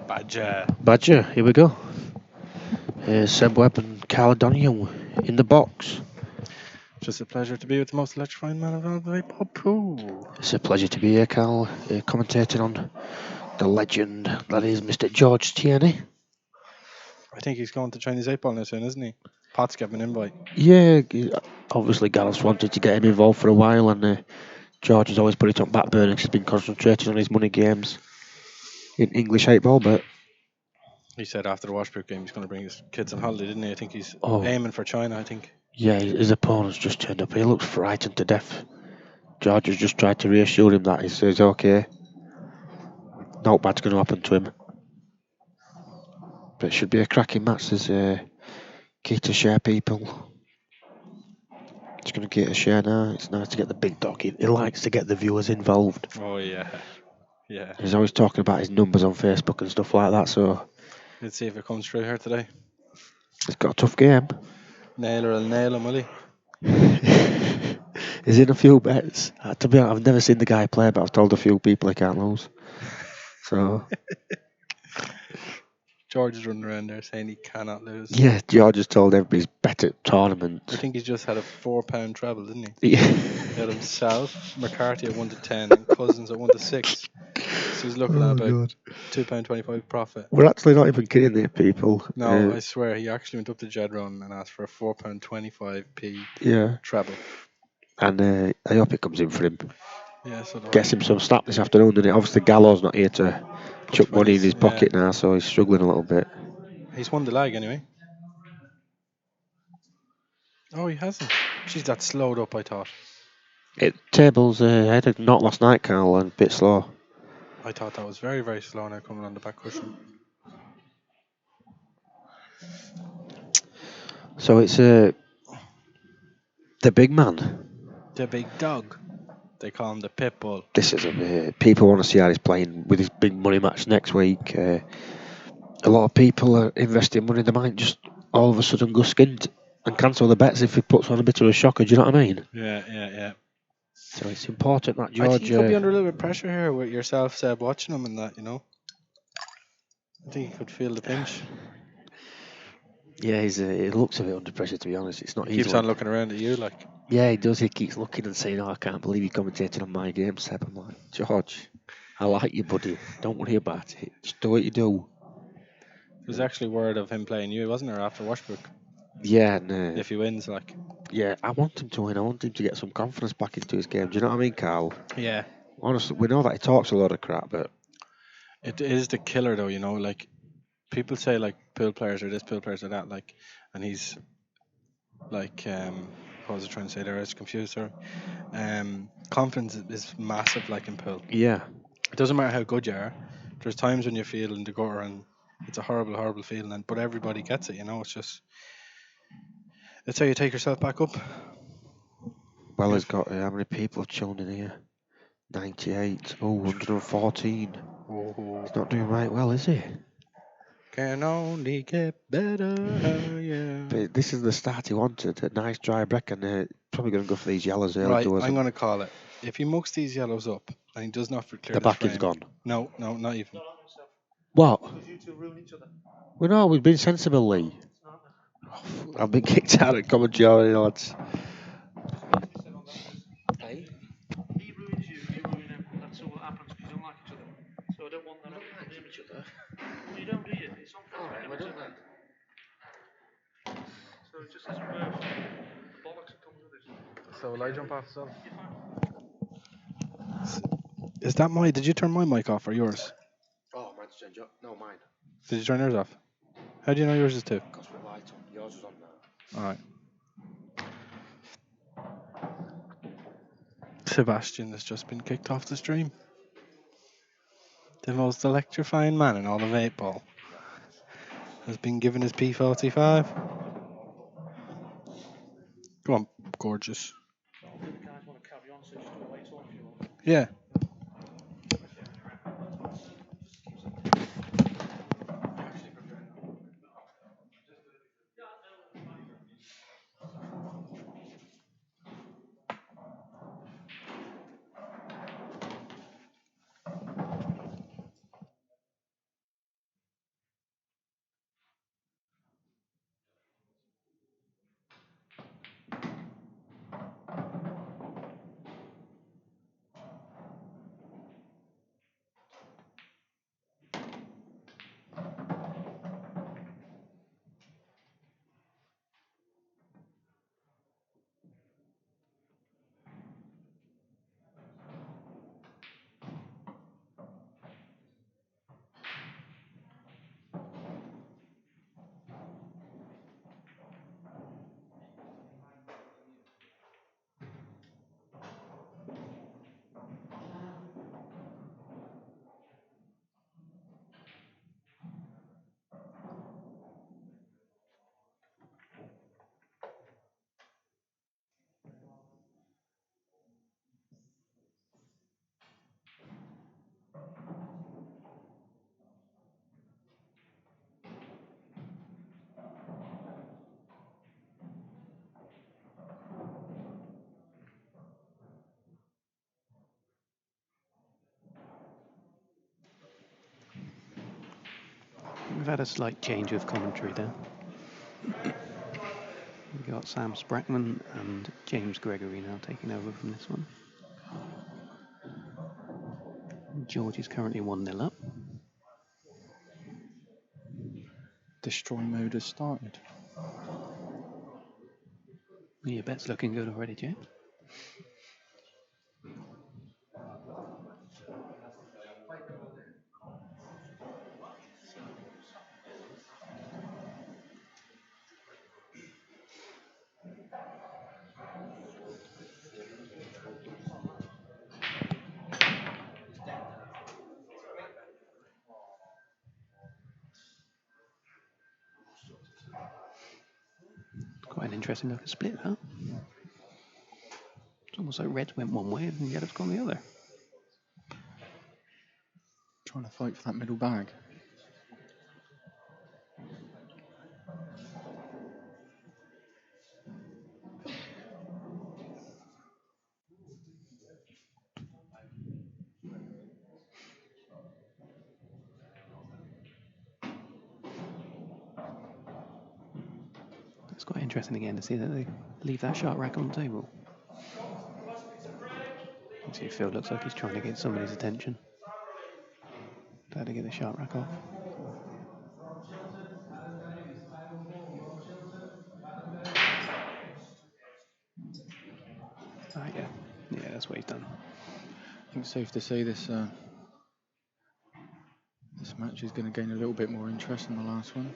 Badger, here we go. Seb Webb and Carl Donahue in the box. Just a pleasure to be with the most electrifying man of all the way, It's a pleasure to be here, Carl, commentating on the legend that is Mr. George Tierney. I think he's going to Chinese 8 ball now soon, isn't he? Pot's given an invite. Yeah, obviously Gareth's wanted to get him involved for a while, and George has always put it on back burner because he's been concentrating on his money games in English 8 ball, but He said after the Washbrook game he's going to bring his kids on holiday, didn't he? I think he's Oh. aiming for China, I think. Yeah, his opponent's just turned up. He looks frightened to death. George has just tried to reassure him that he says, okay, no bad's going to happen to him. But it should be a cracking match. There's key to share people. It's going to get a share now. It's nice to get the big dog. He likes to get the viewers involved. Oh, yeah. Yeah. He's always talking about his numbers on Facebook and stuff like that, so Let's see if it comes through here today. he's got a tough game. Naylor will nail him, will he? He's in a few bets. To be honest, I've never seen the guy play, but I've told a few people he can't lose. So George is running around there saying he cannot lose. yeah, George has told everybody he's bet at tournaments. I think he's just had a £4 treble, didn't he? Yeah. He had himself, McCarthy at 1 to 10, and Cousins at 1 to 6. So he's looking at about £2.25 profit. We're actually not even kidding there, people. No, I swear, he actually went up to Jedron and asked for a £4.25p Yeah. treble. And I hope it comes in for him. Yeah, so Gets him some snap this afternoon, doesn't it? Obviously, Gallo's not here to chuck money in his pocket now, so he's struggling a little bit. He's won the leg anyway. Oh, he hasn't. Jeez, that slowed up, I thought. Tables, I had a knock last night, Carl, and a bit slow. I thought that was very, very slow now coming on the back cushion. So it's the big man. The big dog. They call him the pit bull. This is people want to see how he's playing with his big money match next week. A lot of people are investing money. They might just all of a sudden go skint and cancel the bets if he puts on a bit of a shocker. Do you know what I mean? Yeah. So it's important that George. I think you could be under a little bit of pressure here with yourself, Seb, watching him and that, you know. I think you could feel the pinch. Yeah, he looks a bit under pressure, to be honest. It's not easy. He keeps on looking around at you, like. Yeah, he does. He keeps looking and saying, "Oh, I can't believe you're commentating on my game, Seb." I'm like, George, I like you, buddy. Don't worry about it. Just do what you do. There was actually word of him playing you, wasn't there, after Washbrook? Yeah, and if he wins, like. Yeah, I want him to win. I want him to get some confidence back into his game. Do you know what I mean, Carl? Yeah. Honestly, we know that he talks a lot of crap, but it is the killer, though. You know, like people say, like pool players are this, pool players are that, like, and he's like, what was I trying to say there? I was confused. Sorry. Confidence is massive, like in pool. Yeah. It doesn't matter how good you are. There's times when you feel in the gutter and it's a horrible, horrible feeling, but everybody gets it. You know, it's just. That's how you take yourself back up. Well, he's got how many people tuned in here? 98. Oh, 114. Oh. He's not doing right well, is he? Can only get better, yeah. But this is the start he wanted. A nice dry break, and probably going to go for these yellows early. Right, I'm going to call it. If he mucks these yellows up and he does not clear the backing's gone. No, not even. What? Because you two ruin each other. Well, no, we've been sensible, Lee. I've been kicked out at commentary, lads. Hey? He ruins you ruin him. That's all that happens because you don't like each other. So I don't want them to ruin each other. Well, you don't, do you? It's unfair. Alright, so it just doesn't work. The bollocks that comes with it. So will I jump off as well? Is that my... Did you turn my mic off or yours? Oh, mine's changed up. No, mine. Did you turn yours off? How do you know yours is too? Because we're light on. Yours is on now. Alright. Sebastian has just been kicked off the stream. The most electrifying man in all of 8 ball has been given his P45. Go on, gorgeous. Yeah. We've had a slight change of commentary there. We've got Sam Sprackman and James Gregory now taking over from this one. George is currently 1-0 up. Destroy mode has started. Your bet's looking good already, James. Quite an interesting looking split, huh? It's almost like Reds went one way and Yellow's gone the other. Trying to fight for that middle bag. It's quite interesting again to see that they leave that shot rack on the table. You see Phil looks like he's trying to get somebody's attention. Trying to get the shot rack off. Ah, yeah. Yeah, that's what he's done. I think it's safe to say this this match is going to gain a little bit more interest than the last one.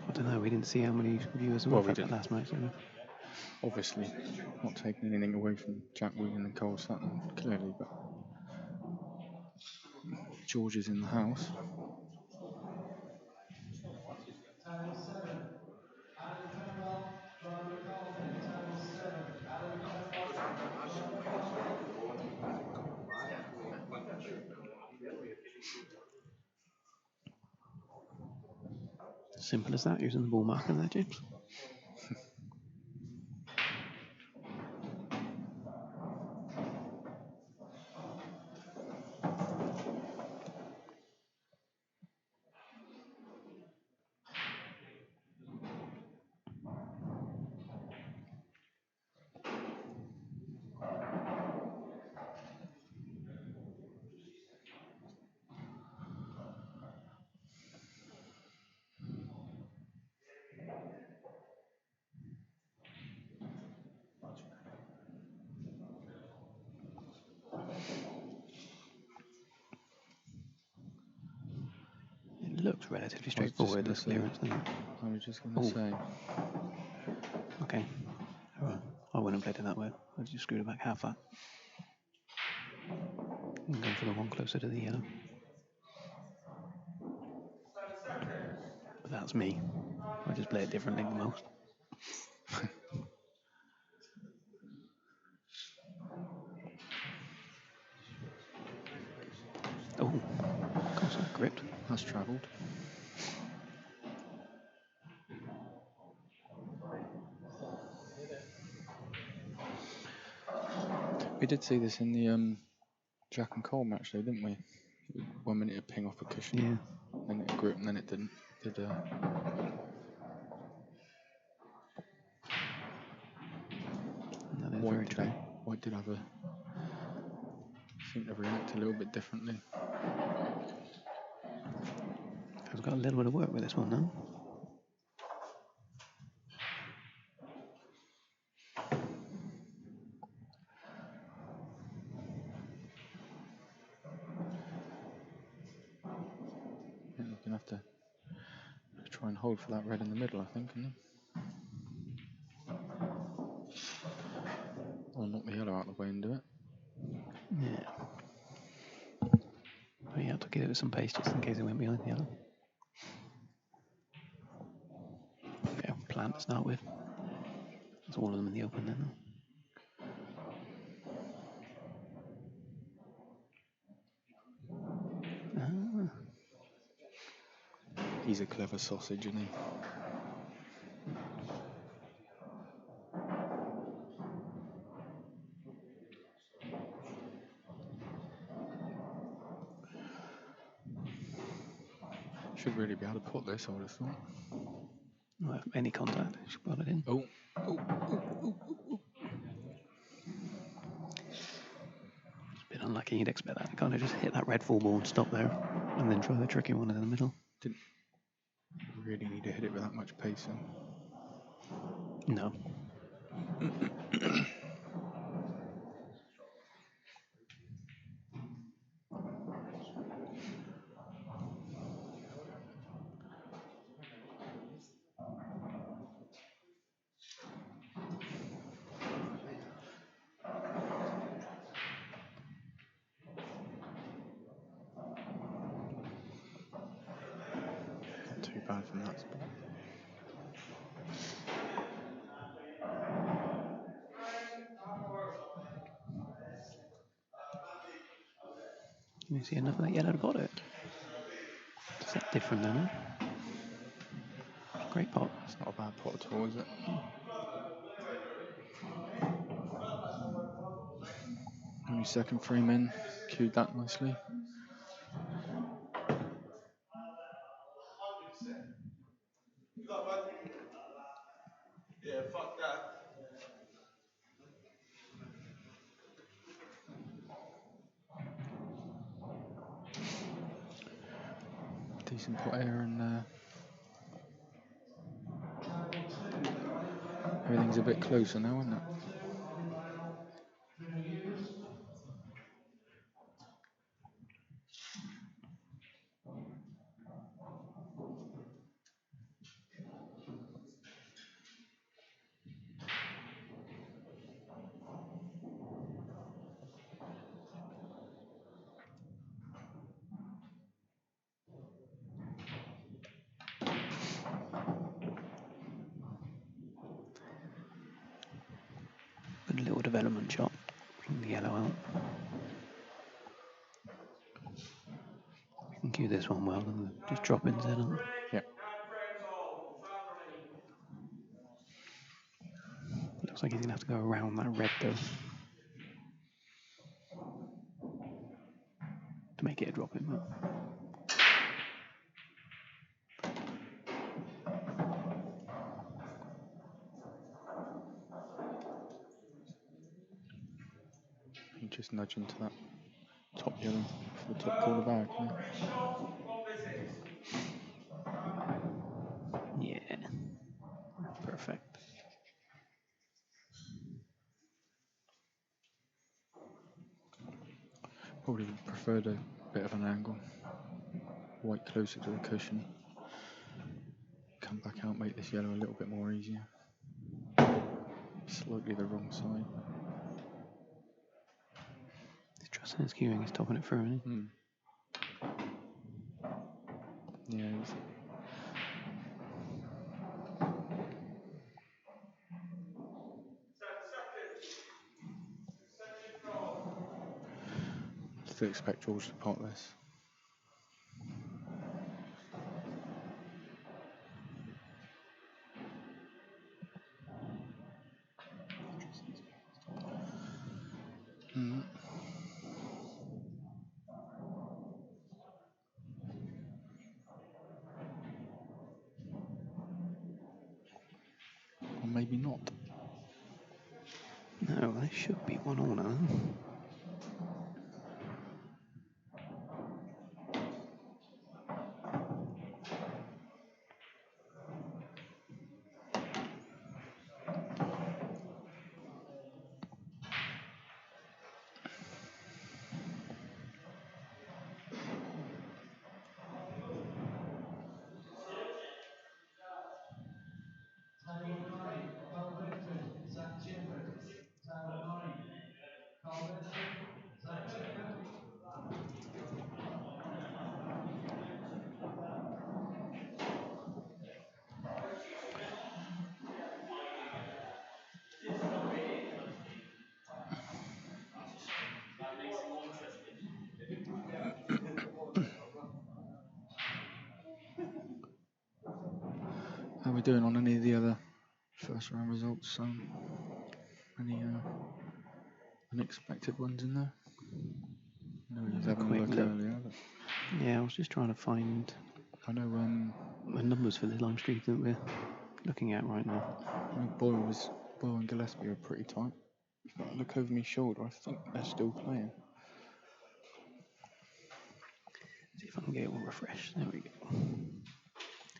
I don't know, we didn't see how many viewers Well, were we at that didn't. last match, did we? Obviously, not taking anything away from Jack Whelan and Cole Sutton, clearly, but George is in the house. Simple as that, using the ball marker there, James. It looks relatively straightforward, this clearance, doesn't it? I was just going to say. Okay. Alright. I wouldn't have played it that way. I just screwed it back half that. I'm going for the one closer to the yellow. But that's me. I just play it differently than most. Oh, of course that gripped. Has travelled. We did see this in the Jack and Cole match, though, didn't we? 1 minute it ping off a cushion, Yeah. then it gripped, and then it didn't. White did have seem to react a little bit differently. I've got a little bit of work with this one now. Yeah, we're going to have to try and hold for that red in the middle, I think, isn't he? Or knock the yellow out of the way and do it. Yeah. But you have to give it some pace just in case it went behind the yellow. Okay, plan to start with. There's all of them in the open then. He's a clever sausage, isn't he? Should really be able to put this, I would have thought. Well, any contact, she got it in. Oh. It's a bit unlucky. You'd expect that to kind of just hit that red full ball and stop there, and then try the tricky one in the middle. Didn't really need to hit it with that much pace. No. Not too bad from that spot. You see enough of that yellow to pot it. Is that different then? Great pot. It's not a bad pot at all, is it? Only second frame in. Cued that nicely. Yeah, fuck that. Decent pot air and everything's a bit closer now, isn't it? Good little development shot. Bring the yellow out. You can cue this one well and just drop ins in. Yeah. Looks like he's going to have to go around that red though. To make it a drop in. You just nudge into that top yellow for the top corner bag. Yeah. Perfect. Probably preferred a bit of an angle. White closer to the cushion. Come back out, make this yellow a little bit more easier. Slightly the wrong side. He's trusting his cueing, he's topping it through, isn't he? Yeah, still expect George to pot this. Or maybe not. No, they should be 1-1 now. How are we doing on any of the other first round results? Any unexpected ones in there? No, he was having a Quick look look. earlier. But Yeah, I was just trying to find I know The numbers for the live stream that we're looking at right now. Boyle and Gillespie are pretty tight. If I look over my shoulder, I think they're still playing. See if I can get it all refreshed. There we go.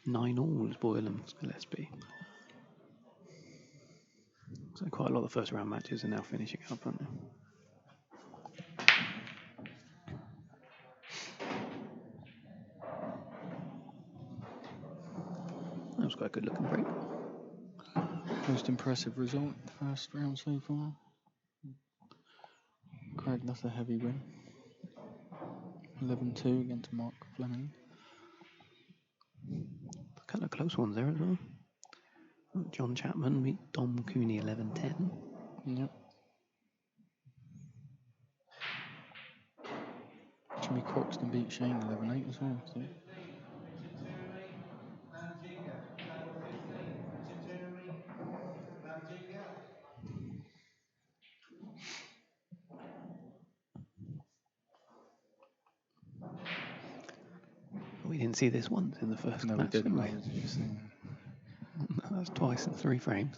9 all is Boyle and Gillespie. So quite a lot of the first round matches are now finishing up, aren't they? That was quite a good looking break. Most impressive result, first round so far. Craig, that's a heavy win. 11-2 against Mark Fleming. A couple of close ones there as well. John Chapman beat Dom Cooney 11-10. Yep. Jimmy Croxton beat Shane 11-8 as well. So. We didn't see this once in the first No, we match, didn't. did I we? was just saying. That was twice in 3 frames.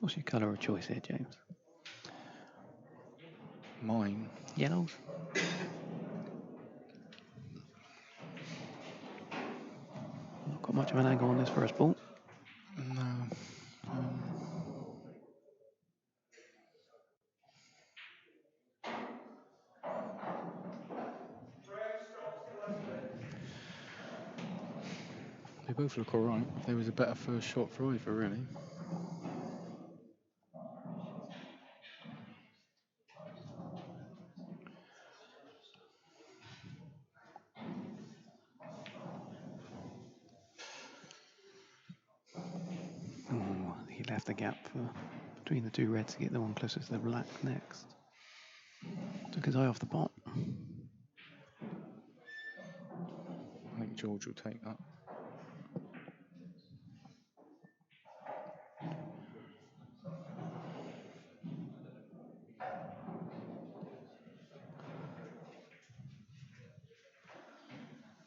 What's your colour of choice here, James? Mine. Yellows? Not got much of an angle on this first ball. No. They both look alright. There was a better first shot for either, really. Oh, he left the gap between the 2 reds to get the one closest to the black next. Took his eye off the pot. I think George will take that.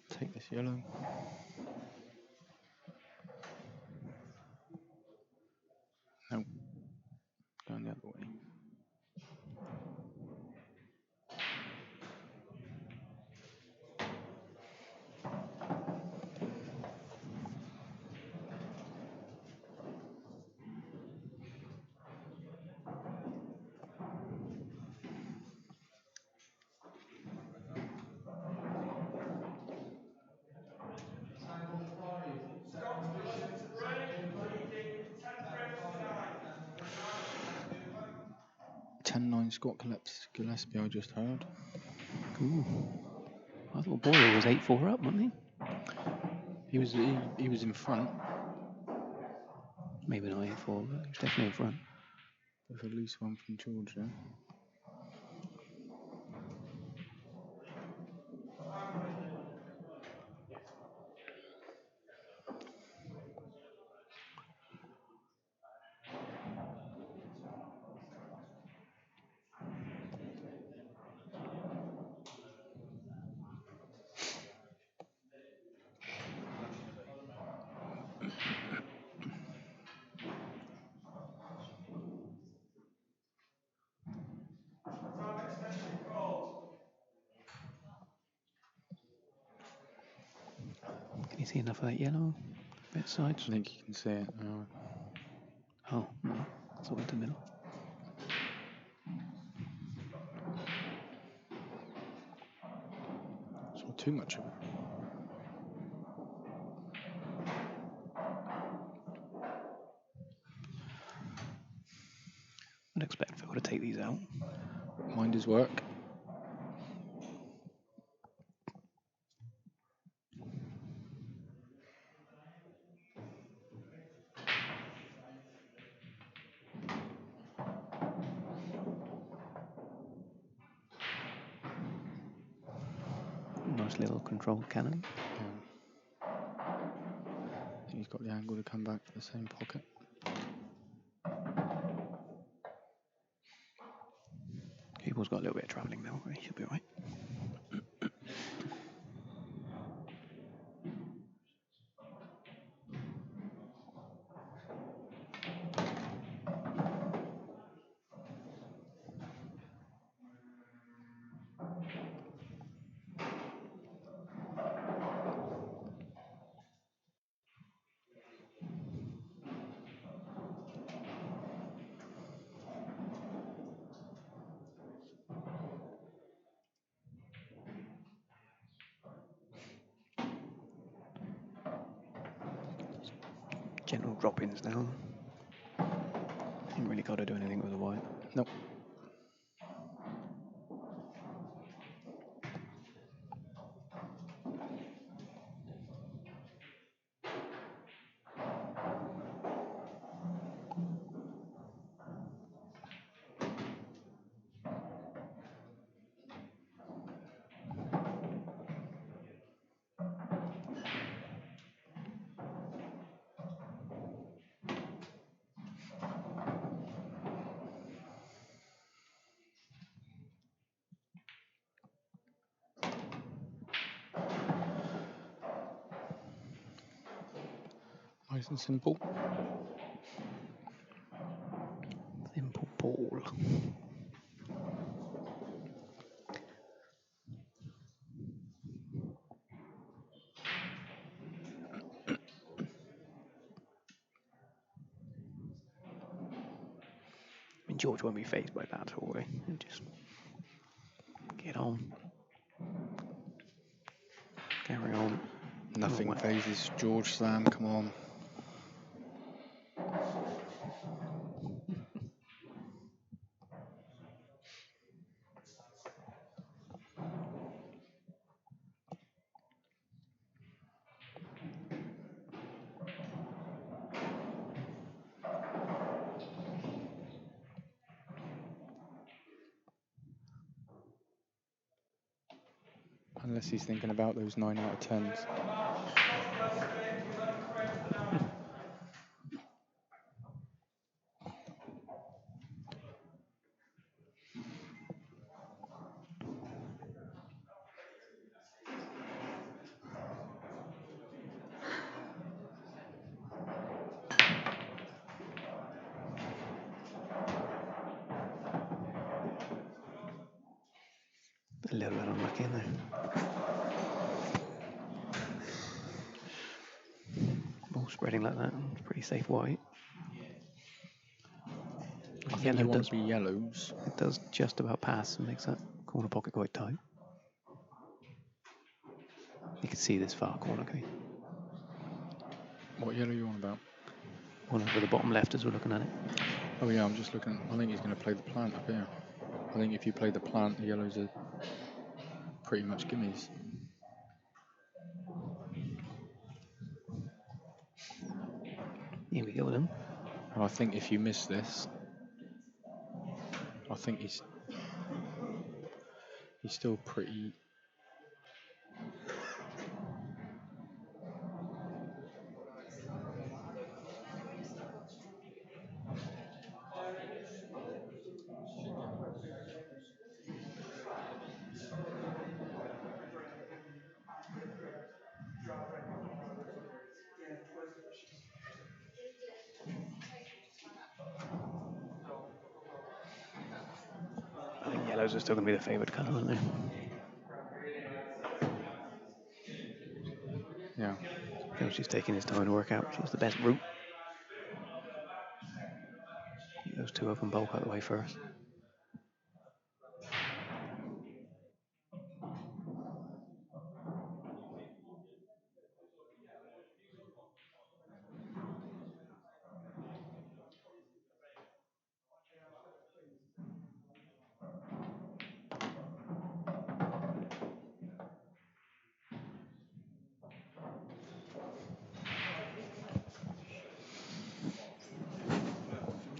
Take this yellow. No. Going the other way. Scott Gillespie, I just heard. Ooh. I thought Boyle was 8-4 up, wasn't He was in front he? Maybe not 8-4, but he was definitely in front. with a loose one from George there. Can you see enough of that yellow? Bit sides? I think you can see it now. Oh, no. It's all into the middle. It's not too much of it. I'd expect Phil to take these out. Mind his work. Nice little controlled cannon. Yeah. got the angle to come back to the same pocket. Cable's got a little bit of travelling now, but he should be alright. General drop-ins now. Ain't really got to do anything with the white. Nope. Nice and simple. Simple ball. I mean, George won't be phased by that at all, eh? He'll just get on. Carry on. Nothing Whack. phases George Slam, come on. Unless he's thinking about those 9 out of 10s. A little bit unlucky in there. Ball spreading like that. It's pretty safe white. I think Yellow you want does, to be yellows. it does just about pass and makes that corner pocket quite tight. You can see this far corner, can you? What yellow are you on about? One over the bottom left as we're looking at it. Oh yeah, I'm just looking. I think he's going to play the plant up here. I think if you play the plant, the yellows are pretty much gimmies. Here we go then. And I think if you miss this, I think he's still pretty. I think yellows are still going to be the favoured colour, aren't they? Yeah. Feels he's taking his time to work out which is the best route. Get those two open bulk out of the way first.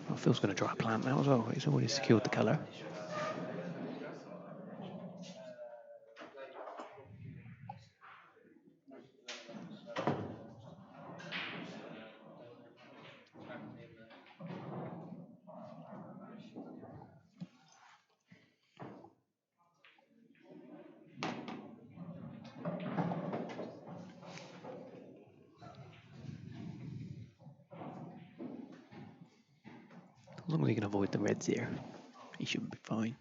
Well, Phil's going to try a plant now as well. He's already secured the colour. long as he can avoid the reds here, he should be fine.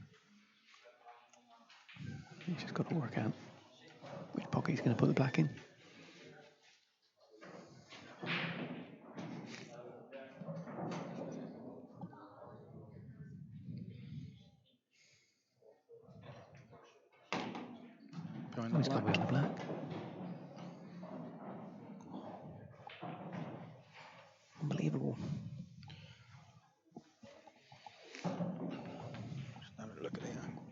He's just got to work out which pocket he's going to put the black in. Behind Oh, the he's got black. behind the black. Unbelievable. Just have a look at the angle.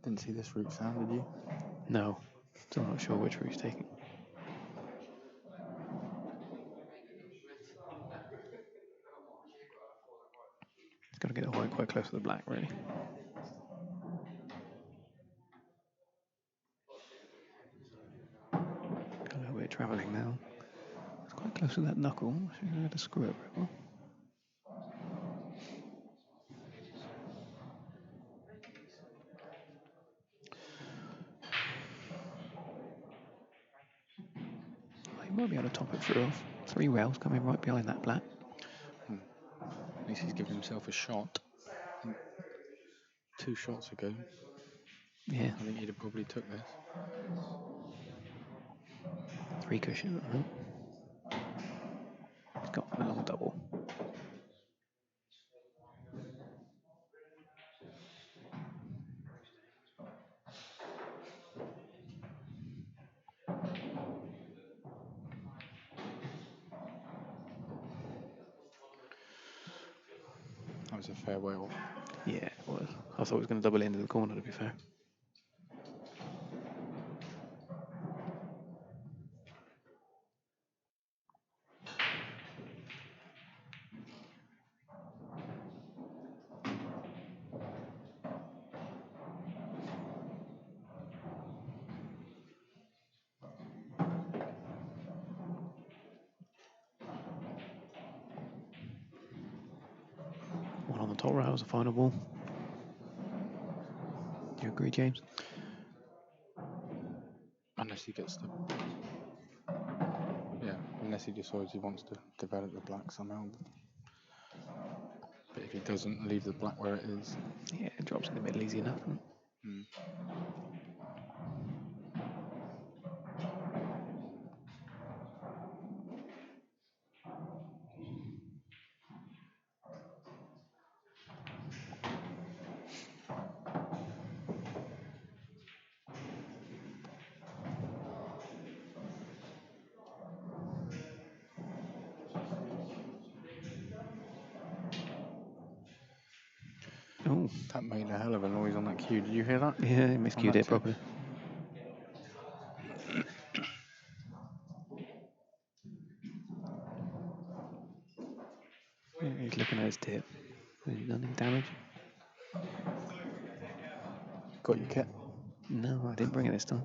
Didn't see this route, Sam, did you? No, still not sure which route he's taking. He's got to get the white quite close to the black, really. Got a little bit of travelling now. It's quite close to that knuckle. I think I'm going to screw it very well. Oh, he might be able to top it through off. 3 rails coming right behind that black. At least he's given himself a shot. 2 shots ago, Yeah, I think he'd have probably took this. 3 cushion. He's got a long double. That was a fair way off. Yeah, it was. I thought it was going to double into the corner, to be fair. One on the top rail was a final ball. Do you agree, James? Unless he gets the... Yeah, unless he decides he wants to develop the black somehow. But if he doesn't, leave the black where it is. Yeah, it drops in the middle easy enough. Doesn't it? Oh, That made a hell of a noise on that cue. Did you hear that? yeah, he miscued that it tip? properly. Yeah, he's looking at his tip. Has he done any damage? Got your kit? No, I didn't bring it this time.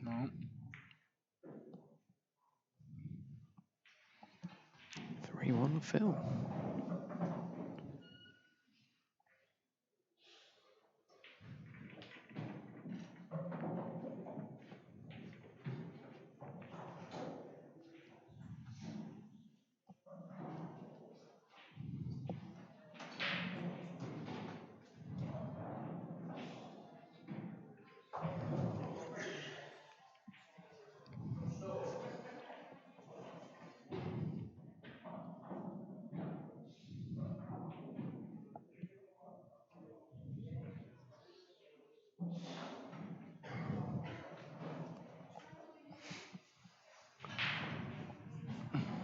No. 3-1 Phil.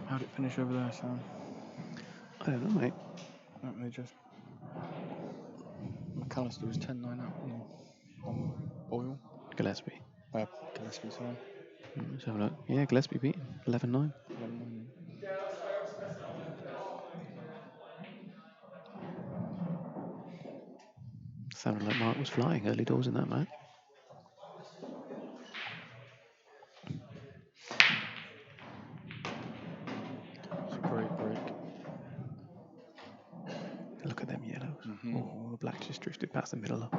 How'd it finish over there, Sam? I don't know, mate. No, they just... McAllister was 10-9 up on Boyle. Gillespie. Gillespie, sorry. Let's have a look. Yeah, Gillespie beat him. 11-9. 11-9. Sounded like Mark was flying early doors in that match. It's a great break. Look at them yellows. Mhm. Oh, the black just drifted past the middle.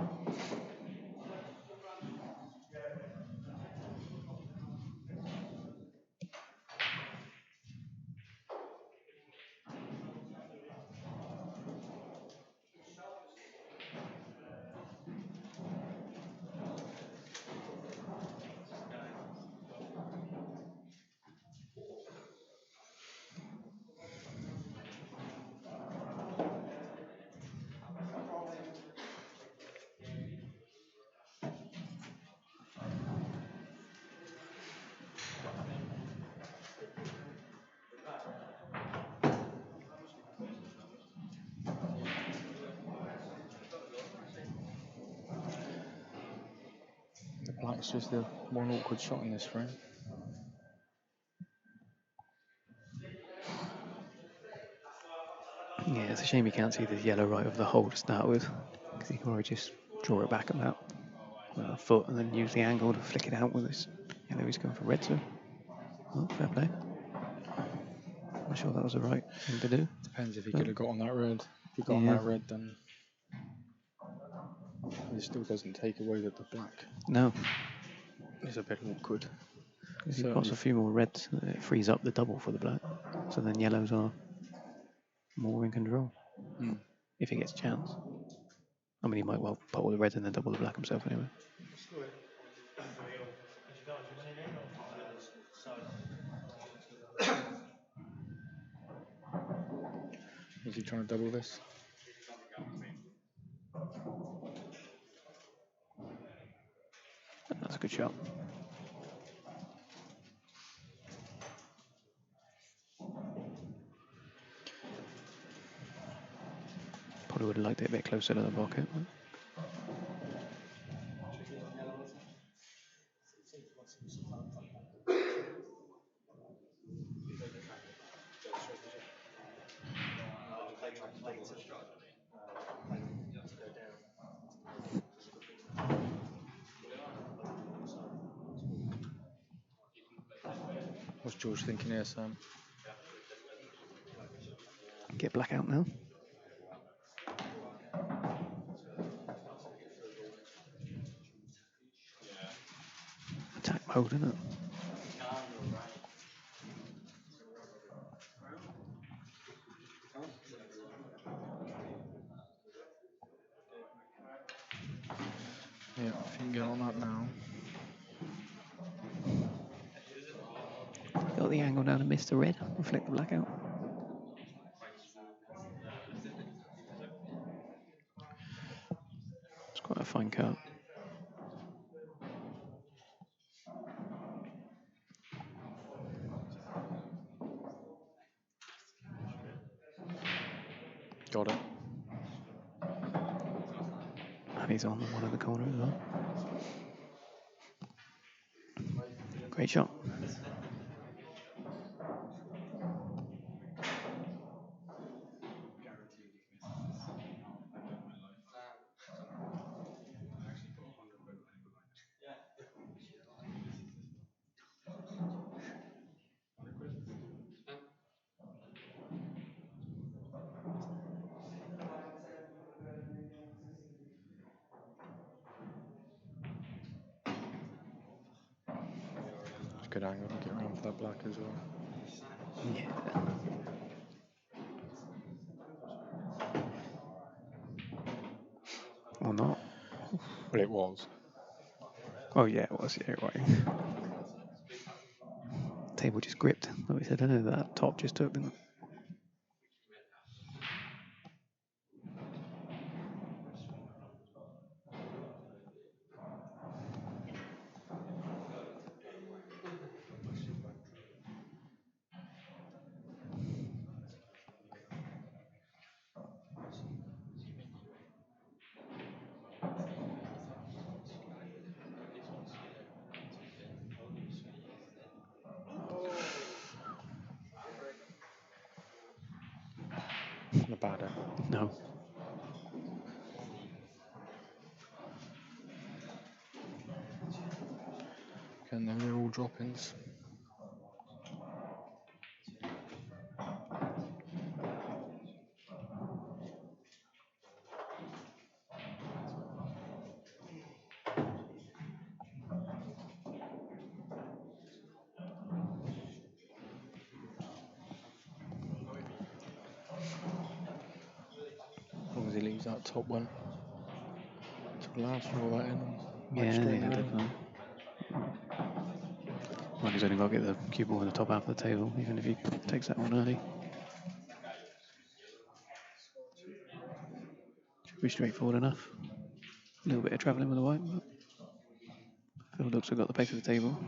The black's just the one awkward shot in this frame. Yeah, it's a shame you can't see the yellow right of the hole to start with, because he can probably just draw it back about a foot and then use the angle to flick it out with this yellow. He's going for red, so well, fair play. I'm sure that was the right thing to do. Depends if he could have got on that red. If he got on Yeah. that red, then it still doesn't take away that the black No, is a bit awkward. if he Certainly. pots a few more reds, it frees up the double for the black. So then yellows are more in control, if he gets a chance. I mean, he might well pot all the reds and then double the black himself anyway. Is he trying to double this? That's a good shot. Probably would have liked it a bit closer to the pocket. What's George thinking here, Sam? Get black out now. Attack mode, isn't it? Yeah, if you can get on that now. Got the angle down to miss the red, reflect the black out. It's quite a fine cut. Got it. And he's on the one in the corner as well. Great shot. It's a good angle to get around for that black as well. Yeah. Or not. Well, it was. Oh yeah, it was. Yeah, right. Table just gripped. Like we said, I know that top just took, didn't it? On a bad end. No. Again, they're all drop-ins. As long as he leaves that top one to last, roll that in and make straight Yeah, ready. definitely. Like he's only got to get the cue ball in the top half of the table, even if he takes that one early. Should be straightforward enough. A little bit of travelling with the white, but Phil looks have got the pace of the table.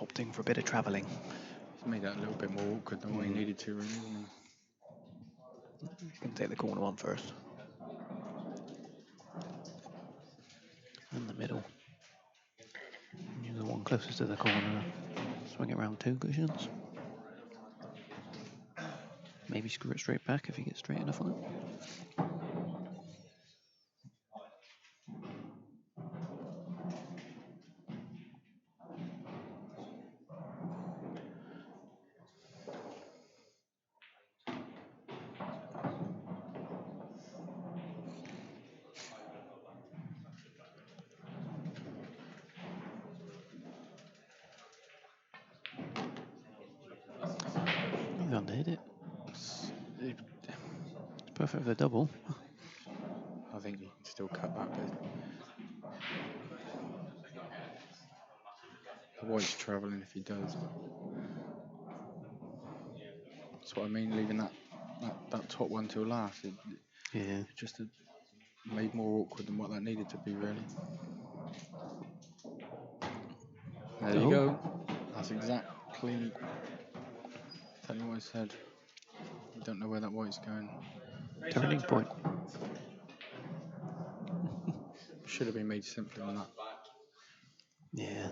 Opting for a bit of travelling. He's made that a little bit more awkward than what he needed to, really, isn't he? He's going to take the corner one first. In the middle. Use the one closest to the corner. Swing it around 2 cushions. Maybe screw it straight back if he gets straight enough on it. He's underhit it. It's perfect for the double. I think he can still cut that bit. The white's travelling if he does. That's what I mean, leaving that top one till last. It just made more awkward than what that needed to be, really. There you go. That's exactly what I said. You don't know where that white's going. Turning point. Should have been made simpler than that. Yeah.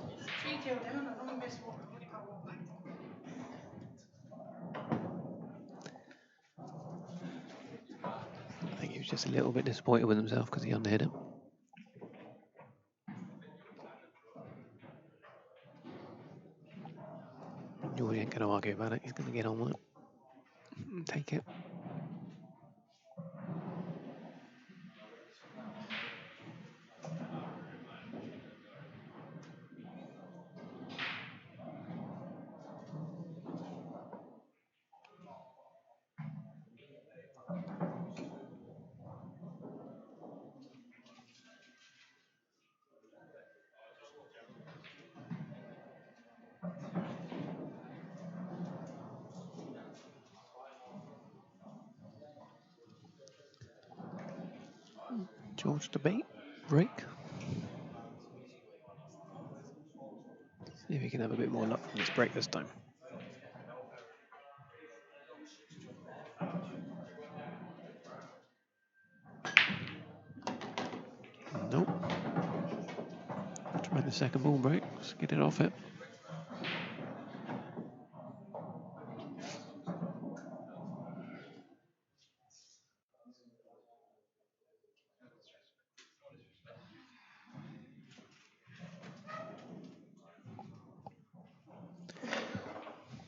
I think he was just a little bit disappointed with himself because he underhit it. George ain't going to argue about it. He's going to get on with it. Take it. George debate. Break. See if he can have a bit more luck from this break this time. Nope. Try the second ball break. Let's get it off it.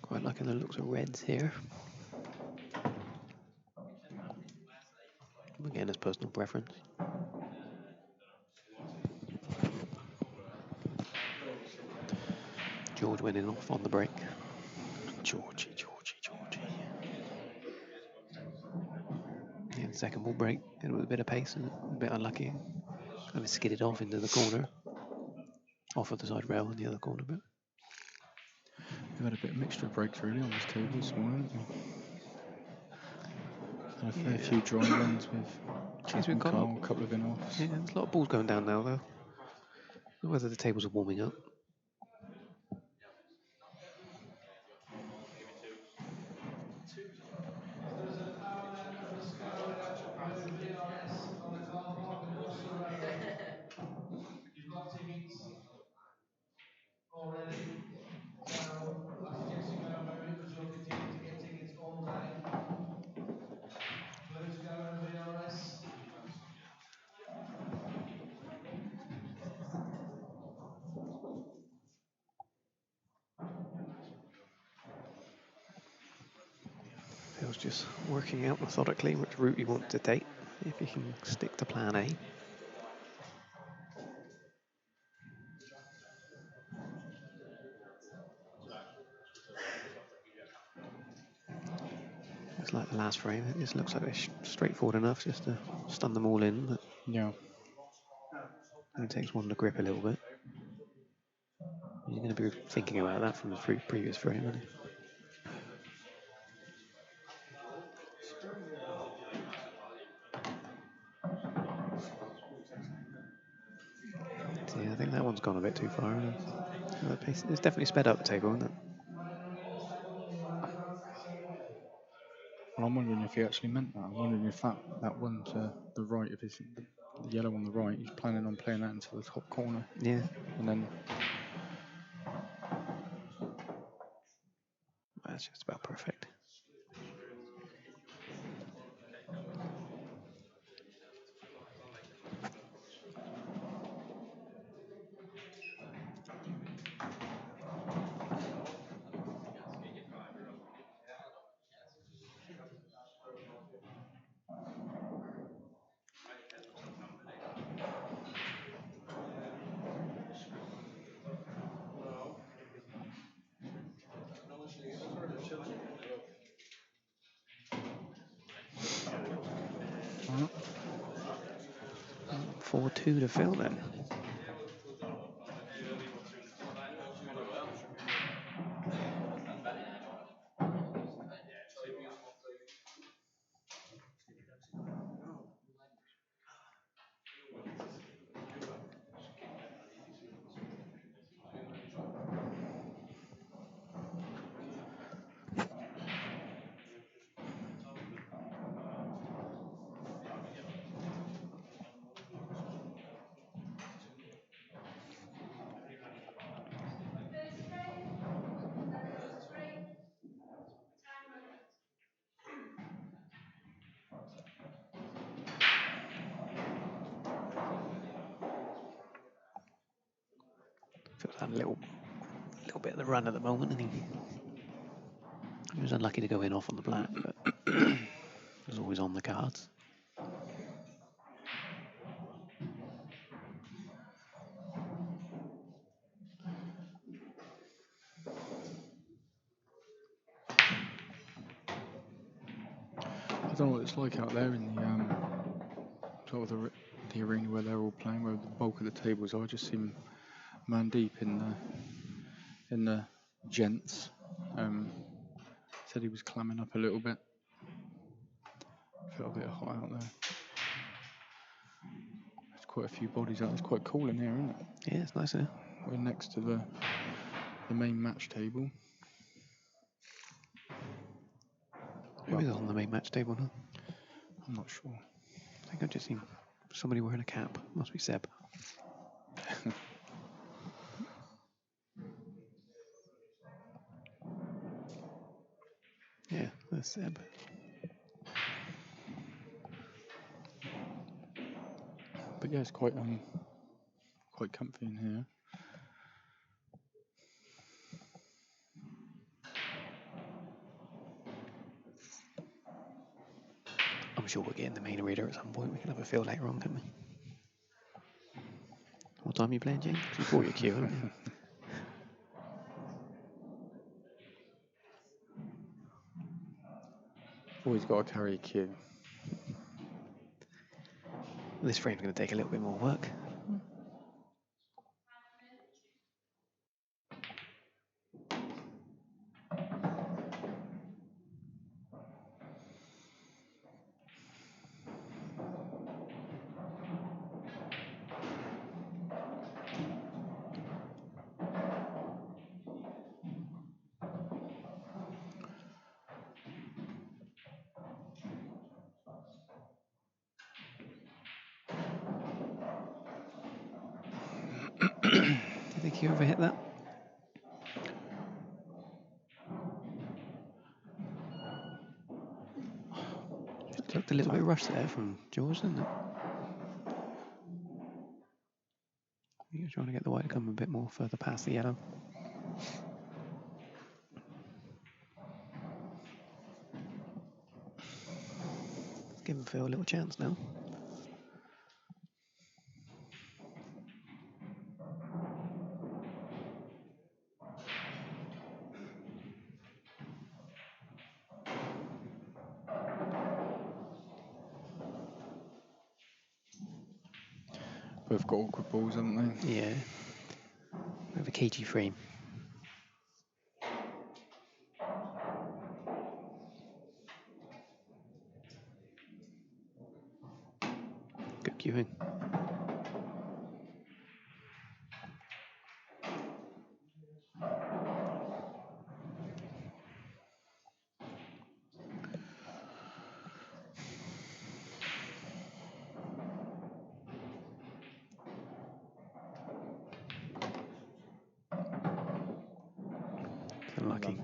Quite liking the looks of reds here. Again, it's personal preference. George winning off on the break. Georgie. And second ball break, hit it with a bit of pace and a bit unlucky. Kind of skidded off into the corner, off of the side rail in the other corner. But We've had a bit of mixture of breaks really on this table this morning, haven't we? Had a fair few dry runs with Chap we've and got Carl, a couple of in-offs. yeah, there's a lot of balls going down now though. I don't know whether the tables are warming up. You've got tickets already, so I suggest you go home because you'll continue to get tickets all day. Ready to go home, VRS? Phil's just working out methodically which route he wants to take, if he can stick to plan A. It's like the last frame, it just looks like it's straightforward enough just to stun them all in, but Yeah. it takes one to grip a little bit. You're going to be thinking about that from the previous frame, isn't he? Yeah, I think that one's gone a bit too far. It's definitely sped up the table, isn't it? Well, I'm wondering if he actually meant that. I'm wondering if that one to the right of his, the yellow on the right, he's planning on playing that into the top corner. Yeah. And then That's just about perfect. Alright. 4-2 to Phil then. Phil's had a little bit of the run at the moment, and he was unlucky to go in off on the black, but it was always on the cards. I don't know what it's like out there in the sort of the arena where they're all playing, where the bulk of the tables are. I just seen man deep in the gents. Said he was clamming up a little bit. Felt a bit hot out there. There's quite a few bodies out. It's quite cool in here, isn't it? Yeah, it's nice here. We're next to the main match table. Who is on the main match table now? I'm not sure. I think I've just seen somebody wearing a cap. Must be Seb. Yeah, that's Seb. But yeah, it's quite comfy in here. I'm sure we'll get in the main arena at some point. We can have a feel later on, can't we? What time are you playing, James? You bought your cue, haven't you? Always got to carry a cue. This frame's going to take a little bit more work. Do you think you overhit that? It looked a little bit rushed there from George, didn't it? You're trying to get the white to come a bit more further past the yellow. Let's give him Phil a little chance now. Both got awkward balls, haven't they? Yeah. We have a cagey frame. Good queuing. Unlucky.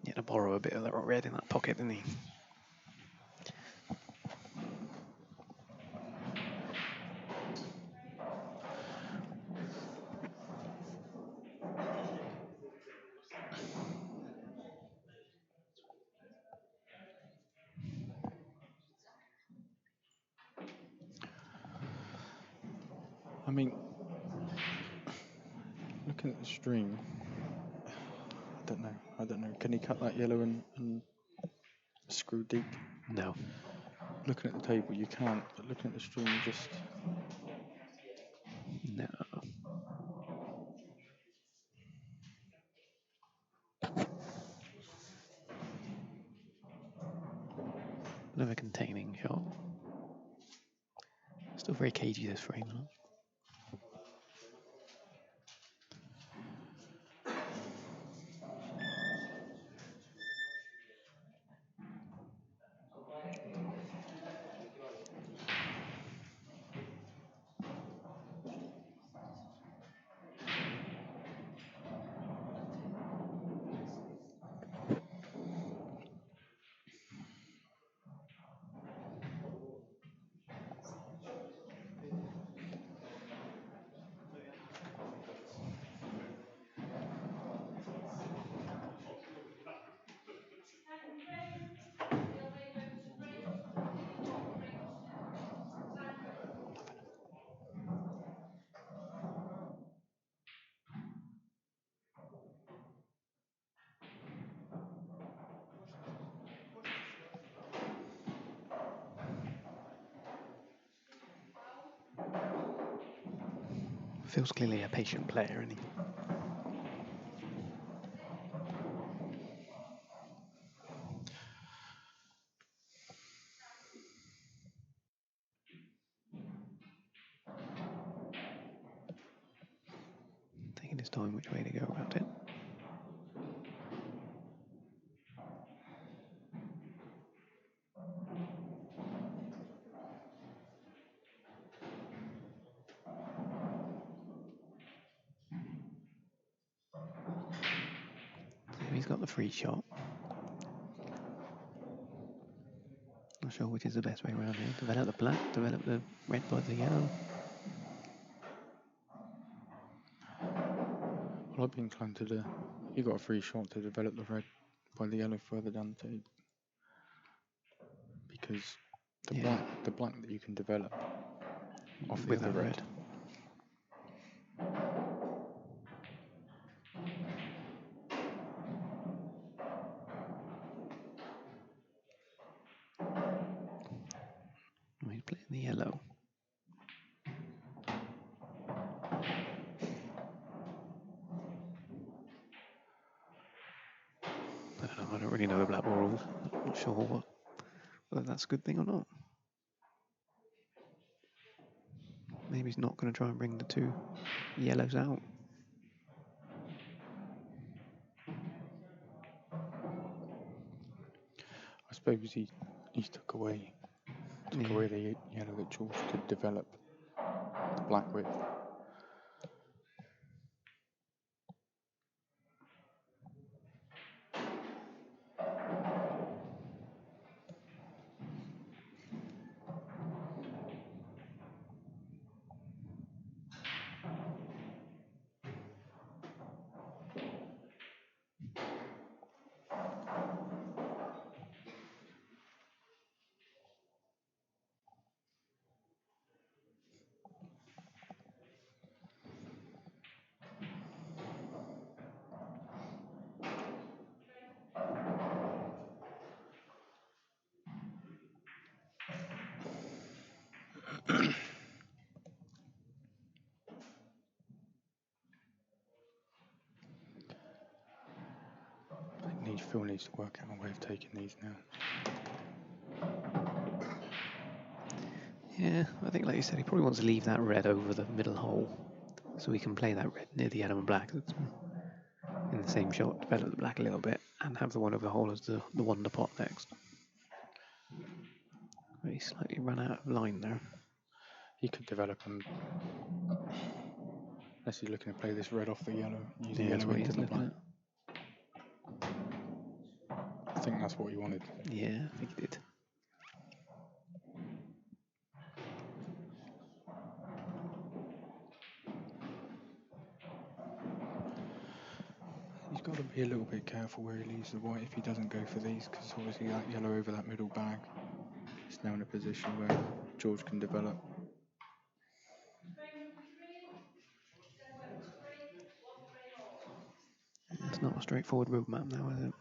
Yeah, to borrow a bit of that red in that pocket, didn't he? I mean, looking at the stream, I don't know. Can he cut that yellow and screw deep? No. Looking at the table, you can't. But looking at the stream, you just... No. Another containing shot. Still very cagey, this frame, huh? Phil's clearly a patient player, isn't he? Taking his time which way to go about it. He's got the free shot. Not sure which is the best way around here. Develop the black, develop the red by the yellow. Well, I'd be inclined to do... You got a free shot to develop the red by the yellow further down the table. Because the black that you can develop off the With other that red. I don't really know the black ball rules. I'm not sure whether that's a good thing or not. Maybe he's not going to try and bring the 2 yellows out. I suppose he took away the yellow that George could develop the black with. I think Phil needs to work out a way of taking these now. Yeah, I think like you said, he probably wants to leave that red over the middle hole so he can play that red near the yellow and black that's in the same shot, develop the black a little bit, and have the one over the hole as the wonder pot next. But he slightly ran out of line there. He could develop them. Unless he's looking to play this red off the yellow, use the Yeah, that's yellow what into he's the looking black. at. I think that's what he wanted. Yeah, I think he did. He's got to be a little bit careful where he leaves the white if he doesn't go for these, because obviously that yellow over that middle bag is now in a position where George can develop. It's not a straightforward roadmap now, is it?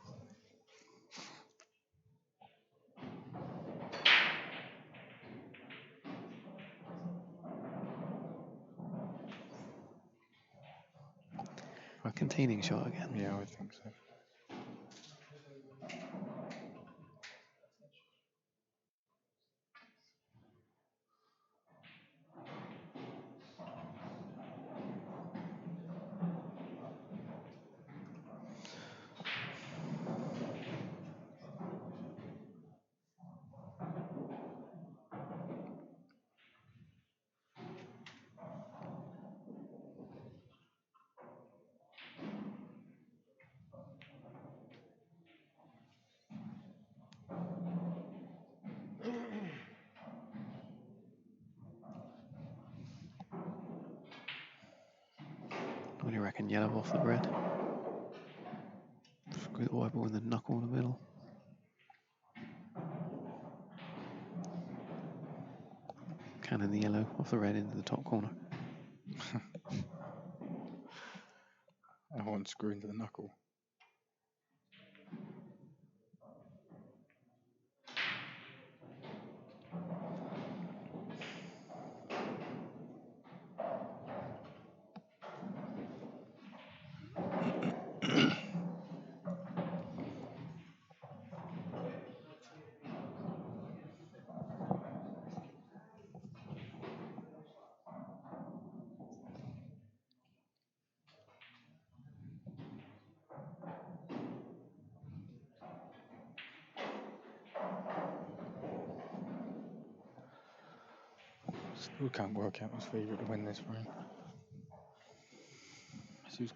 Containing shot again. Yeah, I think so. What do you reckon? Yellow off the red. Screw the white ball in the knuckle in the middle. Cannon the yellow off the red into the top corner. I want to screw into the knuckle. Still can't work out who's favourite to win this frame. So who's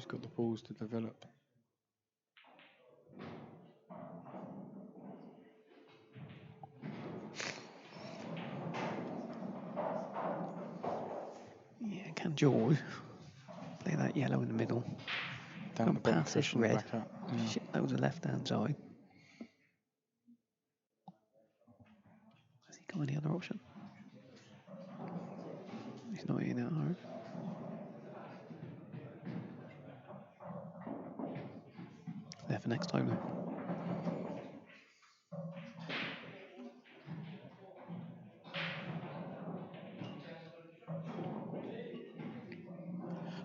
got the balls to develop? Yeah, can George play that yellow in the middle? Down Come the bottom, past this pushing red. back up. Yeah. Shit, that was the left hand side. Has he got any other option? He's not in that hard. There for next time though.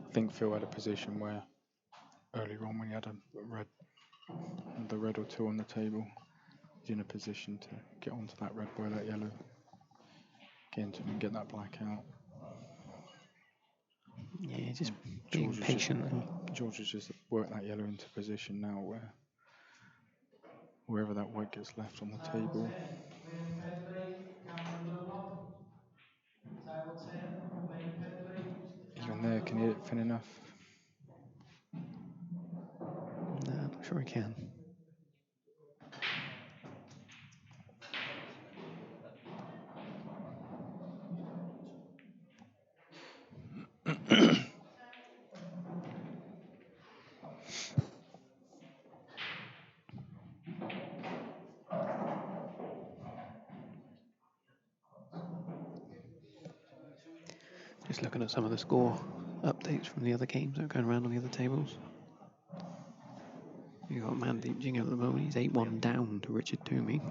I think Phil had a position where earlier on when he had the red or two on the table. He's in a position to get onto that red by that yellow, get into him and get that black out. Yeah, just being patient. George has just worked that yellow into position now where wherever that white gets left on the table. Even there, can he hit it thin enough? No, I'm not sure he can. Just looking at some of the score updates from the other games that are going around on the other tables. You've got Mandeep Jing at the moment, he's 8-1 down to Richard Toomey.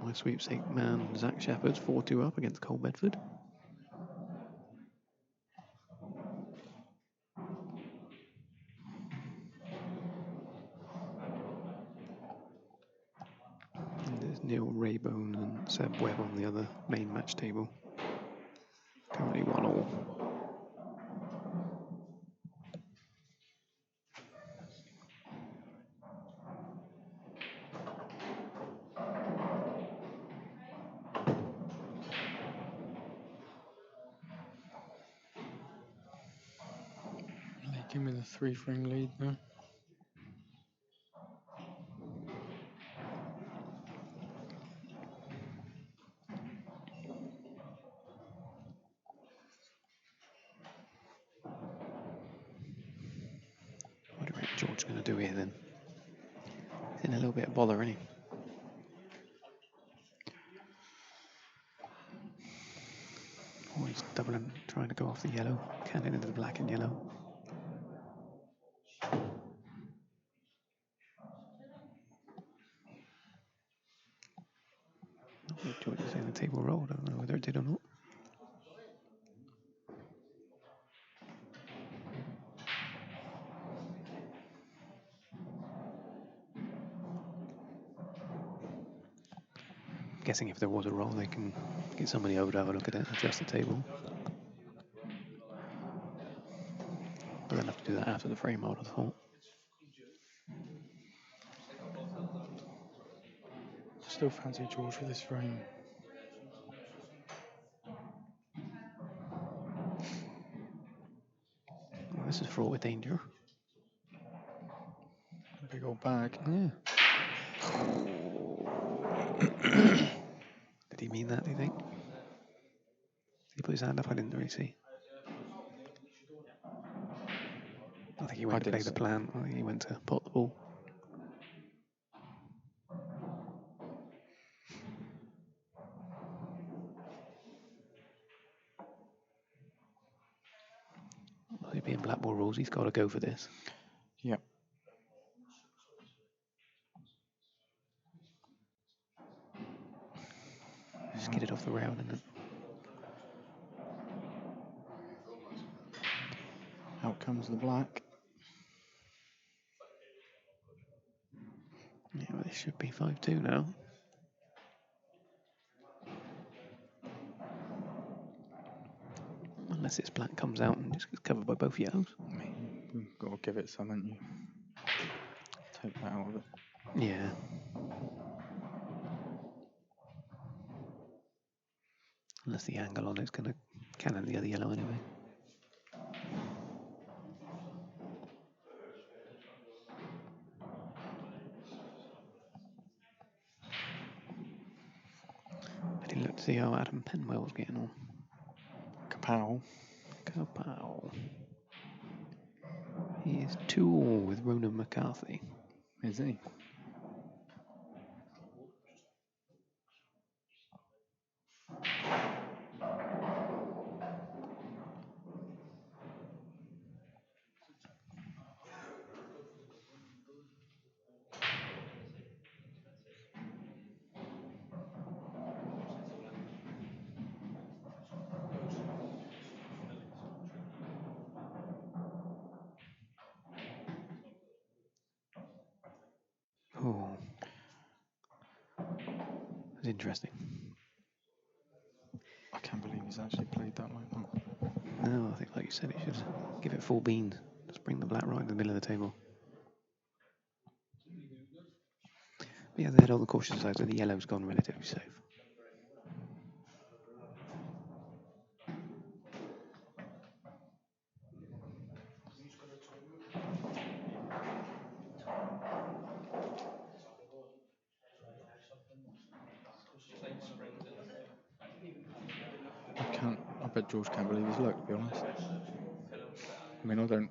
My sweepstake man, Zach Shepherd's 4-2 up against Cole Bedford. And there's Neil Raybone and Seb Webb on the other main match table. Currently 1-1. Give me the 3-frame lead now. What do you reckon George's going to do here then? He's in a little bit of bother, isn't he? Oh, he's doubling, trying to go off the yellow, cannon into the black and yellow. George is saying the table rolled. I don't know whether it did or not. I'm guessing if there was a roll, they can get somebody over to have a look at it, adjust the table. But they'll have to do that after the frame, I would have thought. Still fancy George for this frame. Well, this is fraught with danger. Big old bag. Yeah. Did he mean that, do you think? Did he put his hand up? I didn't really see. I think he went to play the plan. I think he went to pot the ball. Well, it being black ball rules, he's got to go for this. Yep. Just get it off the rail and then. Out comes the black. Yeah, well, this should be 5-2 now. Unless this black comes out and just gets covered by both yellows. I mean, you've got to give it some, haven't you? Take that out of it. Yeah. Unless the angle on it's going to cannon the other yellow anyway. I didn't look to see how Adam Penwell's getting on. Kapow. Kapow. He is 2-all with Ronan McCarthy. Is he? It's interesting. I can't believe he's actually played that like that. No, I think, like you said, it should give it full beans. Just bring the black right in the middle of the table. But yeah, they had all the cautious side, so the yellow's gone relatively safe. I bet George can't believe his luck, to be honest. I mean, I don't.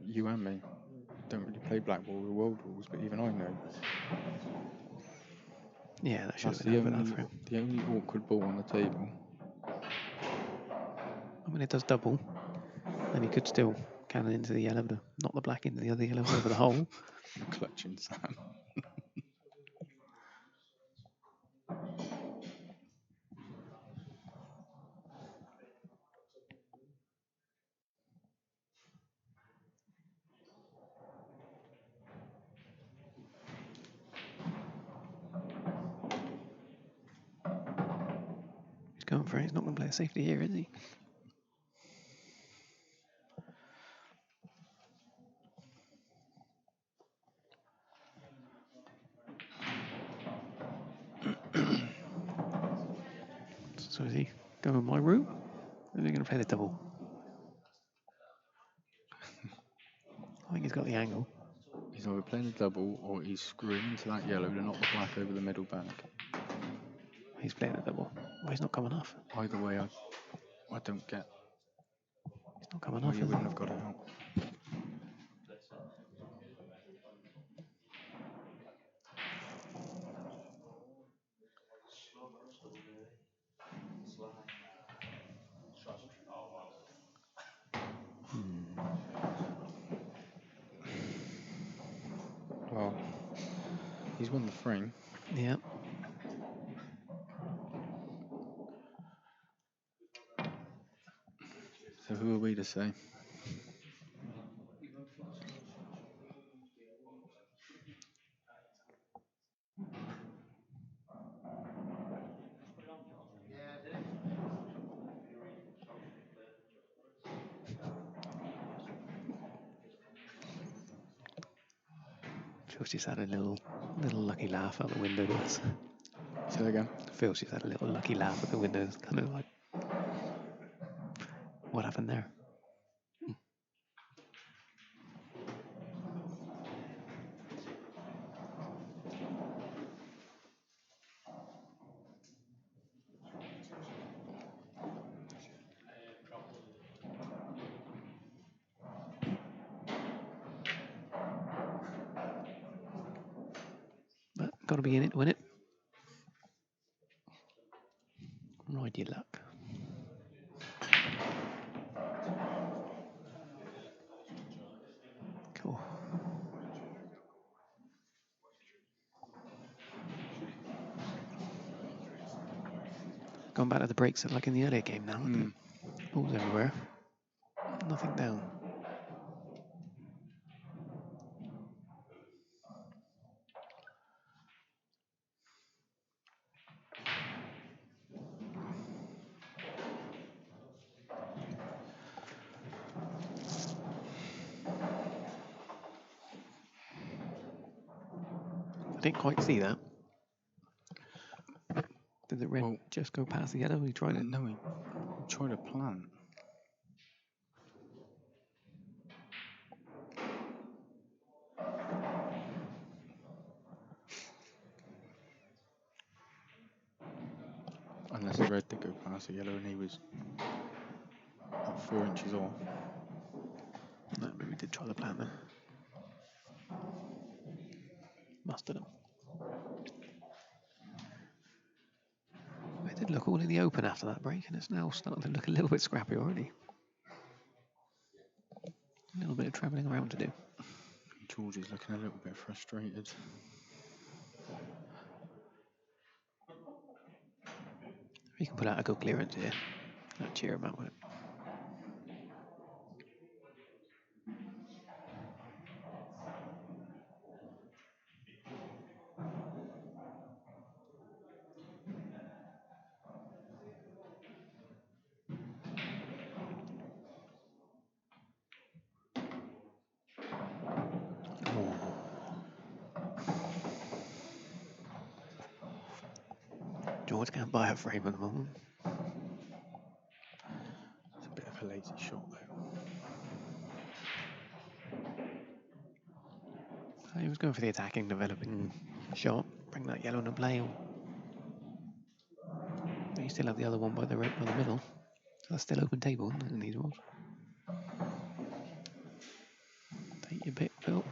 You and me don't really play Blackball or World Rules, but even I know Yeah, that should that's have been over that for him. the only awkward ball on the table. I mean, it does double, and he could still cannon into the yellow, but not the black into the other yellow over the hole. Clutching Sam. He's going for it. He's not going to play a safety here, is he? So is he going my route? Or is he going to play the double? I think he's got the angle. He's either playing a double or he's screwing into that yellow to knock the black over the middle bag. He's playing the double. Well, he's not coming off. Either way, I don't get He's not coming why off, you is he? wouldn't have got it out. Well, he's won the frame. Yeah. So who are we to say? Phil's just had a little lucky laugh out the window. Say that again. Phil's just had a little lucky laugh at the window. It's kind of like, what happened there? But got to be in it to win it. Ride your luck. Cool. Going back to the breaks like in the earlier game now. Balls everywhere. Nothing down. I didn't quite see that. Did the red just go past the yellow? He tried it? No, he tried a plant. Unless the red did go past the yellow and he was 4 inches off. No, maybe we did try the plan then. Must have done. It did look all in the open after that break, and it's now starting to look a little bit scrappy already. A little bit of travelling around to do. George is looking a little bit frustrated. You can put out a good clearance here. I'll cheer him out with it. George can't buy a frame at the moment. It's a bit of a lazy shot though. He was going for the attacking, developing shot. Bring that yellow into play. But you still have the other one by the middle. So that's still open table, isn't it, in these rules? Take your pick, Phil.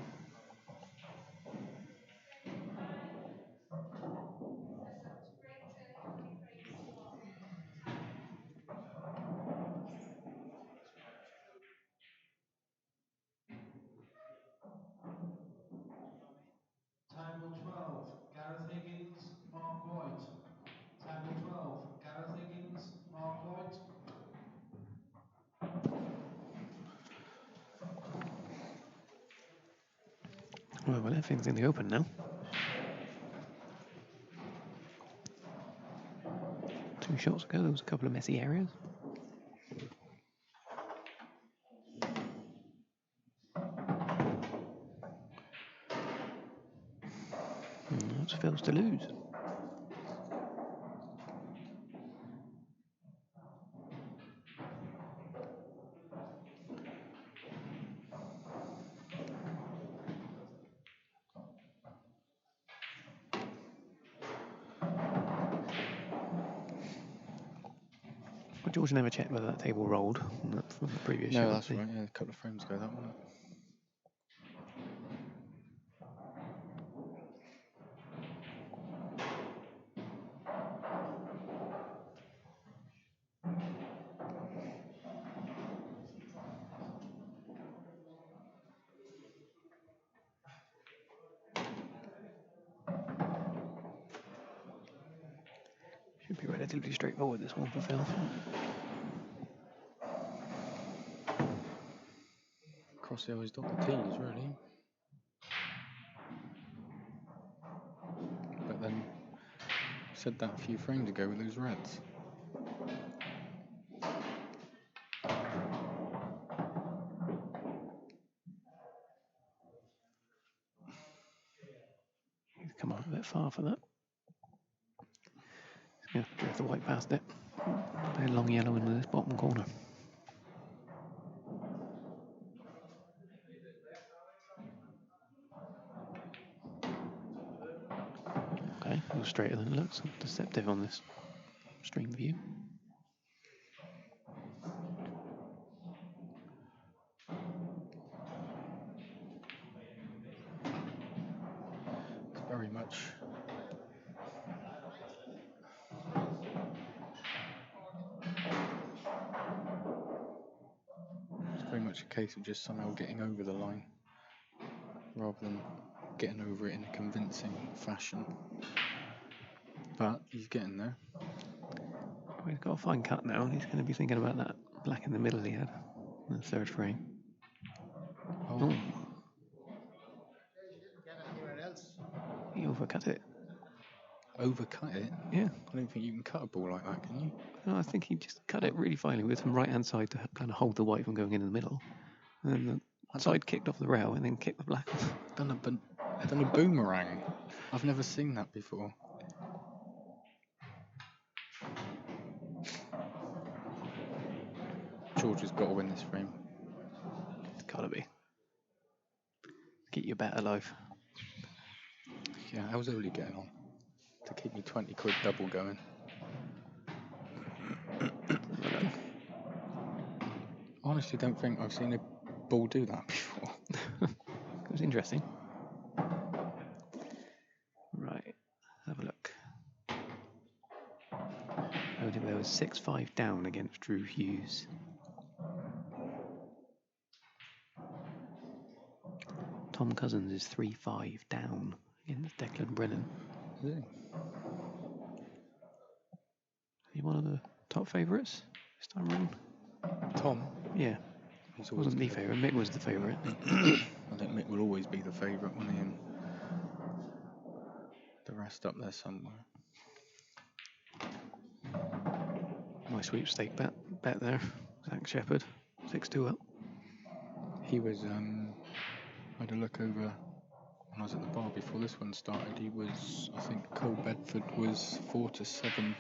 Table 12, Gareth Higgins, Mark White. Table 12, Gareth Higgins, Mark White. Well, everything's in the open now. 2 shots ago, there was a couple of messy areas. And that's Phil's to lose. Well, George never checked whether that table rolled from the previous shot. No, that's right. Yeah, a couple of frames ago, that one. Should be relatively straightforward, this one for Phil. Cross always dot the T's, really. But then, said that a few frames ago with those reds. He's come up a bit far for that. He's going to have to drift the white past it. Very long yellow into this bottom corner. Okay, a little straighter than it looks. Deceptive on this stream view. It's very much. It's very much a case of just somehow getting over the line rather than getting over it in a convincing fashion. But he's getting there. Well, he's got a fine cut now, and he's going to be thinking about that black in the middle he had in the third frame. Oh, He overcut it. overcut it? Yeah. I don't think you can cut a ball like that, can you? No, I think he just cut it really finely with some right-hand side to kind of hold the white from going in the middle. And then the side kicked off the rail and then kicked the black off. Done a boomerang. I've never seen that before. George has got to win this frame. It's got to be. Get your bet alive. Yeah, how's Oli getting on? To keep me 20 quid double going. Honestly, don't think I've seen a ball do that before. It was interesting. Right, have a look. I think there was 6-5 down against Drew Hughes. Tom Cousins is 3-5 down against Declan Brennan. Is he? Is he one of the top favourites this time around? Tom? Yeah. He's always Wasn't the favourite, Mick was the favourite. I think Mick will always be the favourite when he and the rest up there somewhere. My sweepstake bet there. Zach Shepherd, 6-2 up. He was, I had a look over when I was at the bar before this one started, he was, I think Cole Bedford was 4-7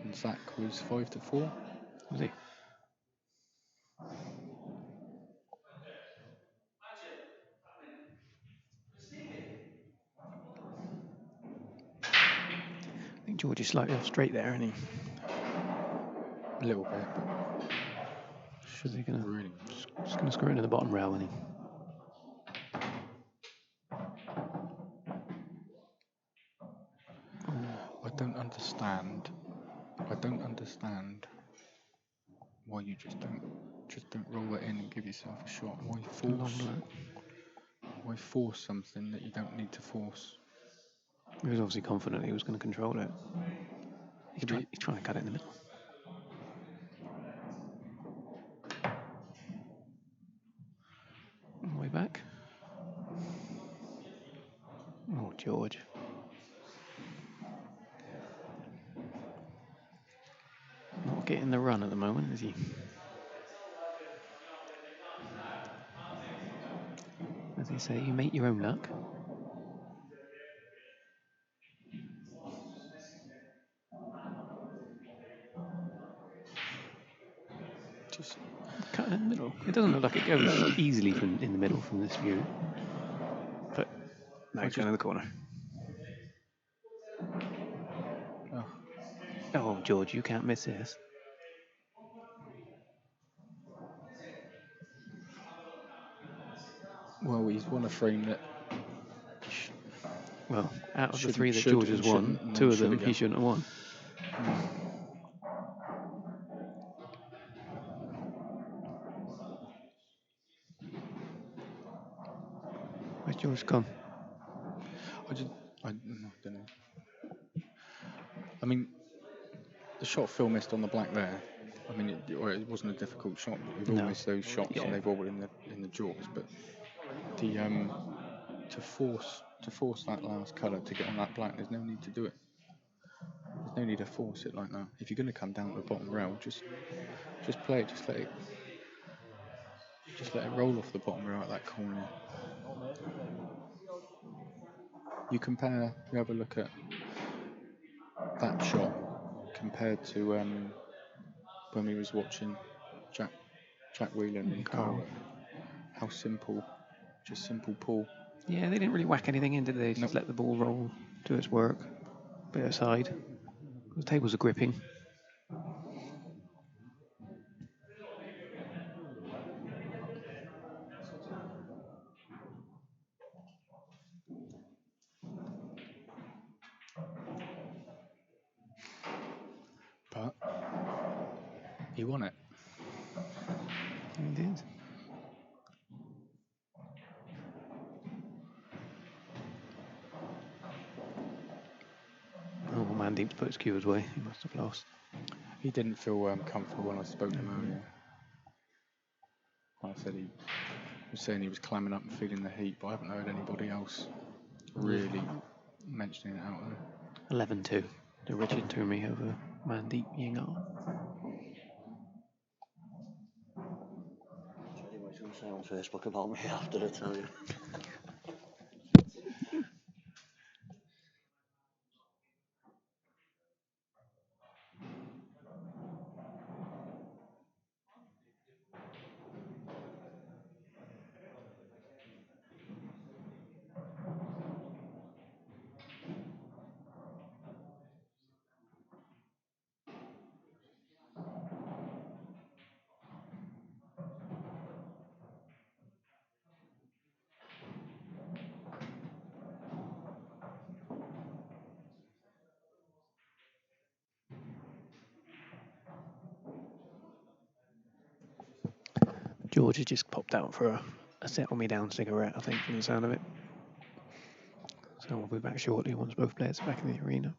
and Zach was 5-4. Was he? I think George is slightly off straight there, isn't he? A little bit, but Is he gonna really. just gonna screw it into the bottom rail, isn't he? I don't understand why you just don't roll it in and give yourself a shot. Why force something that you don't need to force? He was obviously confident he was going to control it. He's trying to cut it in the middle. Way back. Oh, George. Not getting the run at the moment, is he? As they say, you make your own luck. Just Cut in the middle. It doesn't look like it goes easily from in the middle from this view. But no, it's going to the corner. Oh, George, you can't miss this. well, he's won a frame that. Well, out of the Shouldn't- three that should George has and won, shouldn't, and two then of them should he again. shouldn't have won. Where's George gone? I don't know. I mean, the shot Phil missed on the black there. I mean, it wasn't a difficult shot. But we've all No. missed those shots, Yeah. and they've all been in the jaws. But the to force that last colour to get on that black, there's no need to do it. There's no need to force it like that. If you're going to come down to the bottom rail, just play it. Just let it roll off the bottom rail at that corner. You have a look at that shot compared to when we was watching Jack Whelan and Carl. How simple pull. Yeah, they didn't really whack anything in, did they? Just Nope. let the ball roll, do its work, bit aside. The tables are gripping. But he won it. He did. Oh, Mandeep's put his cues away. He must have lost. He didn't feel comfortable when I spoke to him earlier. I said he was saying he was clamming up and feeling the heat, but I haven't heard anybody else really mentioning it out there. 11-2 to Richard Tierney over Mandeep Yingar. Tell you what he's going to say on Facebook about me after, I tell you. George has just popped out for a settle me down cigarette, I think, from the sound of it. So we'll be back shortly once both players are back in the arena.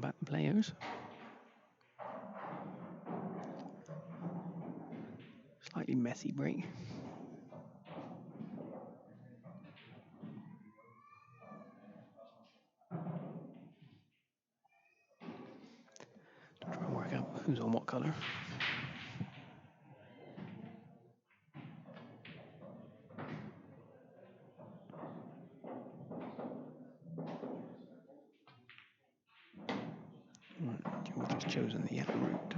Welcome back, players. Slightly messy break. Try and work out who's on what colour. George has chosen the yellow route.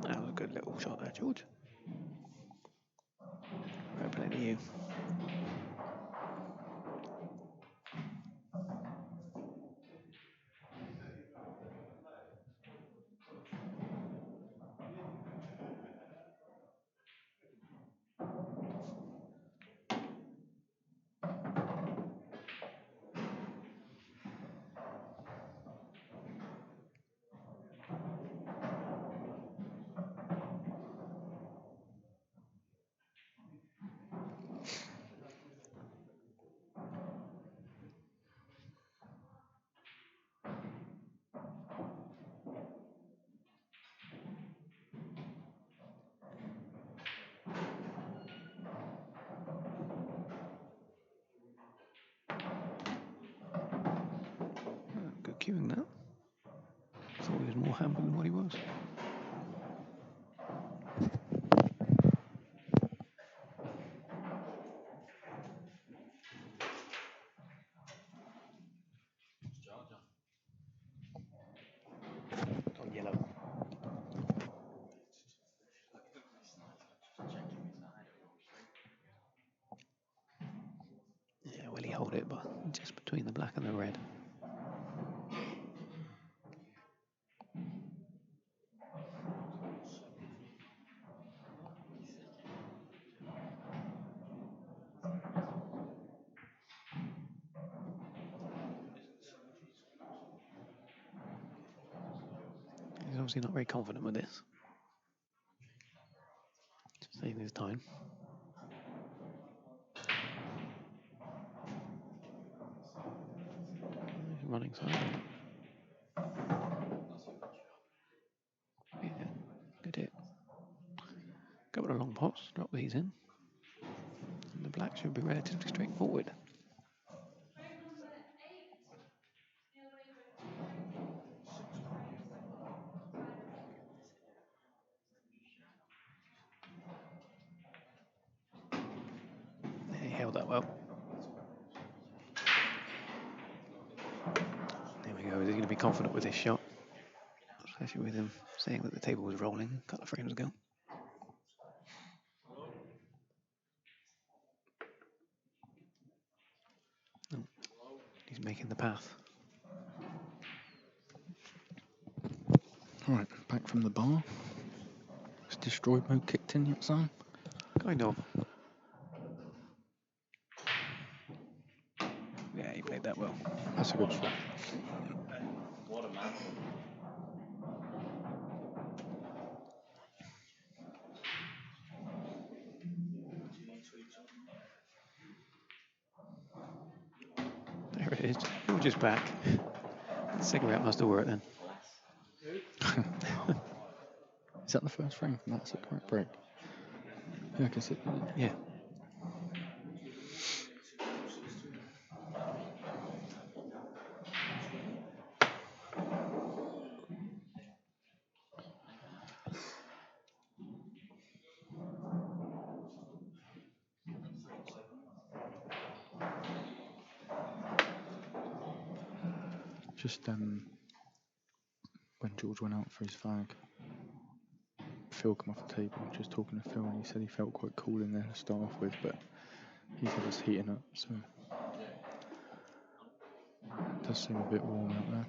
That was a good little shot there, George. Fair play to you. Good cueing that. Thought he was more hampered than what he was. On yellow. Yeah, well, he hold it, but just between the black and the red. He's obviously not very confident with this. Just saving his time. He's running side. Yeah, good hit. Couple of long pots, drop these in. And the black should be relatively straightforward. Yeah, he held that well. There we go. Is he going to be confident with this shot? Especially with him saying that the table was rolling a couple of frames ago. Oh, he's making the path. Right, back from the bar. Has destroy mode kicked in yet, Sam? Kind of. Yeah, he played that well. That's a good shot. What a man. There it is. George is back. The cigarette must have worked then. Is that the first frame from that cigarette break? Yeah, I can see it. Yeah. Just when George went out for his fag, Phil come off the table, just talking to Phil, and he said he felt quite cool in there to start off with, but he said it's heating up, so it does seem a bit warm out there.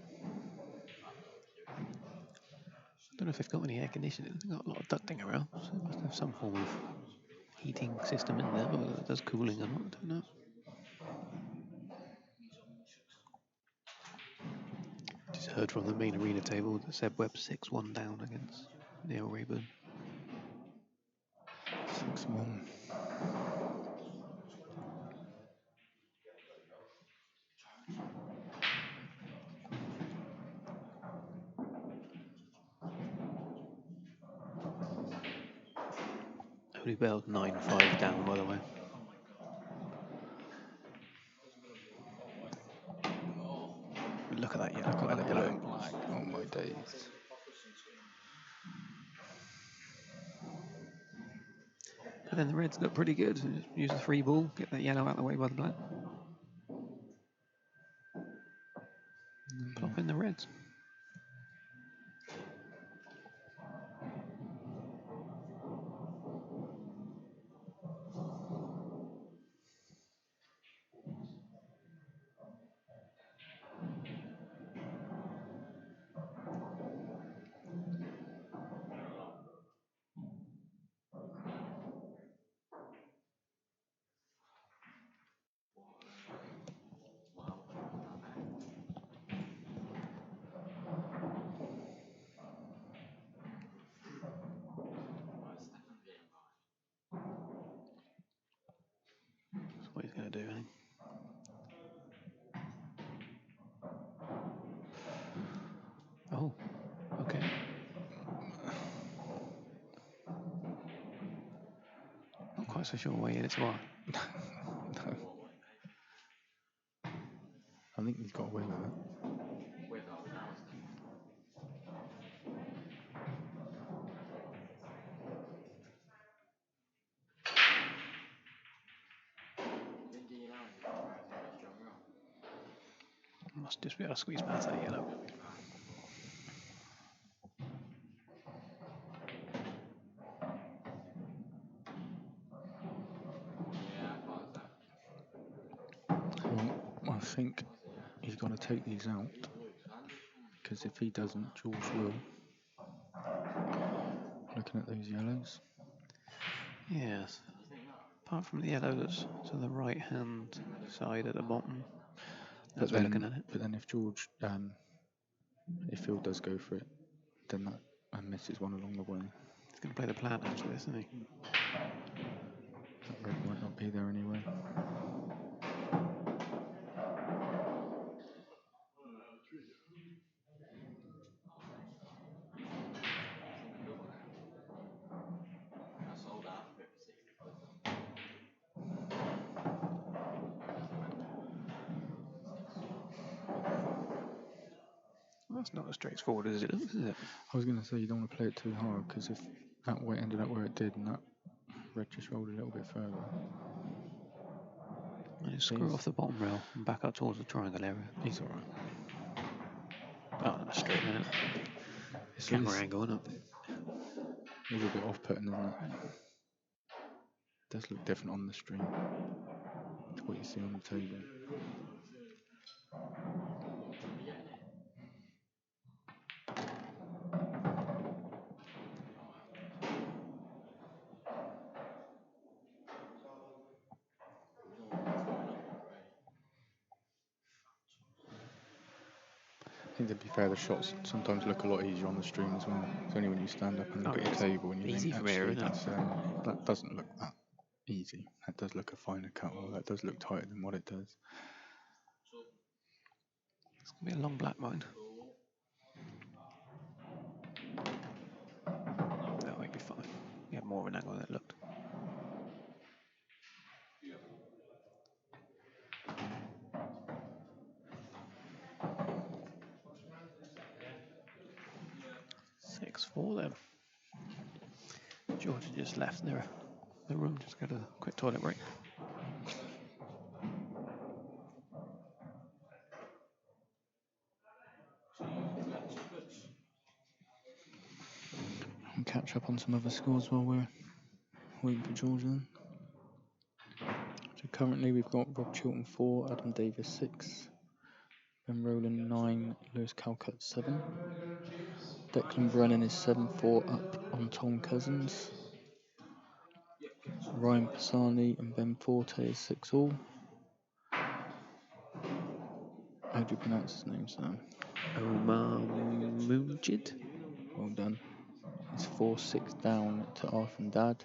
Don't know if they've got any air conditioning. They've got a lot of ducting around, so they must have some form of heating system in there, but whether it does cooling or not, I don't know. heard from the main arena table that Seb Webb's 6-1 down against Neil Rayburn. 6-1. Only Bell's 9-5 down, by the way. Look at that yellow by the Yellow black. and black. Oh my days. But then the Reds look pretty good. Just use the free ball, get that yellow out of the way by the black. Plop in the Reds. That's what he's going to do, eh? Oh, okay. Not quite so sure why it's what. No. I think he's got away with it. Must just be able to squeeze past that yellow. Well, I think he's got to take these out, because if he doesn't, George will. Looking at those yellows. Yes. Apart from the yellow that's to the right hand side at the bottom. That's we're looking at it. But then if George, if Phil does go for it, then that misses one along the way. He's going to play the plant after this, isn't he? That red might not be there anyway. Well, that's not as straightforward as it looks, is it? I was going to say you don't want to play it too hard, because if that way ended up where it did and that red just rolled a little bit further. And you screw off the bottom rail and back up towards the triangle area. He's alright. Oh, that's straight in it. Camera angle, isn't it? A little bit off-putting, isn't it? Does look different on the stream to what you see on the table. I think to be fair, the shots sometimes look a lot easier on the stream as well. It's only when you stand up and look at the table and you easy think, from here, actually, isn't it? that doesn't look that easy. That does look a finer cut, or that does look tighter than what it does. It's going to be a long black mind. That might be fine. You have more of an angle than it looked. For them. George just left the room, just got a quick toilet break. And catch up on some other scores while we're waiting for George then. So currently we've got Rob Chilton 4, Adam Davis 6, Ben Rowland 9, Lewis Calcutt 7. Declan Brennan is 7-4 up on Tom Cousins. Ryan Pisani and Ben Forte is 6-all. How do you pronounce his name, Sam? Omar Munjid. Well done. It's 4-6 down to Arthur Dad.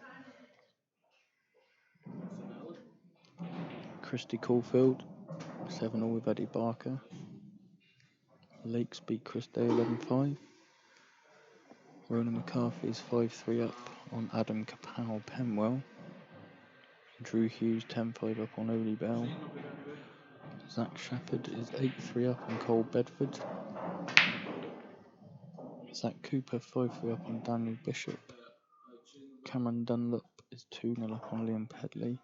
Christy Caulfield, 7-all with Eddie Barker. Lakes beat Chris Day 11-5. Ronan McCarthy is 5-3 up on Adam Kapow Penwell. Drew Hughes 10-5 up on Oli Bell. Zach Shepherd is 8-3 up on Cole Bedford. Zach Cooper 5-3 up on Daniel Bishop. Cameron Dunlop is 2-0 up on Liam Pedley.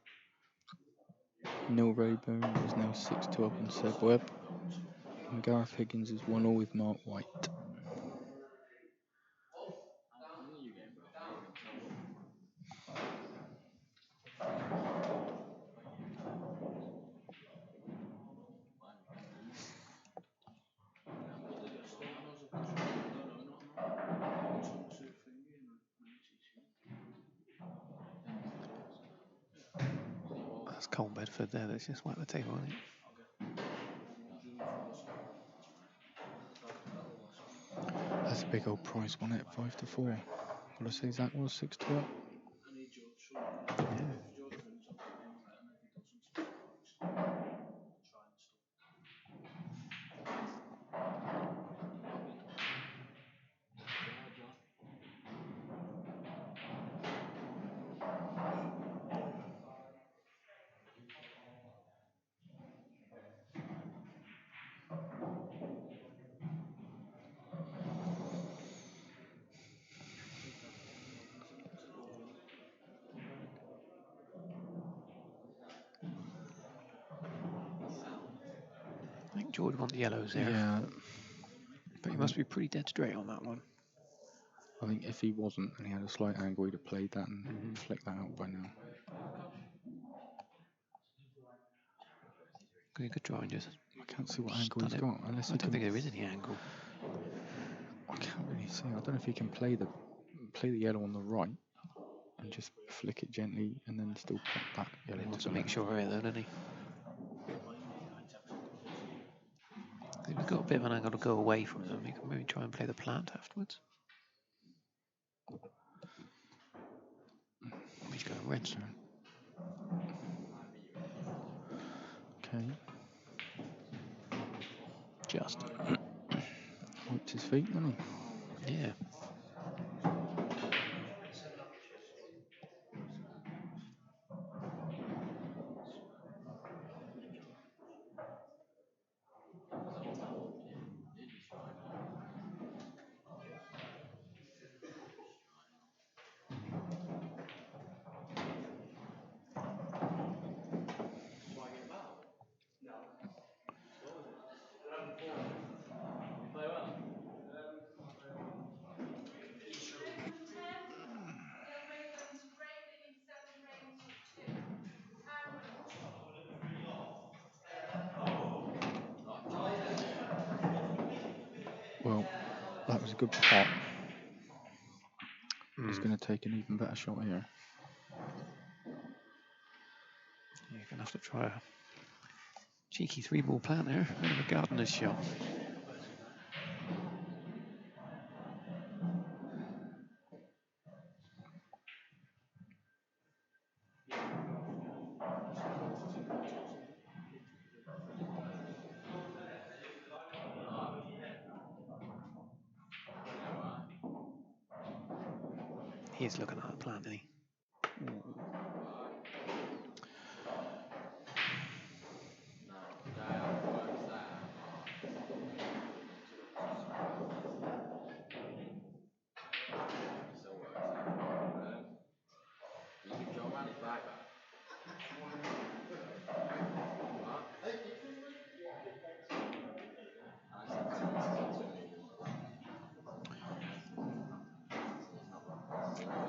Neil Rayburn is now 6-2 up on Seb Webb. And Gareth Higgins is 1-all with Mark White. That's Cole Bedford there. Let's just wipe the table on it. That's a big old price, wasn't it? 5-4. What I say Zach was 6-2 up. I think George won the yellows there. Yeah, But he must be pretty dead straight on that one. I think if he wasn't and he had a slight angle, he'd have played that and flicked that out by now. Good try and just. I can't see what angle he's it. got unless I he don't can. think there is any angle. I can't really see. I don't know if he can play the yellow on the right and just flick it gently and then still pop that yellow. He wants to to the make left. sure of it, though, doesn't he? I think we've got a bit of an angle to go away from them. We can maybe try and play the plant afterwards. He's going red soon. Okay. Just. Wiped his feet, didn't he? Yeah. Well, that was a good pot. He's going to take an even better shot here. You're going to have to try a cheeky 3-ball plant there. Bit of a gardener's shot. He's looking at the plant, isn't he?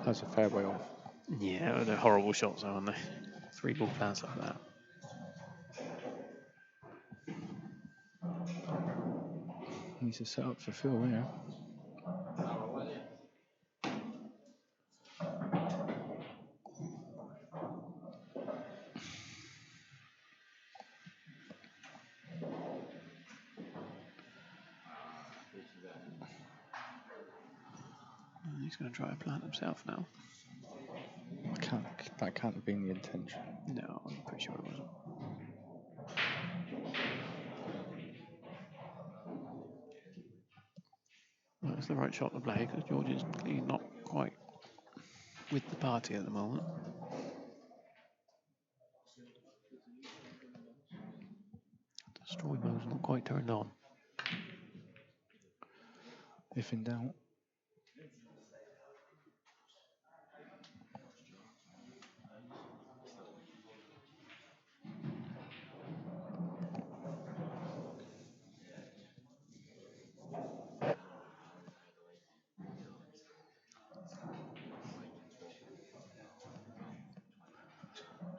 That's a fair way off. Yeah, they're horrible shots, aren't they? 3-ball plants like that. Needs to set up for Phil here. He's going to try and plant himself now. That can't have been the intention. No, I'm pretty sure it wasn't. Well, it's the right shot to play because George is clearly not quite with the party at the moment. The story mode's not quite turned on. If in doubt.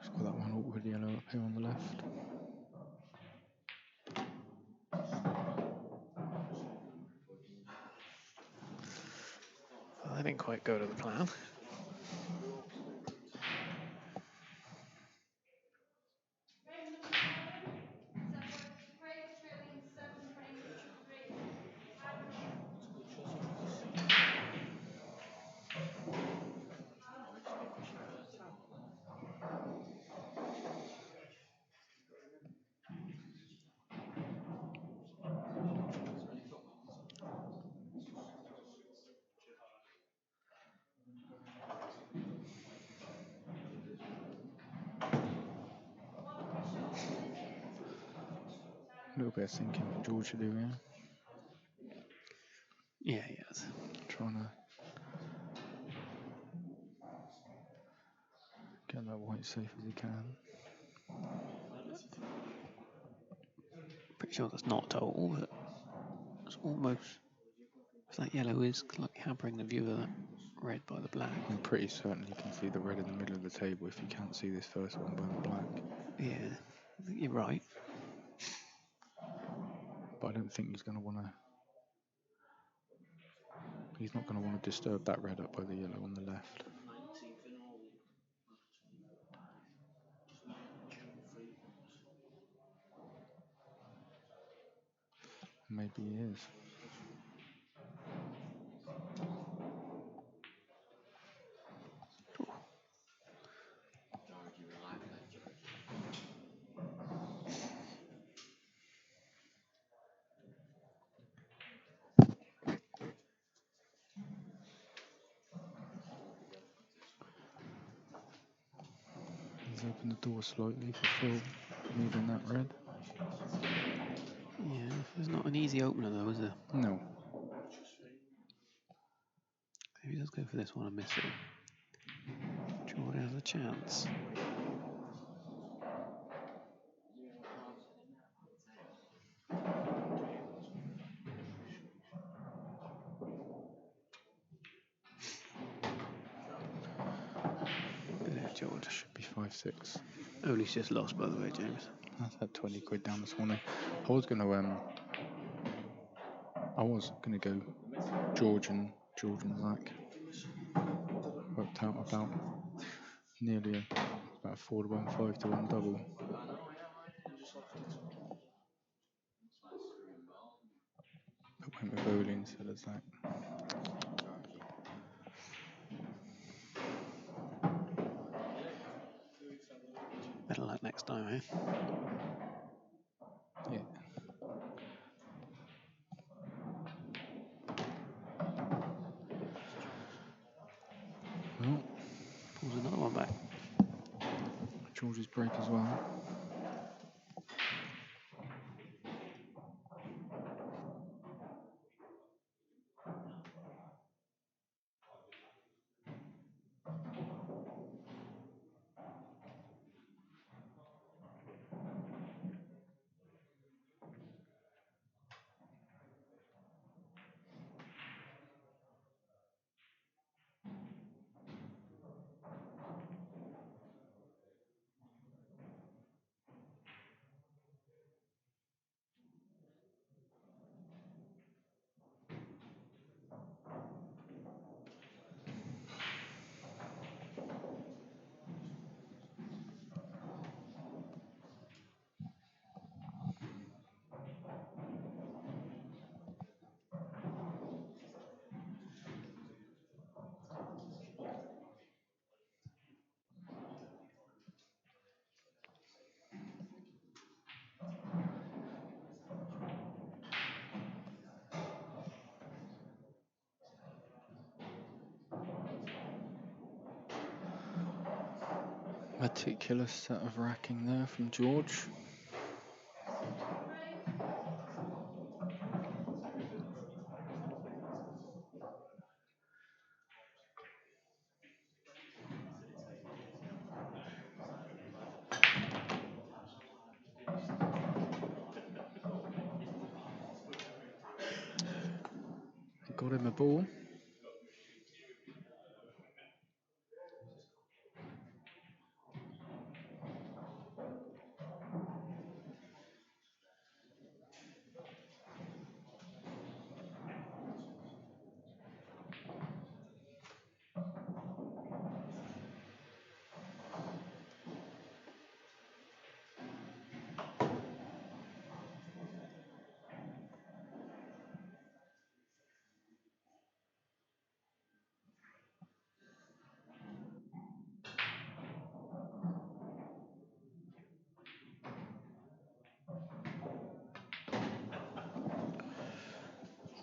Just got that one awkward yellow up here on the left. Well, they didn't quite go to the plan. A little bit of thinking for George to do here. Yeah, he has. Trying to get that white safe as he can. Pretty sure that's not total, but it's almost. If that yellow is like hampering the view of that red by the black. I'm pretty certain you can see the red in the middle of the table if you can't see this first one by the black. Yeah, I think you're right. But I don't think he's going to want to. He's not going to want to disturb that red up by the yellow on the left. Maybe he is. He's opened the door slightly for Phil, moving that red. Yeah, there's not an easy opener though, is there? No. If he does go for this one and miss it, Jordan has a chance. Good hit, George. Should be 5-6. Only's just lost, by the way, James. That's had 20 quid down this morning. I was going to go George and Zach. Worked out about nearly about 4 to 1, 5 to 1 double. But went with Bowley instead of Zach. Better luck next time, eh? Yeah. Well, Pulls another one back. George's break as well. Meticulous set of racking there from George. Got him a ball.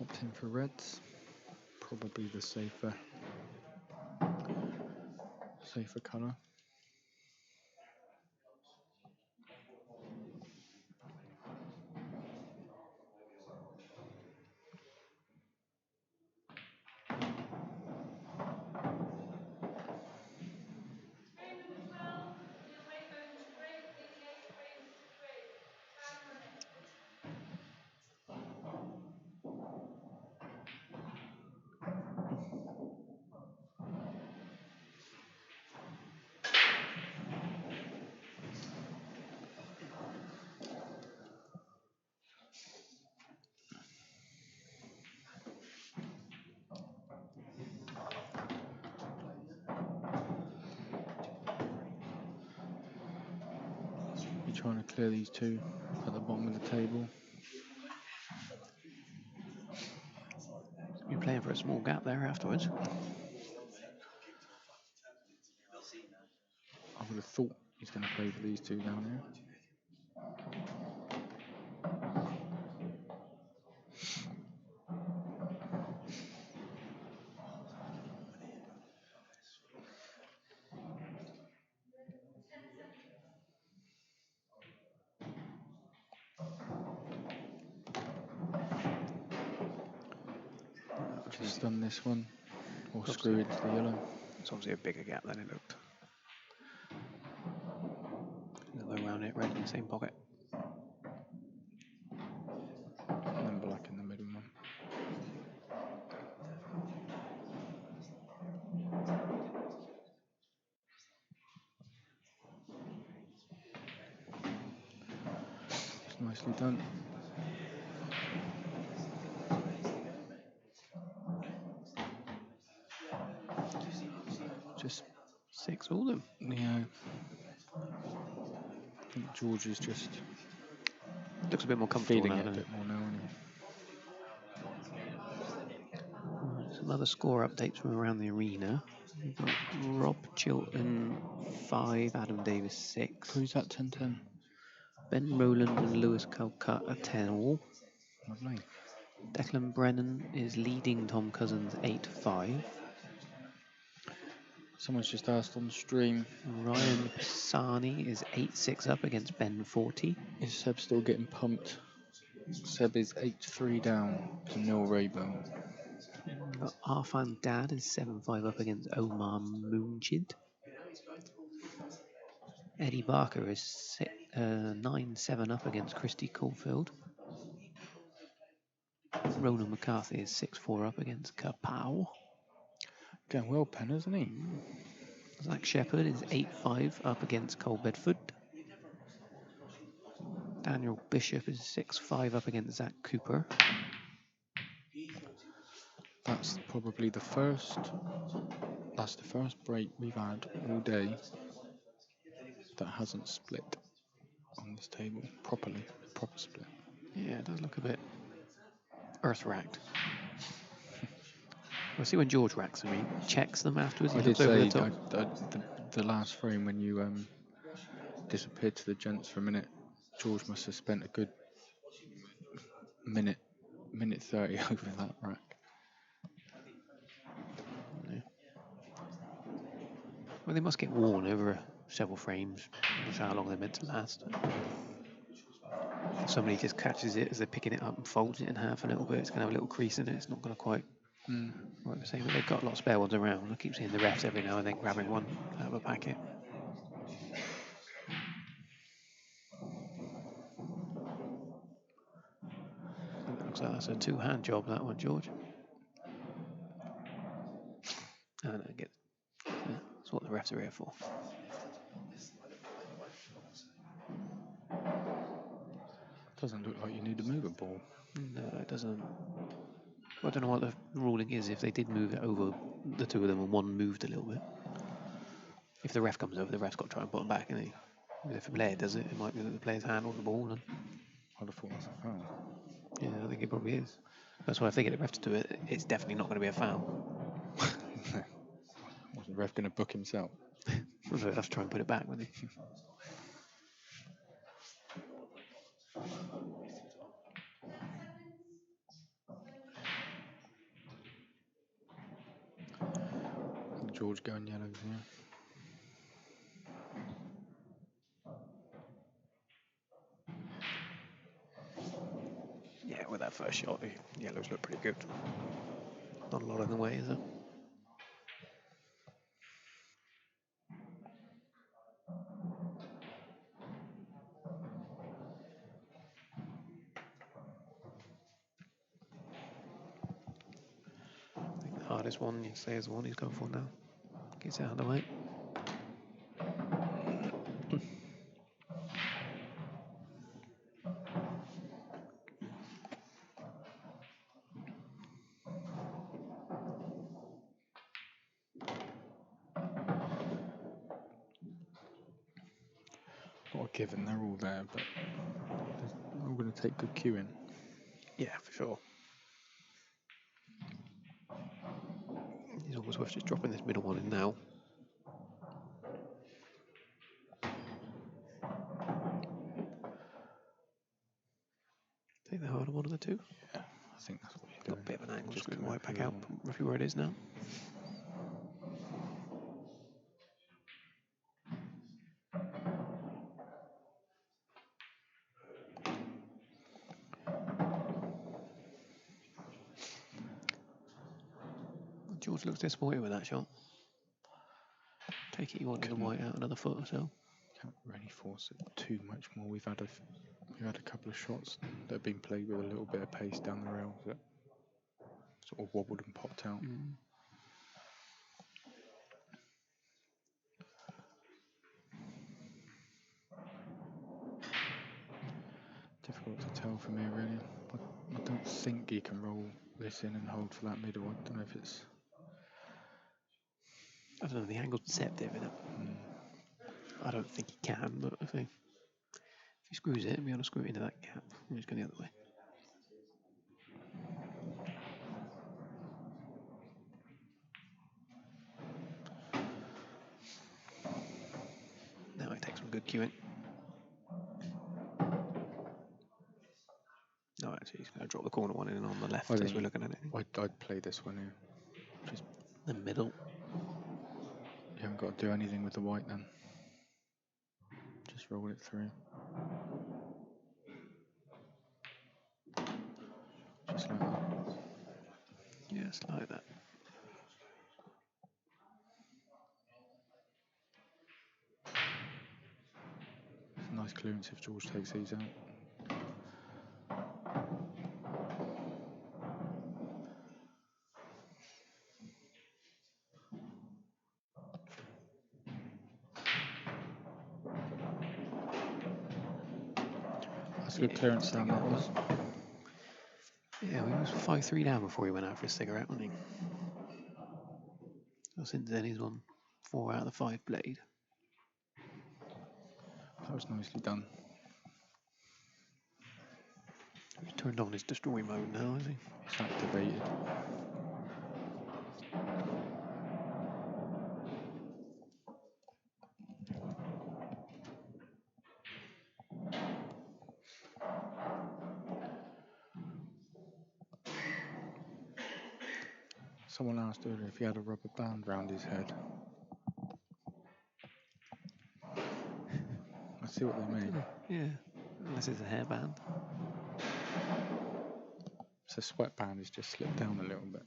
Opting for reds. Probably the safer colour. You're trying to clear these two at the bottom of the table. You're playing for a small gap there afterwards. I would have thought he's going to play for these two down here. Just done this one, or screw it to the yellow. It's obviously a bigger gap than it looked. Yellow around it, red in the same pocket. And then black in the middle one. It's nicely done. Just 6 all them. yeah. I think George is just Looks a bit more comfortable feeling now, it a doesn't bit more now, isn't he? Right, some other score updates from around the arena. We've got Rob Chilton 5, Adam Davis 6, Who's that 10-10? Ben Rowland and Lewis Calcutta 10 all. Lovely. Declan Brennan is leading Tom Cousins 8-5. Someone's just asked on the stream, Ryan Pisani is 8-6 up against Ben 40. is Seb still getting pumped? Seb is 8-3 down to Neil Rayburn. We've got Arfan Dad is 7-5 up against Omar Moonchid. Eddie Barker is 9-7 up against Christy Caulfield. Ronan McCarthy is 6-4 up against Kapow. Going well, Penn, isn't he? Zach Shepherd is 8-5 up against Cole Bedford. Daniel Bishop is 6-5 up against Zach Cooper. That's probably the first. That's the first break we've had all day that hasn't split on this table properly. Proper split. Yeah, it does look a bit earth-racked. We'll see when George racks them. He checks them afterwards. He I did looks over say the top. the last frame when you disappeared to the gents for a minute, George must have spent a good minute 30 over that rack. Yeah. Well, they must get worn over several frames, not sure how long they're meant to last. If somebody just catches it as they're picking it up and folds it in half a little bit, it's going to have a little crease in it. It's not going to quite work the same. But they've got a lot of spare ones around. I keep seeing the refs every now and then grabbing one out of a packet. It looks like that's a two-hand job, that one, George. I don't get. That's what the refs are here for. Doesn't look like you need to move a ball. No, it doesn't. I don't know what the ruling is if they did move it over the two of them and one moved a little bit. If the ref comes over, the ref's got to try and put them back, and if a player does it, it might be that the player's handled the ball. And I'd have thought that's a foul. yeah, I think it probably is. That's why if they get the ref to do it, it's definitely not going to be a foul. Was the ref going to book himself? Well, they'd have to try and put it back, wouldn't he? George going yellows here. Yeah, with that first shot, the yellows look pretty good. Not a lot in the way, is there? I think the hardest one, you say, is the one he's going for now. Gets it out of the way. Not a given, they're all there, but they're all going to take good cueing. Yeah, for sure. He's almost worth just dropping this middle one in now. Take the harder one of the two. Yeah, I think that's what you're Got doing. a bit of an angle, Just screw come right back here out, and- roughly where it is now. George looks disappointed with that shot. Take it, you wanted the white out another foot or so. Can't really force it too much more. We've had a couple of shots that have been played with a little bit of pace down the rail that sort of wobbled and popped out. Difficult to tell from here, really. I don't think you can roll this in and hold for that middle. I don't know if it's. I don't know, the angle's deceptive, isn't it? I don't think he can, but if he screws it, he'll be able to screw it into that gap. I'm just going the other way. Now it takes some good cueing. No, actually, he's going to drop the corner one in on the left as we're looking at it. I'd play this one here. Just the middle. You haven't got to do anything with the white then. Just roll it through. Just like that. Yes, like that. Nice clearance if George takes these out. That's a good clearance down that was. Yeah, he was 5-3 down before he went out for a cigarette, wasn't he? So since then he's won 4 out of the 5 played. That was nicely done. He's turned on his destroy mode now, has he? It's activated. Someone asked earlier if he had a rubber band round his head. see what they mean. Yeah, unless it's a hairband. So sweatband has just slipped down a little bit.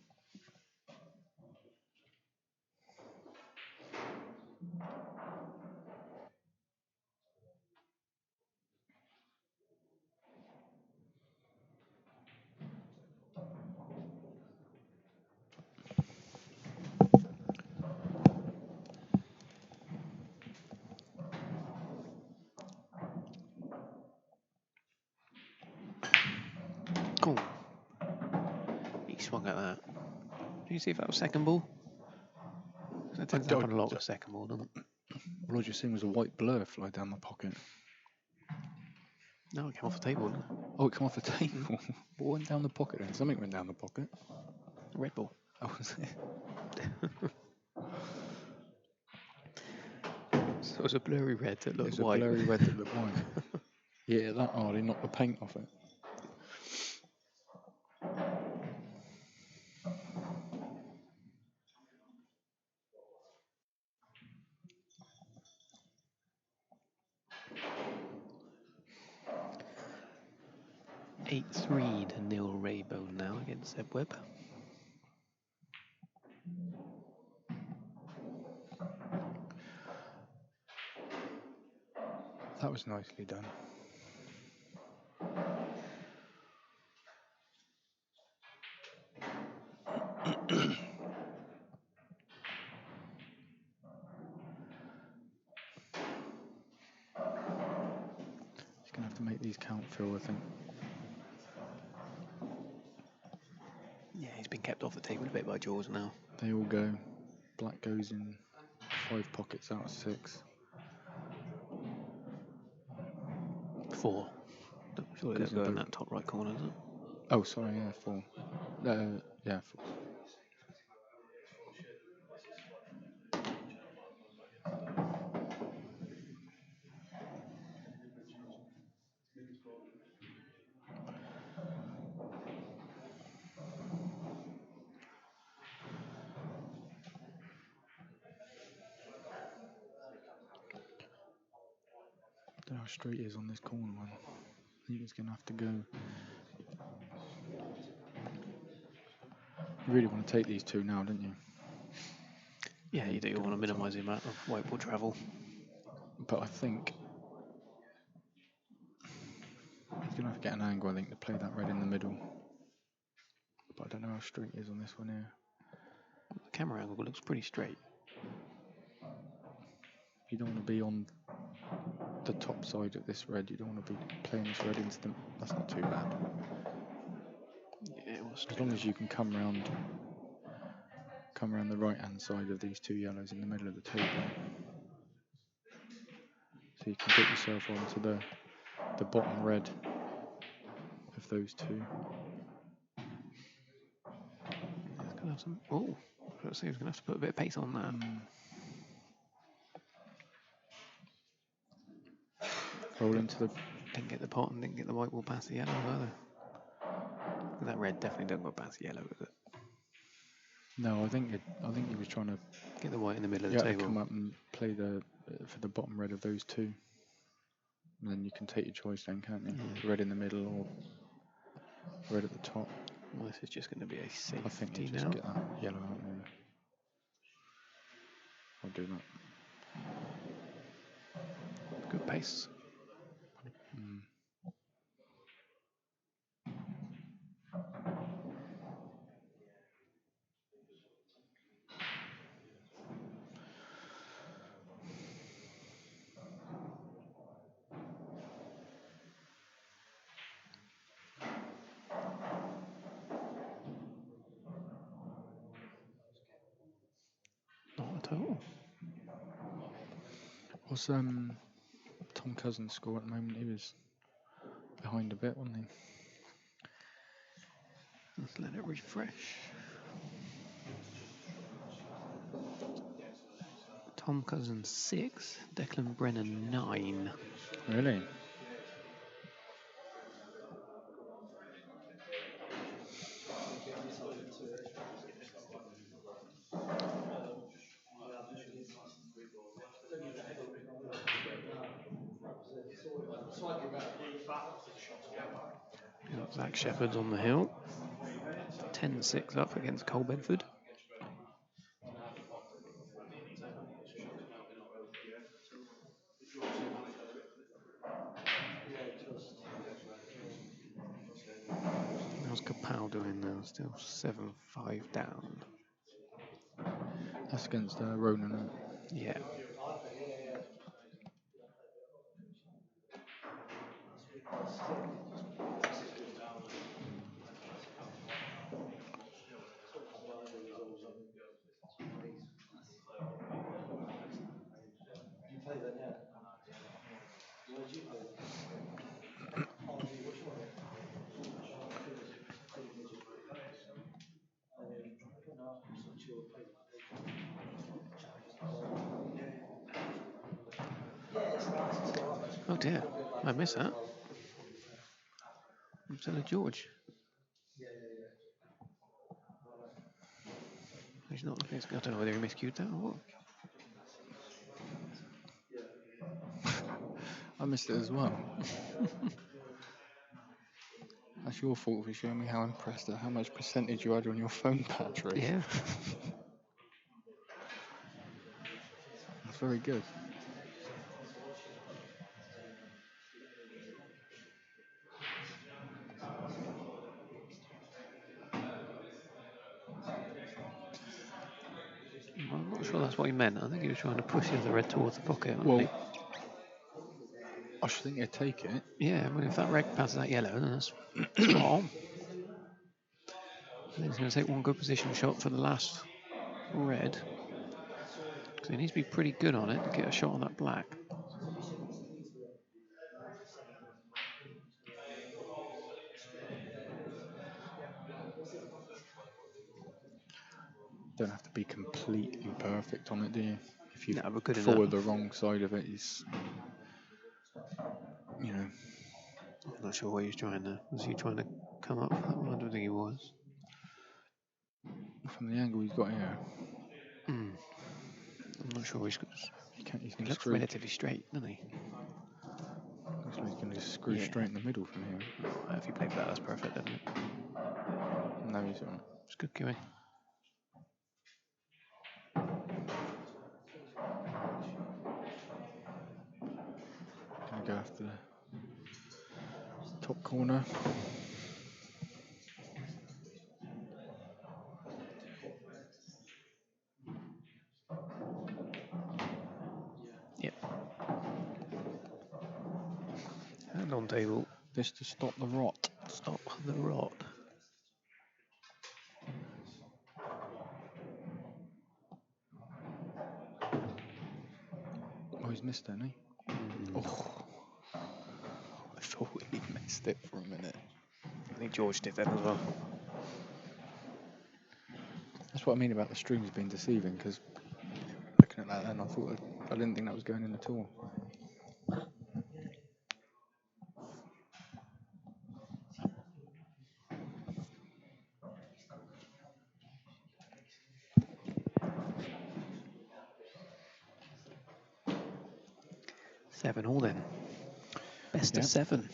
Cool. He swung at that. Did you see if that was second ball? That tends to happen a lot with second ball, doesn't it? All I just seen was a white blur fly down the pocket. No, it came off the table, didn't it? Oh, it came off the table. What went down the pocket then? Something went down the pocket. Red ball. Oh, was it? So it was a blurry red that looked It's white. a blurry red that looked white. Yeah, that hard. He knocked the paint off it. Eight 3 to Neil Raybone now against Seb Webb. That was nicely done. He's going to have to make these count, Phil, I think. Yeah, he's been kept off the table a bit by Jaws now. They all go. Black goes in 5 pockets out of 6. 4. Surely Goes they'll go in in both. that top right corner, doesn't it? Oh, sorry, yeah, 4. Yeah, 4. Don't know how straight he is on this corner one. I think he's going to have to go. You really want to take these 2 now, don't you? Yeah, you do. You Get want to on the top. minimise the amount of white ball travel. But I think he's going to have to get an angle, I think, to play that red in the middle. But I don't know how straight he is on this one here. The camera angle looks pretty straight. You don't want to be on the top side of this red. You don't want to be playing this red into them. That's not too bad. Yeah, it was As long as you can come around the right hand side of these 2 yellows in the middle of the table. So you can get yourself onto the bottom red of those 2. He's going to have some. Oh, let's see. He's going to have to put a bit of pace on that. Roll into the. Didn't get the pot and didn't get the white ball past the yellow either. That red definitely don't go past the yellow, does it? No, I think he was trying to Get the white in the middle of yeah the table. come up and play for the bottom red of those 2. And then you can take your choice then, can't you? Yeah. Red in the middle or red at the top. Well, this is just going to be a safety I think you just now. get that yellow out there. I'll do that. Good pace. Not at all. What's Tom Cousins' score at the moment? He was behind a bit, wasn't he? Let's let it refresh. Tom Cousins 6, Declan Brennan 9. Really? Zach Shepherd's on the hill. 10-6 up against Cole Bedford. How's Kapow doing now? Still 7-5 down. That's against Ronan. Yeah. Oh dear, I missed that. Instead of George. He's not looking. I don't know whether he miscued that or what. I missed it as well. That's your fault for showing me how impressed at how much percentage you had on your phone battery. Yeah. That's very good. I'm not sure that's what he meant. I think he was trying to push the other red towards the pocket. Well, I should think he'd take it. Yeah, well, if that red passes that yellow, then that's spot on. I think he's going to take one good position shot for the last red. Because he needs to be pretty good on it to get a shot on that black. Don't have to be completely perfect on it, do you? If you No, but good forward enough. the wrong side of it, is, you know. I'm not sure what he was trying to. Was he trying to come up for that one? I don't think he was. From the angle he's got here, I'm not sure he's. he's He going to looks screw. relatively straight, doesn't he? Looks like he's going to screw Yeah. straight in the middle from here. Oh, if he played for that, that's perfect, doesn't it? No, he's alright. It's good going. Going to go after the top corner. Yep. And on table. This to stop the rot. Stop the rot. Oh, he's missed, hasn't he? Oh, I thought he missed it for a minute. I think George did that as well. That's what I mean about the streams being deceiving, because looking at that then I didn't think that was going in at all. Seven all then. Best of 7.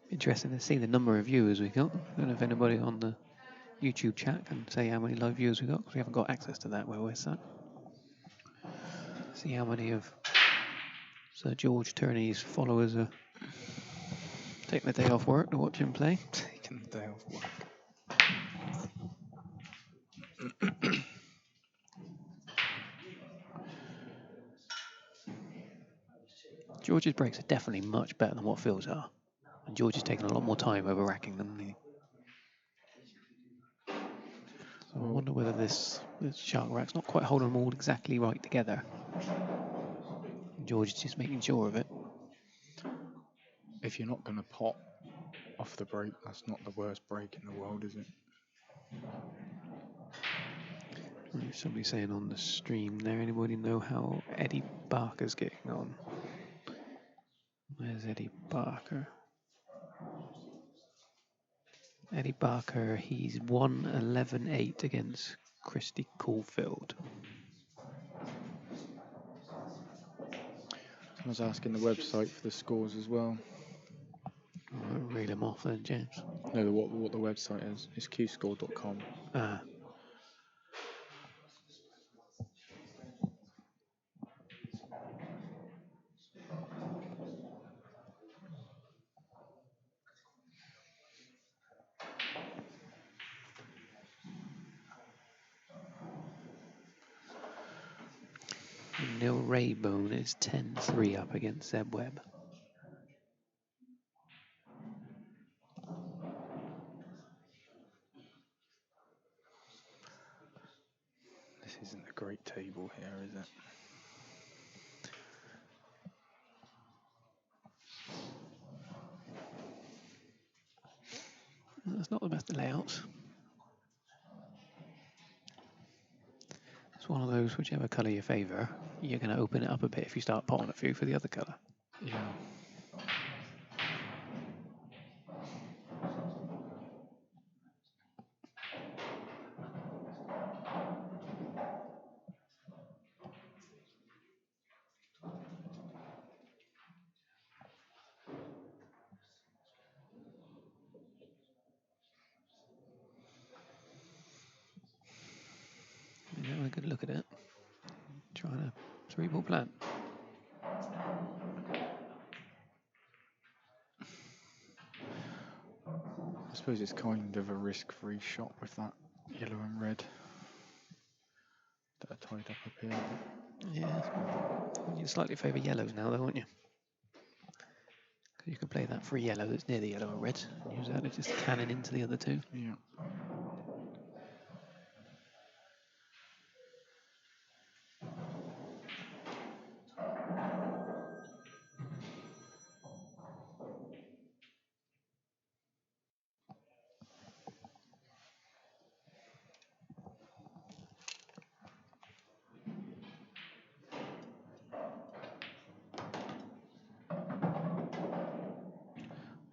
Interesting to see the number of viewers we got. I don't know if anybody on the YouTube chat can say how many live viewers we got, because we haven't got access to that where we're sat. See how many of Sir George Tierney's followers are taking the day off work to watch him play. Taking the day off work. George's breaks are definitely much better than what Phil's are. And George is taking a lot more time over racking them. So I wonder whether this shark rack's not quite holding them all exactly right together. George is just making sure of it. If you're not going to pot off the break, that's not the worst break in the world, is it? There's somebody saying on the stream there, anybody know how Eddie Barker's getting on? Where's Eddie Barker? Eddie Barker, he's won 11-8 against Christy Caulfield. Someone's asking the website for the scores as well. I'll reel him off then, James. No, what the website is. It's qscore.com. Ah. Neil Raybone is 10-3 up against Zeb Webb. This isn't a great table here, is it? That's not the best of layouts. It's one of those, whichever colour you favour, you're going to open it up a bit if you start potting a few for the other colour. Yeah. You know, a good look at it. Trying a 3-ball plan. I suppose it's kind of a risk-free shot with that yellow and red that are tied up here. Yeah. You slightly favour yellows now, though, aren't you? Because you can play that free yellow that's near the yellow and red and use that to just cannon into the other two. Yeah.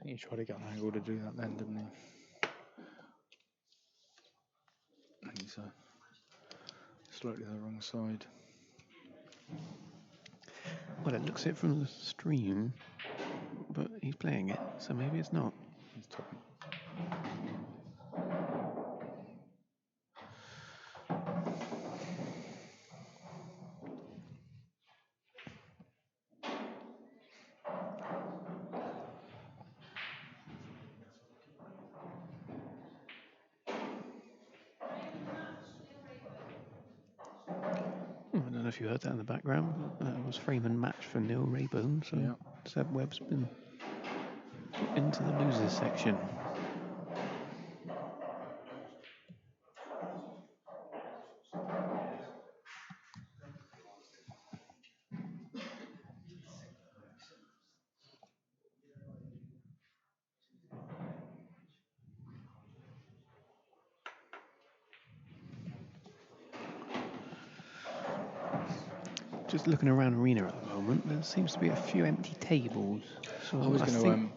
He tried to get an angle to do that then, didn't he? And he's slightly the wrong side. Well, it looks it from the stream, but he's playing it, so maybe it's not. He's top. I don't know if you heard that in the background, but that was frame and match for Neil Raybone, so Yeah. Seb Webb's been put into the losers section. Just looking around arena at the moment, there seems to be a few empty tables. So I was think going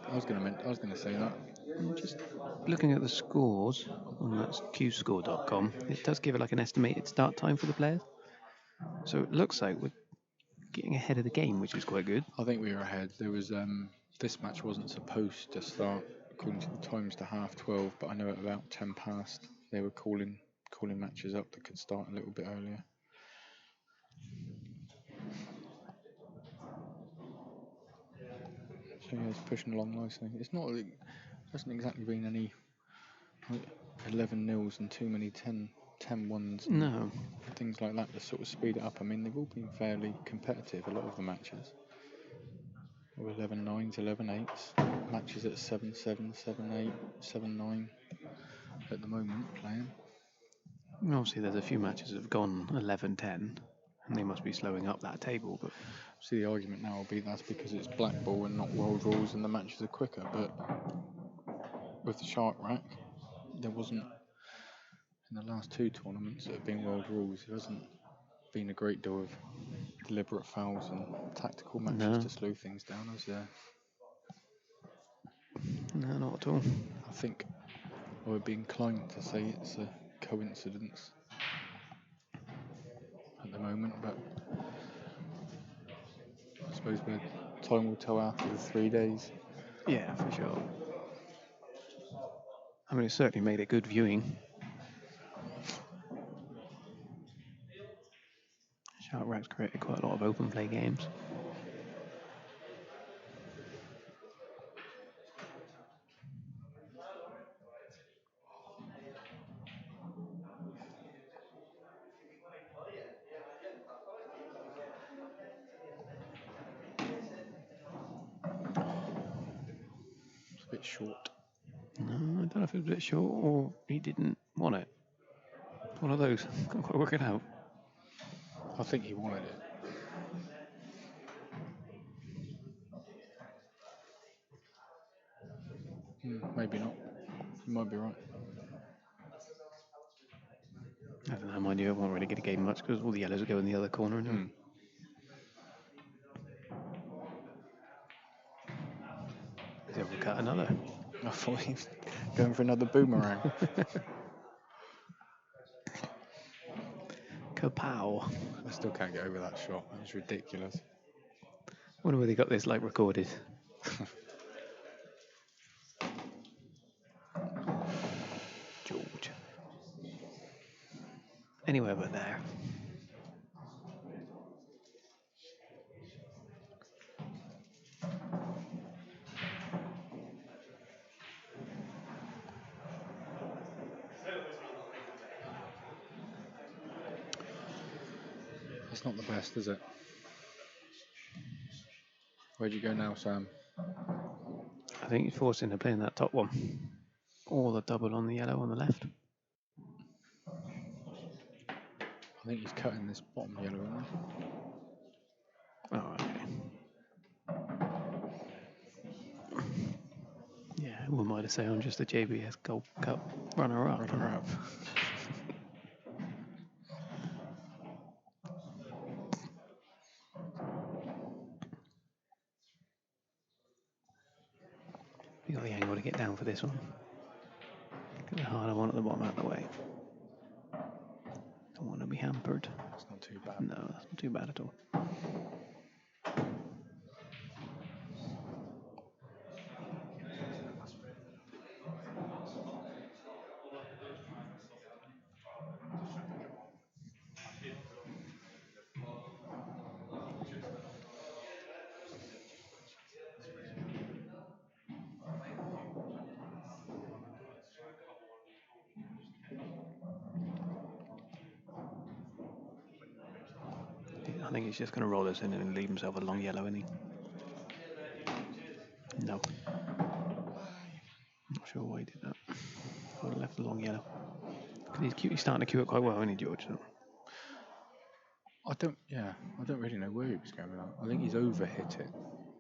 to say that. just looking at the scores on that qscore.com, it does give it like an estimated start time for the players. So it looks like we're getting ahead of the game, which is quite good. I think we were ahead. There was this match wasn't supposed to start according to the times to 12:30, but I know at about 10 past they were calling matches up that could start a little bit earlier. So yeah, it's pushing along nicely. It's not like, hasn't exactly been any like 11-0s and too many 10-1s and No. things like that to sort of speed it up. I mean, they've all been fairly competitive, a lot of the matches. 11-9s, 11-8s, matches at 7-7, 7-8, 7-9 at the moment playing. Obviously, there's a few matches that have gone 11-10, and they must be slowing up that table. But See, the argument now will be that's because it's black ball and not world rules and the matches are quicker. But with the shark rack, there wasn't in the last 2 tournaments that have been world rules, there hasn't been a great deal of deliberate fouls and tactical matches No. to slow things down, has there? No, not at all. I think I would be inclined to say it's a coincidence at the moment, but I suppose time will tell after the 3 days. Yeah, for sure. I mean, it certainly made it good viewing. Shark Rack's created quite a lot of open play games. It's a bit short. No, I don't know if it was a bit short or he didn't want it. One of those. Can't quite work it out. I think he wanted it. Maybe not. You might be right. I don't know, mind you, I won't really get a game much because all the yellows go in the other corner. And He'll cut another. I thought he was going for another boomerang. Kapow. I still can't get over that shot. That was ridiculous. Wonder where they got this like recorded. George. Anywhere but there. It's not the best, is it? Where'd you go now, Sam? I think he's forced into playing that top one. Or the double on the yellow on the left. I think he's cutting this bottom yellow, isn't he? Oh, okay. Yeah, who am I to say I'm just a JBS Gold Cup runner-up? Runner-up. You got the angle to get down for this one. Get the harder one at the bottom out of the way. Don't want to be hampered. That's not too bad. No, that's not too bad at all. I think he's just going to roll this in and leave himself a long yellow, isn't he? No. Not sure why he did that. I would have left the long yellow. Because he's starting to cue it quite well, isn't he, George? So. I don't really know where he was going with that. I think he's overhit it.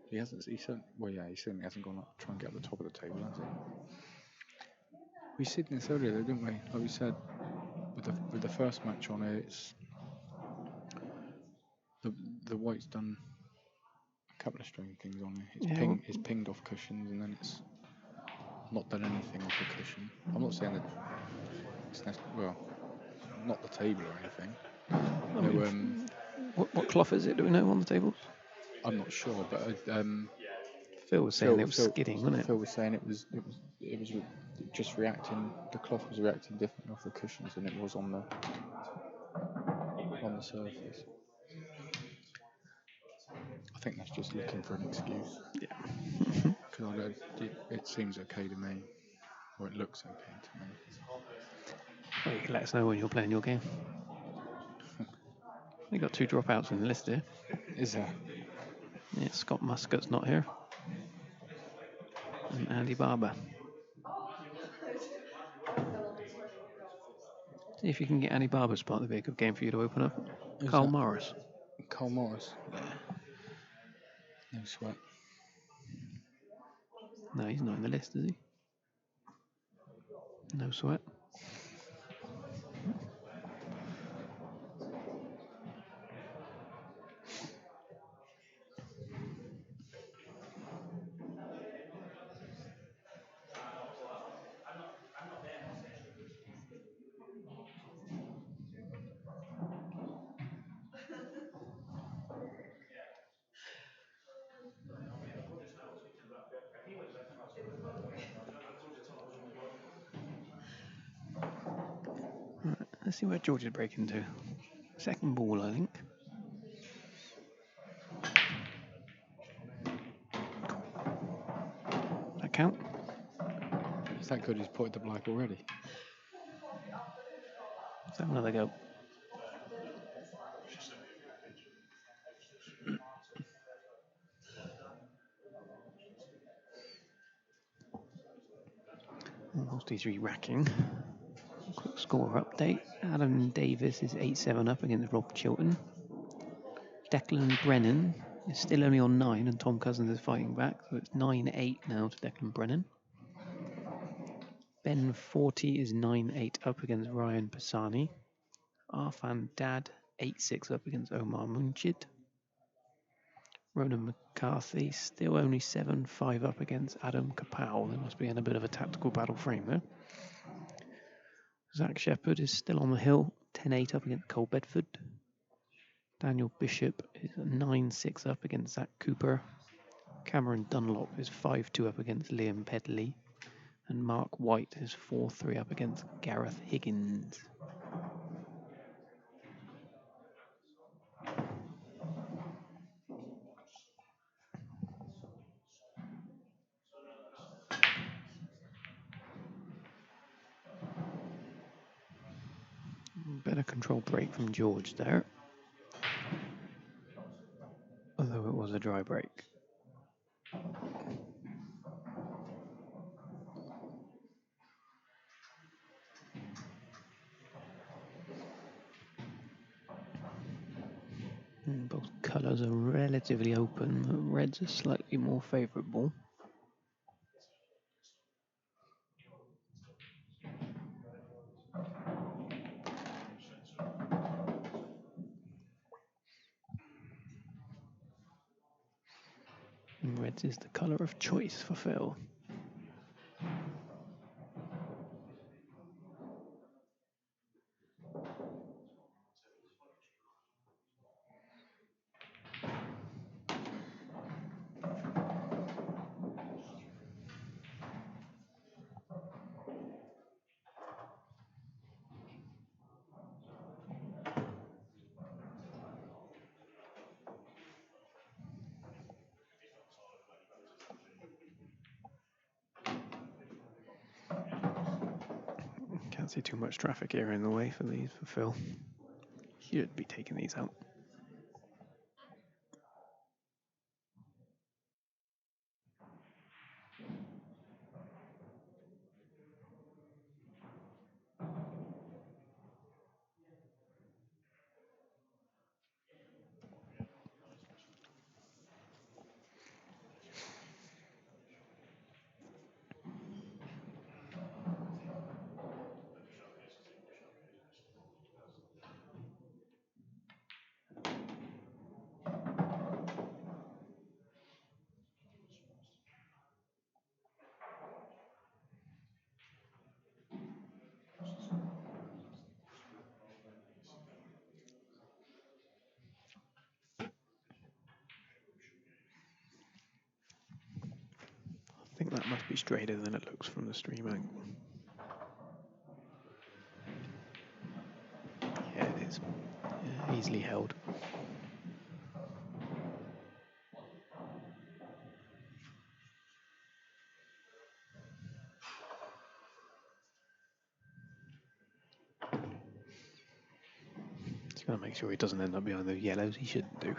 He certainly hasn't gone up to try and get up the top of the table, has he? We said this earlier, though, didn't we? Like we said, with the first match on it, it's the white's done a couple of strange things on it. It's pinged off cushions, and then it's not done anything off the cushion. I'm not saying that it's not the table or anything. What cloth is it? Do we know on the table? I'm not sure, but Phil was saying it was skidding, wasn't it? Phil was saying it was just reacting. The cloth was reacting differently off the cushions than it was on the surface. I think that's just looking for an excuse. Yeah. Because it seems okay to me, or it looks okay to me. Well, you can let us know when you're playing your game. We got 2 dropouts in the list here. Is there? Yeah, Scott Muscat's not here. And Andy Barber. See if you can get Andy Barber's spot. That'd be a good game for you to open up. Carl Morris. Carl Morris. Yeah. No sweat. No, he's not in the list, is he? No sweat. Let's see where George is breaking to. Second ball, I think. That count? Is that good? He's put the black already. Let's have another go. Whilst he's re-racking. Quick score update. Adam Davis is 8-7 up against Rob Chilton. Declan Brennan is still only on 9 and Tom Cousins is fighting back, so it's 9-8 now to Declan Brennan. Ben 40 is 9-8 up against Ryan Pisani. Arfan Dad 8-6 up against Omar Munchid. Ronan McCarthy still only 7-5 up against Adam Kapow. They must be in a bit of a tactical battle frame there. Zach Shepherd is still on the hill, 10-8 up against Cole Bedford. Daniel Bishop is 9-6 up against Zach Cooper. Cameron Dunlop is 5-2 up against Liam Pedley. And Mark White is 4-3 up against Gareth Higgins. Better control break from George there. Although it was a dry break. Both colours are relatively open, but reds are slightly more favourable. And reds is the colour of choice for Phil. Can't see too much traffic here in the way for these for Phil. Should be taking these out. I think that must be straighter than it looks from the stream angle. Yeah, it is. Yeah, easily held. Just got to make sure he doesn't end up behind those yellows. He shouldn't do.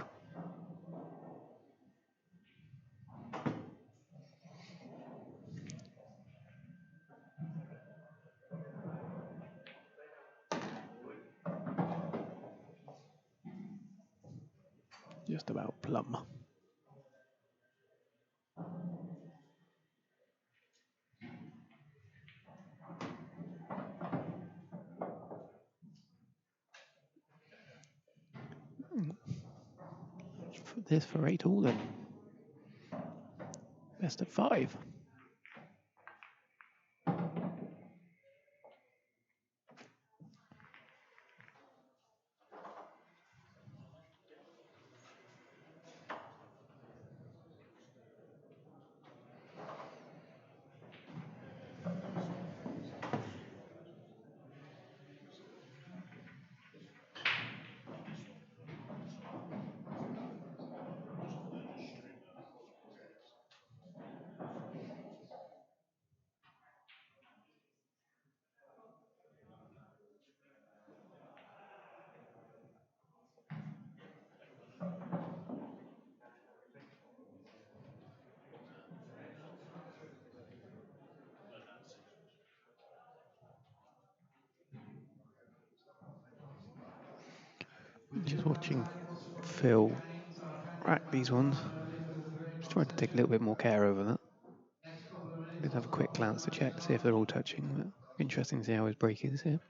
Just about plumb. This for 8 all then. Best of 5. Just watching Phil rack these ones. Just trying to take a little bit more care over that. Did have a quick glance to check to see if they're all touching. But interesting to see how his break is here.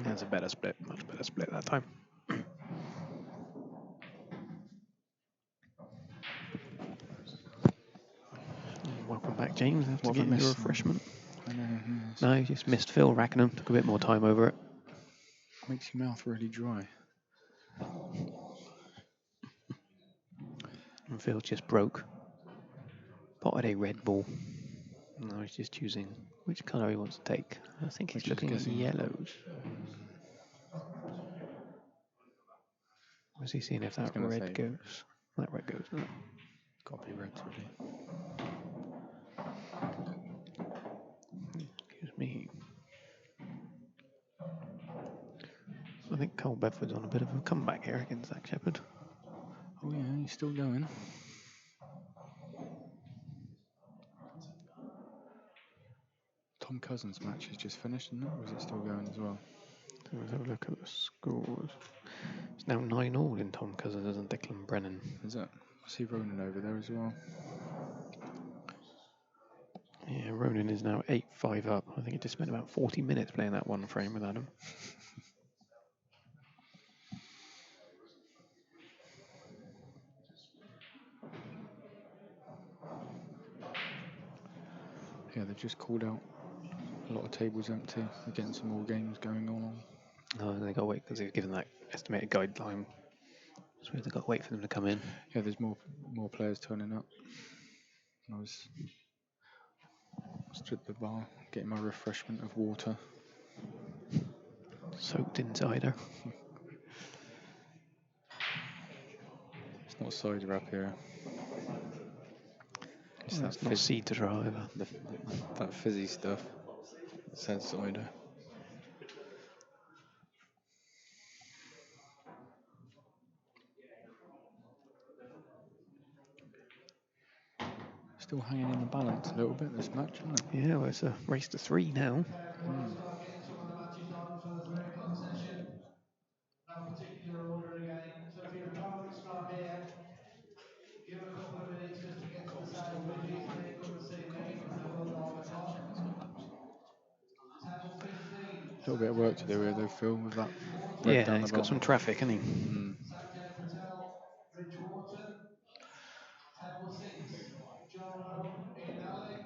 That's a better split, much better split that time. Welcome back, James. After What have I getting your missed now? refreshment. I know, yes. No, you just missed Phil racking them. Took a bit more time over it. Makes your mouth really dry. And Phil just broke. Potted a red ball. Now he's just choosing which colour he wants to take. I think he's Which is looking at guessing- yellows. Was he seeing if that gonna red say- goes? That red goes. No. Got to be red, really. Excuse me. I think Cole Bedford's on a bit of a comeback here against Zach Shepherd. Oh yeah, he's still going. Tom Cousins' match has just finished, isn't it? Or is it still going as well? So let's have a look at the scores. It's now 9-all in Tom Cousins and Declan Brennan. Is it? I see Ronan over there as well. Yeah, Ronan is now 8-5 up. I think he just spent about 40 minutes playing that one frame with Adam. Yeah, they've just called out a lot of tables empty. They're getting some more games going on. Oh, they got to wait because they've given that estimated guideline. So they've got to wait for them to come in. Yeah, there's more players turning up. I was stood at the bar getting my refreshment of water. Soaked in cider. It's not cider up here. It's Well, that it's not seed to try either. that fizzy stuff. It says cider. Still hanging in the balance a little bit this match, isn't it? Yeah, well, it's a race to 3 now. Start getting some of the matches on for the 3 o'clock session. No particular order again. So if your opponent's not here, give a couple of minutes just to get to the same bridges, then come and see me, and then we'll go on the clock. Table 15. A little bit of work to do here though, Phil, with that red Yeah, down the he's got bottom. some traffic, hasn't he? Sanjay Patel, Bridgewater. Table 6, John Rowe, Ian Alley.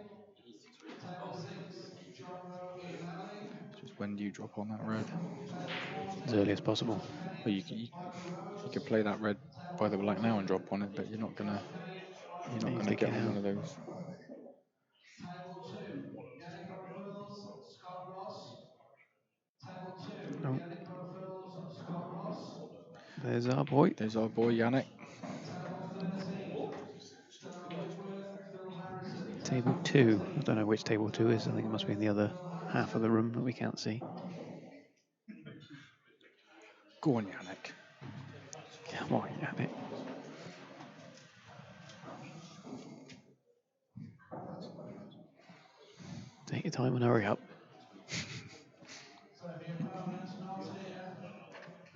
Table 6, John Rowe, Ian Alley. Just when do you drop on that red? Table 14, As early as possible. Well, you could play that red by the black now and drop on it, but you're not gonna Stick get it on out. one of those. Table 2, Yannick O'Fills, Scott Ross. Table 2, Oh. Yannick O'Fills, Scott Ross. There's our boy. There's our boy Yannick. Table 13, Stoney Whitworth, Phil Harrison. Table 2. I don't know which table 2 is. I think it must be in the other half of the room that we can't see. Go on, Yannick. Come on, Yannick. Take your time and hurry up. So if your opponent's not here,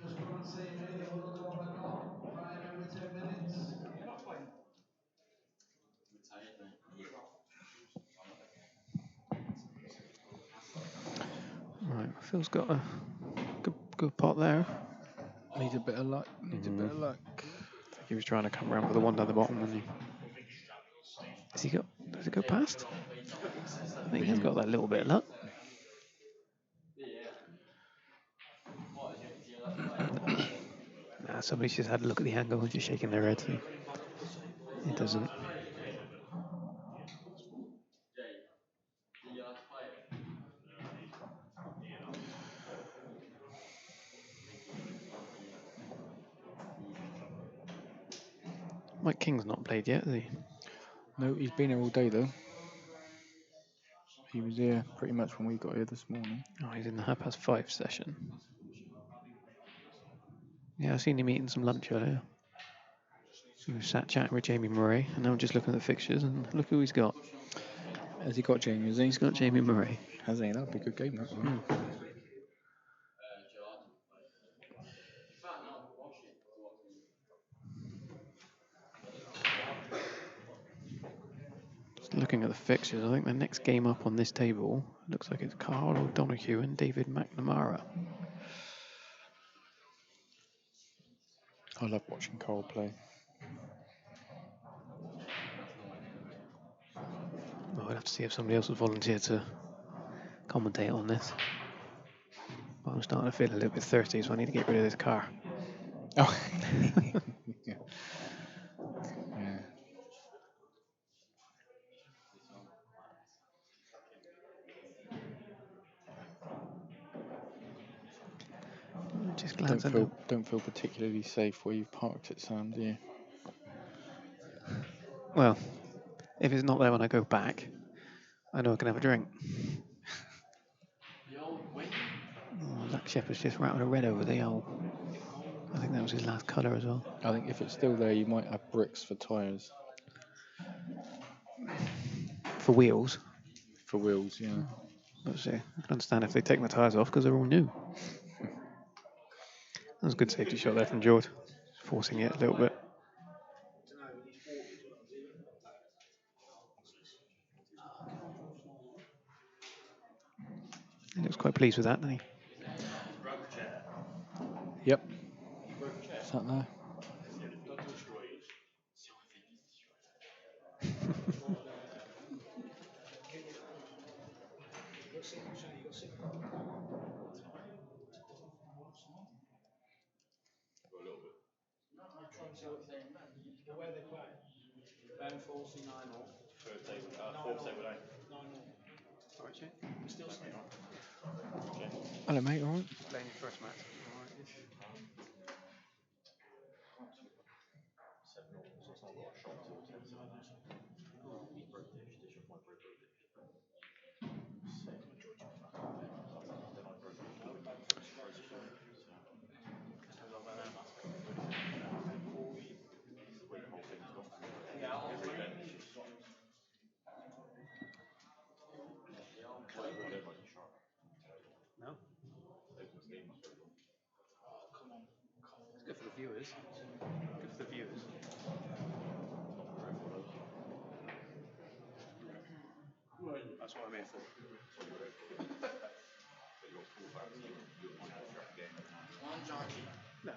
just come and see me, then we'll go on the clock. Frame every 10 minutes. Right, Phil's got a good pot there. Needs a bit of luck. Needs a bit of luck. I think he was trying to come around for the one down the bottom, wasn't he? Does it go past? I think he's got that little bit of luck. Nah, somebody's just had a look at the angle and just shaking their head. So it doesn't. Mike King's not played yet, has he? No, he's been here all day though. He was here pretty much when we got here this morning. Oh, he's in the 5:30 session. Yeah, I've seen him eating some lunch earlier. He was sat chatting with Jamie Murray, and now I'm just looking at the fixtures, and look who he's got. Has he got Jamie? Has he? He's got Jamie Murray. Has he? That'd be a good game, that one. Just looking at the fixtures, I think the next game up on this table looks like it's Carl O'Donoghue and David McNamara. I love watching Cole play. Well, I'd have to see if somebody else would volunteer to commentate on this. But I'm starting to feel a little bit thirsty, so I need to get rid of this car. Oh. Yeah. Just glance at Don't feel particularly safe where you've parked it, Sam, do you? Well, if it's not there when I go back, I know I can have a drink. Oh, Zach Shepherd's just rattled a red over the old. I think that was his last colour as well. I think if it's still there, you might have bricks for tyres. For wheels. For wheels, yeah. Let's see. I can understand if they take the tyres off because they're all new. That was a good safety shot there from George. Forcing it a little bit. He looks quite pleased with that, doesn't he? Yep. Is that there? Hello, mate, alright? Playing your first match. No. It's good for the viewers. Good for the viewers. That's what I'm here for. No.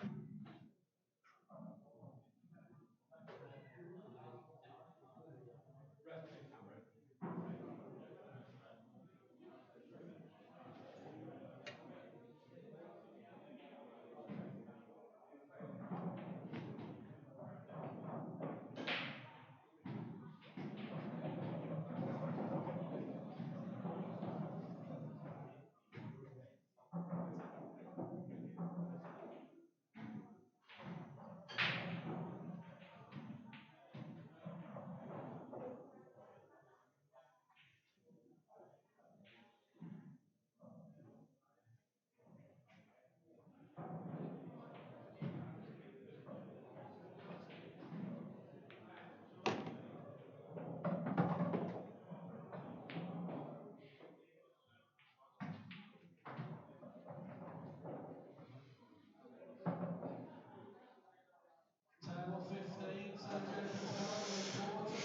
Table 15, Sanjay Patel with Taunton.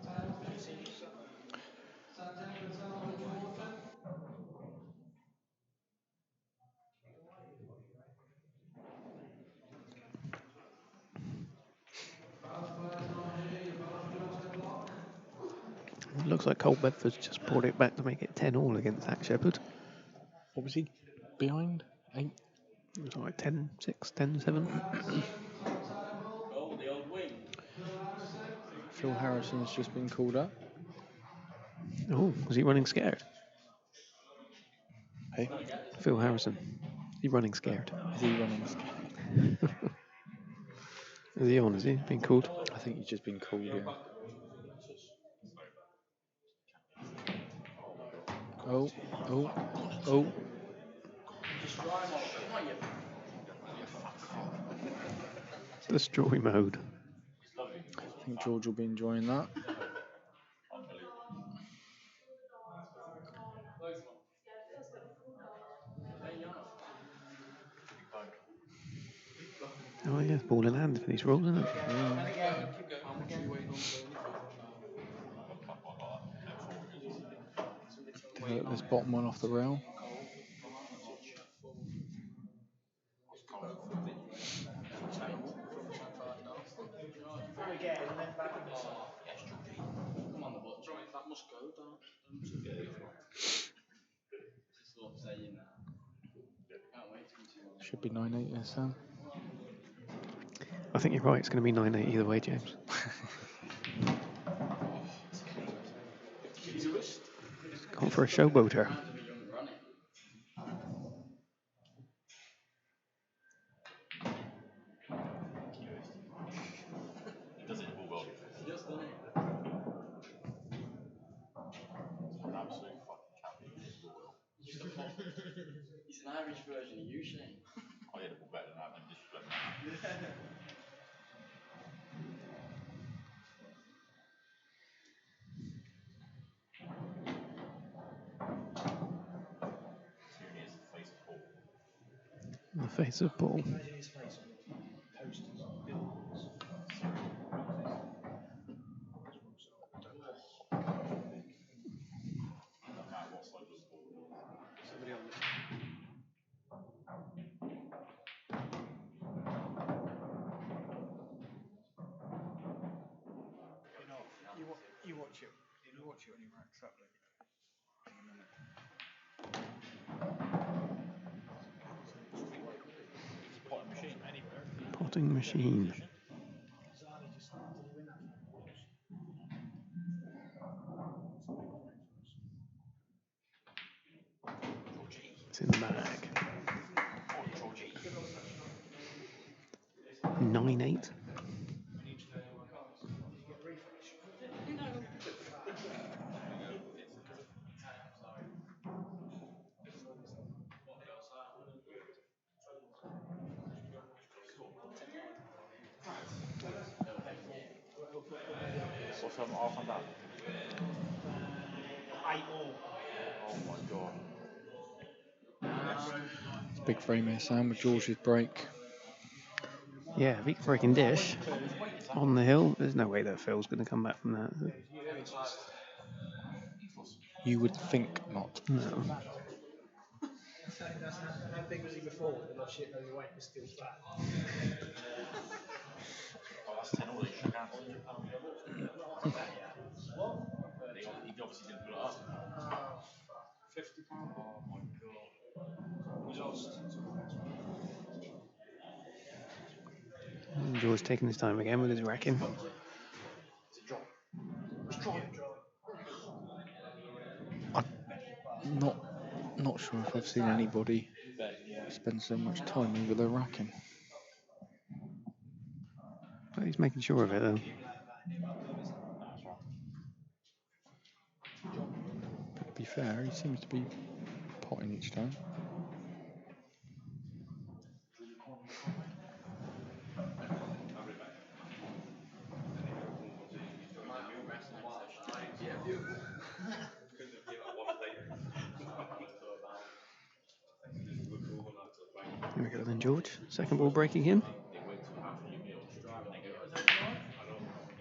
Table 15, Sanjay Patel with Taunton. Both players not here, you're both due on the clock. It looks like Cole Bedford's just brought it back to make it 10-all against Zach Shepherd. What was he behind? 8? It was like 10-6, 10-7. Harrison, top table. Oh, the old wing. Phil Harrison. Phil Harrison's just been called up. Oh, was he running scared? Hey? Phil Harrison. Is he running scared? Is he running? Is he on? Is he being called? I think he's just been called, yeah. Oh, oh, oh. Destroy mode. I think George will be enjoying that. Oh yeah, ball in hand for these rolls, isn't it? Divert this bottom one off the rail. Should be 9-8 there, Sam. I think you're right. It's going to be 9-8 either way, James. Gone for a showboater. It's an Irish version of you, Shane. I had a ball better than that, and disrespect that. Tierney is the face of ball. The face of ball. Imagine his face on posters, billboards. You watch it. You watch it when you racks up. Potting machine anywhere. Potting machine. It's in the bag. 9-8. What's off on that? 8 all. Oh my god. It's a big frame here, Sam, with George's break. Yeah, if he can break in dish on the hill, there's no way that Phil's going to come back from that. Is it? You would think not. No. How big was he before? The lot shit though, the weight was still fat. Oh, that's 10 all. They shook hands. He obviously didn't put it up. £50. Oh my god. We lost. George taking his time again with his racking. Not sure if I've seen anybody spend so much time over their racking. But he's making sure of it though. To be fair, he seems to be potting each time. Here we go then, George. Second ball breaking him.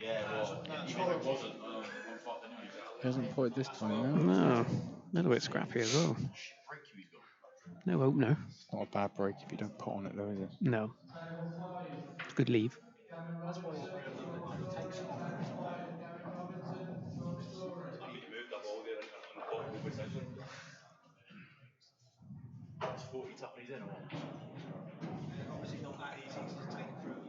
Yeah, well, even if it wasn't, I'm fucked anyway. He hasn't potted this time now. No. A little bit scrappy as well. No opener. It's not a bad break if you don't pot on it though, is it? No. Good leave. That's why he's very low. He takes off. It's 40 tuppence in or what? Obviously not that easy to take through.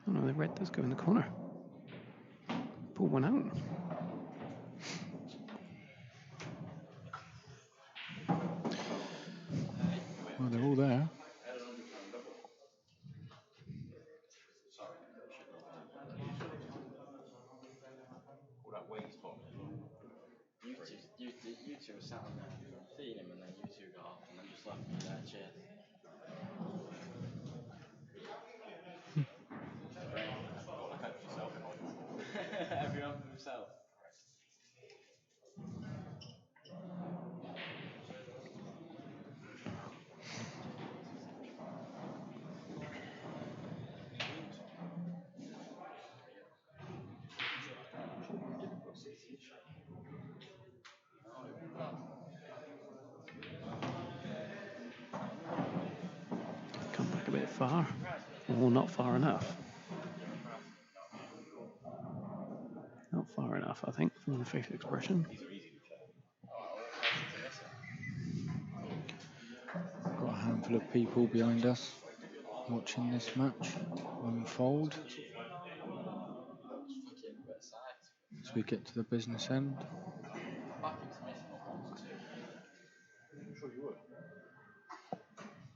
Oh no, the red does go in the corner. pull one out. Well, they're all there. You two were sat on there feeding him, and then you two got off, and then just left me there. Cheers. Everyone for himself. Come back a bit far. Or not far enough. Not far enough, I think, from the facial expression. Got a handful of people behind us watching this match unfold as we get to the business end.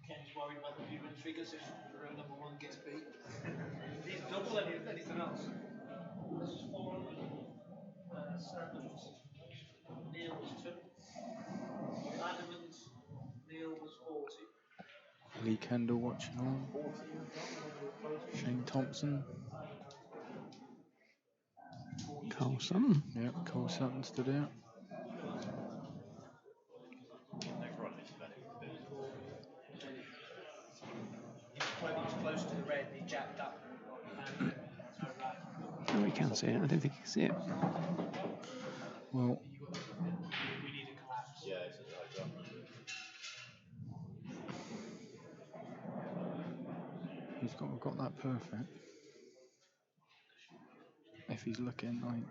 Ken's worried about the viewing figures if row number 1 gets beat. He's double anything else. This is 407. Neil was 2. Adam and Neil was 40. Lee Kendall watching on. Shane Thompson. Carl Sutton. Yep, Cole Sutton stood out. He was close to the red and he jacked up. Oh, he can see it. I don't think he can see it. Well, We need a collapse. he's got that perfect. If he's looking like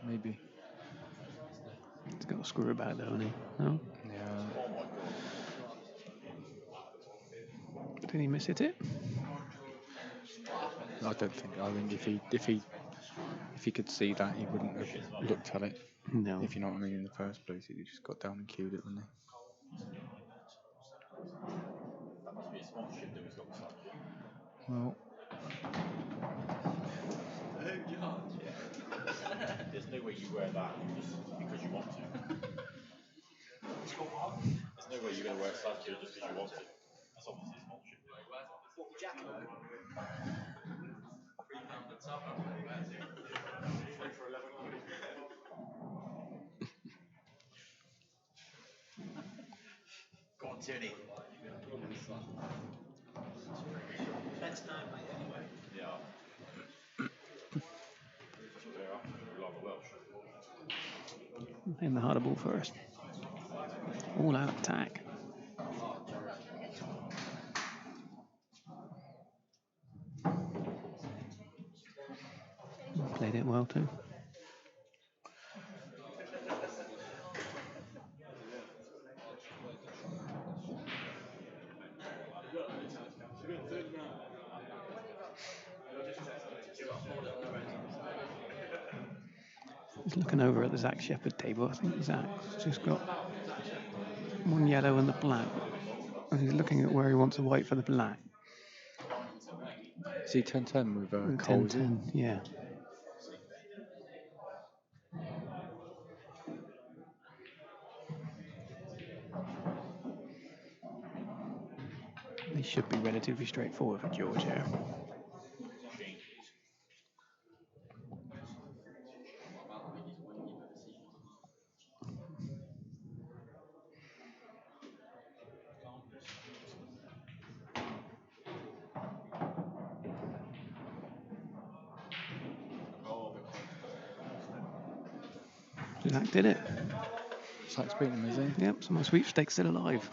maybe. He's got a screw about though, hasn't he? No? Yeah. Did he miss it? I think if he could see that, he wouldn't have looked at it. No. If you know what I mean, in the first place, he just got down and cued it, wouldn't he? Well, there's no way you wear that just because you want to. There's no way you're going to wear slouch just because you want to. That's obviously a sponsorship. What would Jack look? Go on, Tierney. That's 9, mate, anyway. Yeah. That's what they're after. We like the Welsh. In the harder ball first. All out attack. Played it well too. He's looking over at the Zach Shepherd table. I think Zach's just got one yellow and the black. And he's looking at where he wants the white for the black. is he 10-10 with Cole? 10-10, yeah. They should be relatively straightforward for George here. Zach did it. Zach's beating him, is he? Yep, so my sweepstake's still alive.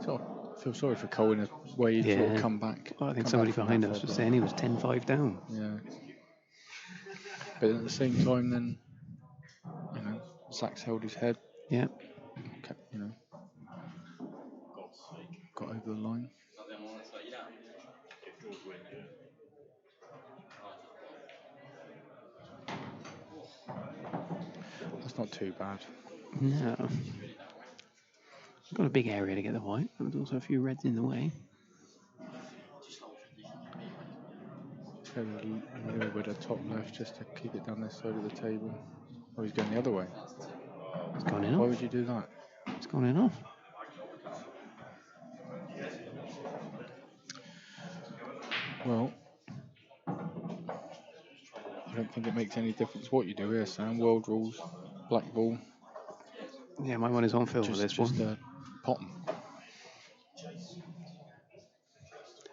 Sort of feel sorry for Cole in a way he'd sort of come back. Well, I think come somebody back from behind that us was problem. saying he was 10-5 down. Yeah. But at the same time, then, Zach's held his head. Yeah. Kept, got over the line. That's not too bad. No. Got a big area to get the white. There's also a few reds in the way. Go a little bit of top left just to keep it down this side of the table. Oh, he's going the other way. It's gone in Why off. would you do that? It's gone in off. Well, I don't think it makes any difference what you do here, Sam. World rules, black ball, Yeah, my one is on fill for this just one. pot 'em.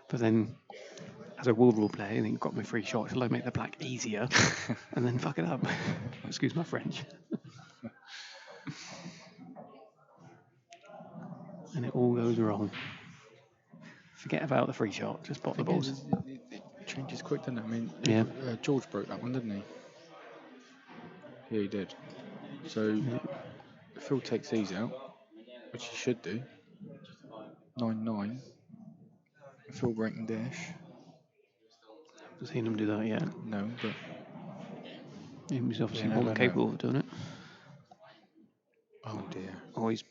But then, as a world rule player, I think got my free shot. Shall I make the black easier and then fuck it up? Excuse my French. And it all goes wrong. Forget about the free shot. Just pot the Thing balls. is, it changes quick, doesn't it? I mean, Yeah. George broke that one, didn't he? Yeah, he did. So, Phil takes these out, which he should do. 9-9. Phil breaking dish. Haven't seen him do that yet. No, but He's obviously You more never than capable of doing it. oh dear. Oh, he's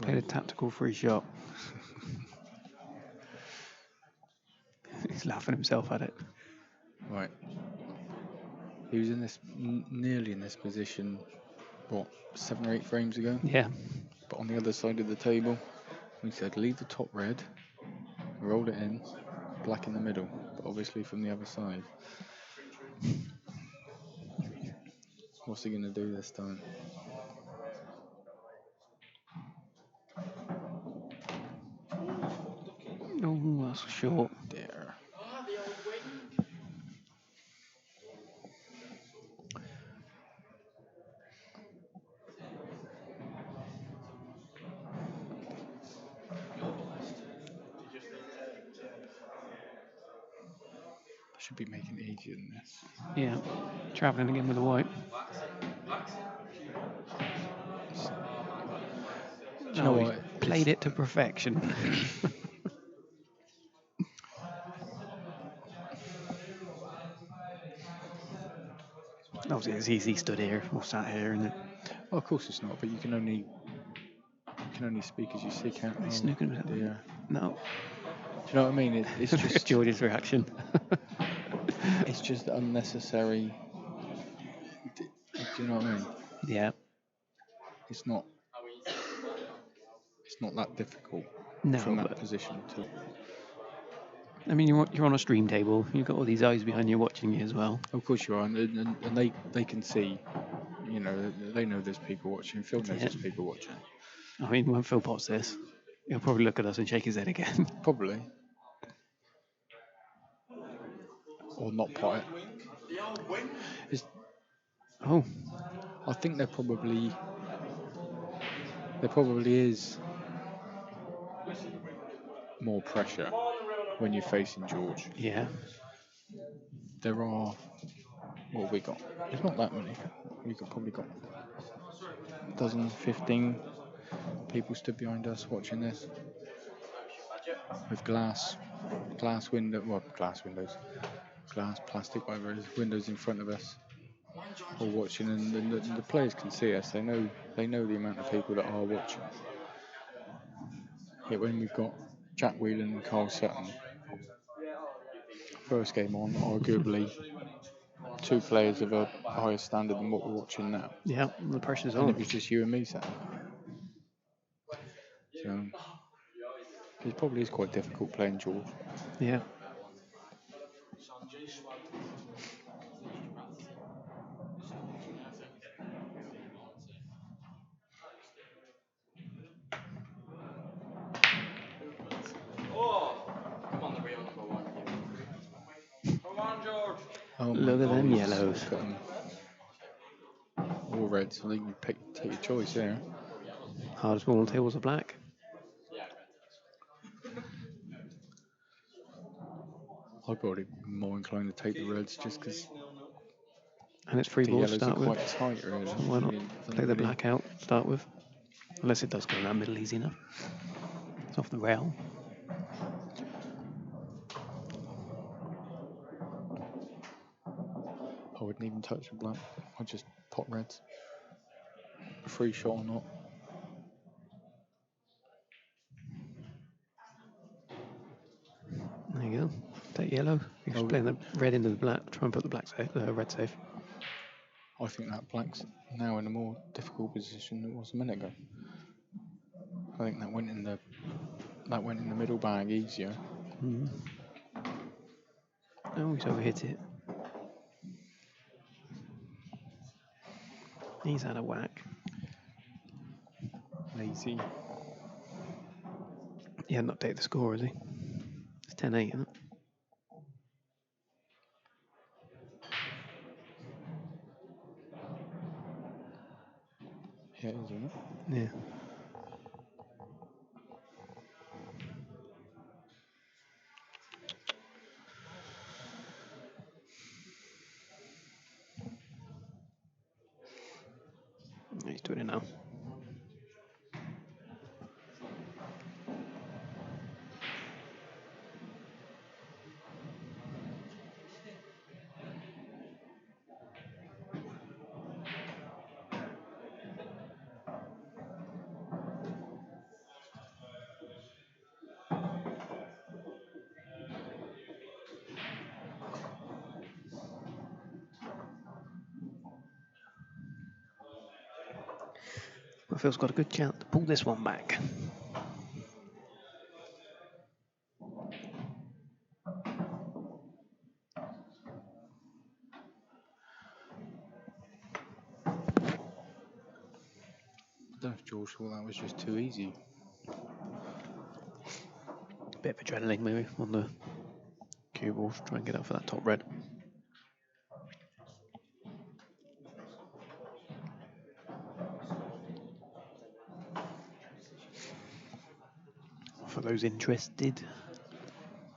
played a tactical free shot. He's laughing himself at it. Right. He was in this nearly in this position, what, 7 or 8 frames ago? Yeah. But on the other side of the table, we said leave the top red, roll it in, black in the middle, but obviously from the other side. What's he going to do this time? Oh, that's short. There. Should be making it easier than this. Yeah. Travelling again with the white. Do you know he what? played it to perfection. Obviously, it's easy. He stood here or sat here, and Well, of course it's not, but you can only speak as you see, can't you? he's snooking himself. Yeah. No. Do you know what I mean? It's just George's reaction. it's just unnecessary. Do you know what I mean? Yeah. It's not that difficult No, from that but position to. I mean, you're on a stream table. You've got all these eyes behind you watching you as well. Of course you are, and they can see. You know, they know there's people watching. Phil knows there's people watching. I mean, when Phil pots this, he'll probably look at us and shake his head again. Probably. Or not pot it. Oh, I think there probably is more pressure when you're facing George. yeah. There are, what have we got? There's not that many. We've probably got a dozen, 15 people stood behind us watching this with glass windows, glass, plastic, whatever it is, windows in front of us, all watching, and the players can see us. They know the amount of people that are watching. Yet when we've got Jack Whelan and Carl Sutton, first game on, arguably 2 players of a higher standard than what we're watching now. Yeah, the pressure's And on. it was just you and me sat there. So it probably is quite difficult playing George. Yeah. Oh Look at them Jesus. yellows. Look at 'em. Or reds. I think you take your choice here. Hardest ball on the table was a black. I'd probably be more inclined to take the reds just because And it's free the ball to yellows are start with. quite tight, really. So why not It doesn't play the really- black out to start with? Unless it does go in that middle easy enough. It's off the rail. I wouldn't even touch the black. I'd just pot reds. a free shot or not. There you go. Take yellow. He's Oh. playing the red into the black. Try and put the black safe, red safe. I think that black's now in a more difficult position than it was a minute ago. I think that went in the middle bag easier. Oh, he's overhit it. He's had a whack. Lazy. He hadn't updated the score, has he? It's 10-8, isn't it? Yeah, it is, isn't it? Yeah. He's doing it now. Well, Phil's got a good chance to pull this one back. I don't know if George thought that was just too easy. Bit of adrenaline maybe on the cue ball to try and get up for that top red. For those interested,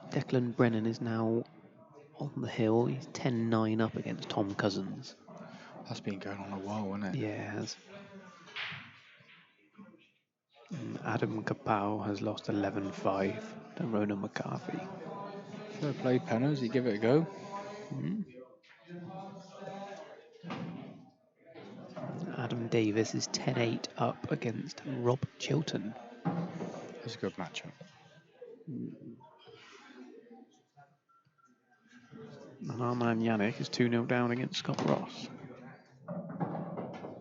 Declan Brennan is now on the hill. He's 10-9 up against Tom Cousins. That's been going on a while, hasn't it? Yeah, it has. Adam Kapow has lost 11-5 to Ronan McCarthy. Fair play, Penners. You give it a go. Adam Davis is 10-8 up against Rob Chilton. It's a good matchup. And our man Yannick is 2-0 down against Scott Ross.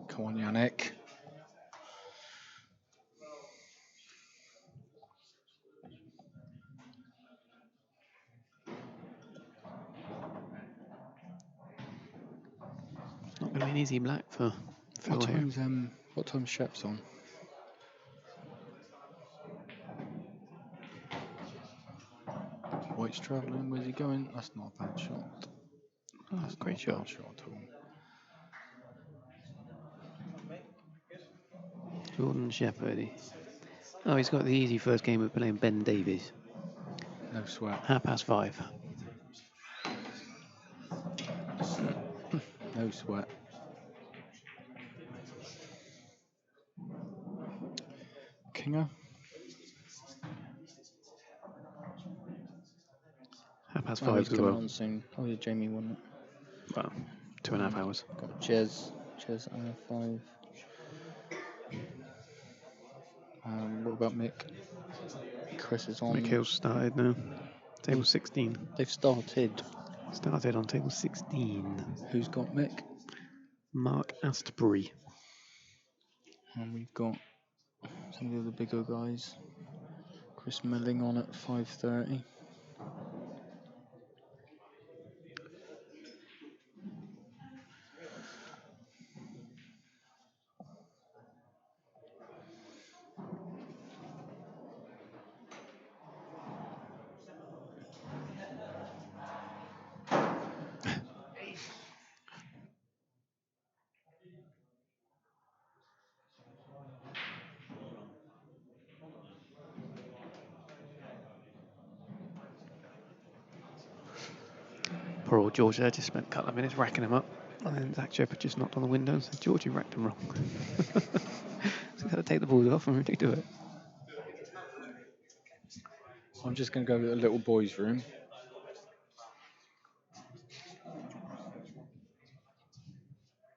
Come on, Yannick. It's not going to be an easy black for Phil here. What time's Shep's on? White's travelling. Where's he going? That's not a bad shot. That's Great not a shot. bad shot at all. Jordan Shepherd. Oh, he's got the easy first game of playing Ben Davies. No sweat. 5:30. No sweat. Kinger. 5:30 he's as coming well. on soon. Oh yeah, Jamie won it. Well, 2.5 hours. Got Jez R5. What about Mick? Chris is on. Mick Hill's started now. Table 16. They've started. Started on table 16. Who's got Mick? Mark Astbury. And we've got some of the other bigger guys. Chris Milling on at 5:30. Poor old George there just spent a couple of minutes racking him up. And then Zach Shepard just knocked on the window and said, George, you racked him wrong. So he's got to take the balls off and redo it. I'm just going to go to the little boys' room.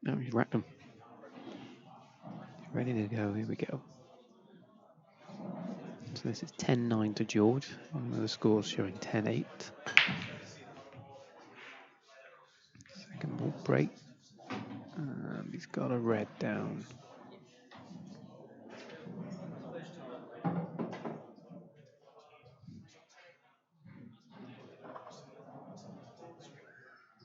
No, he's racked him. Ready to go. Here we go. So this is 10-9 to George. And the score's showing 10-8. Second ball break. And he's got a red down.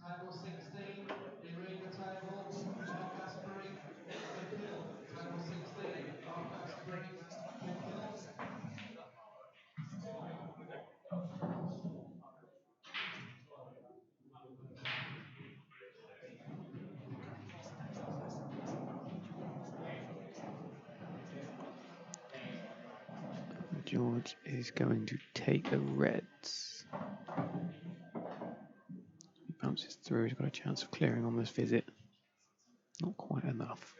Table 16, Irina table, Dorcas Spring, Cliff Hill. Table 16, Dorcas Spring, Cliff Hill. George is going to take the reds. He bounces through. He's got a chance of clearing on this visit. Not quite enough.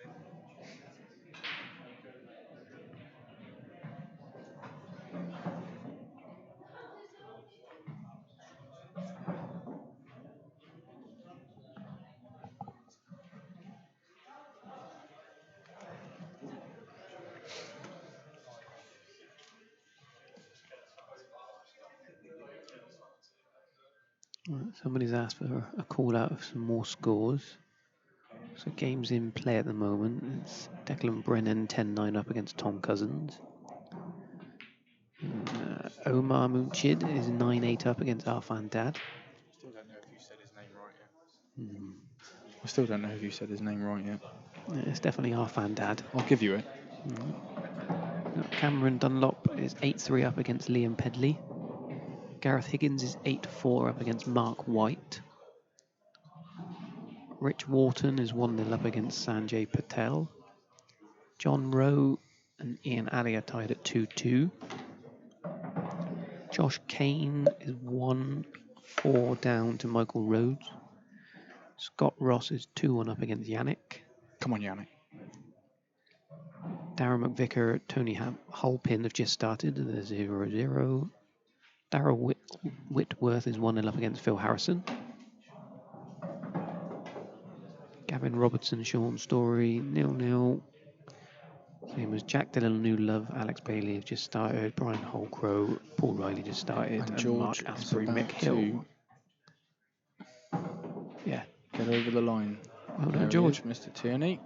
Right, somebody's asked for a call out of some more scores. So games in play at the moment. It's Declan Brennan 10-9 up against Tom Cousins. Omar Munchid is 9-8 up against Arfan Dad. Still don't know if you said his name right yet. I still don't know if you said his name right yet. It's definitely Arfan Dad. I'll give you it. Cameron Dunlop is 8-3 up against Liam Pedley. Gareth Higgins is 8-4 up against Mark White. Rich Wharton is 1-0 up against Sanjay Patel. John Rowe and Ian Alley are tied at 2-2. Josh Kane is 1-4 down to Michael Rhodes. Scott Ross is 2-1 up against Yannick. Come on, Yannick. Darren McVicker, Tony Hulpin have just started. They're 0-0. Darryl Whitworth is 1-0 up against Phil Harrison. Gavin Robertson, Sean Story, 0-0. Same as Jack Dillon, New Love, Alex Bailey have just started. Brian Holcrow, Paul Riley just started. And George Mark is Asprey, about Mick Hill. Yeah. Get over the line. Well There done, George. he is, Mr. Tierney.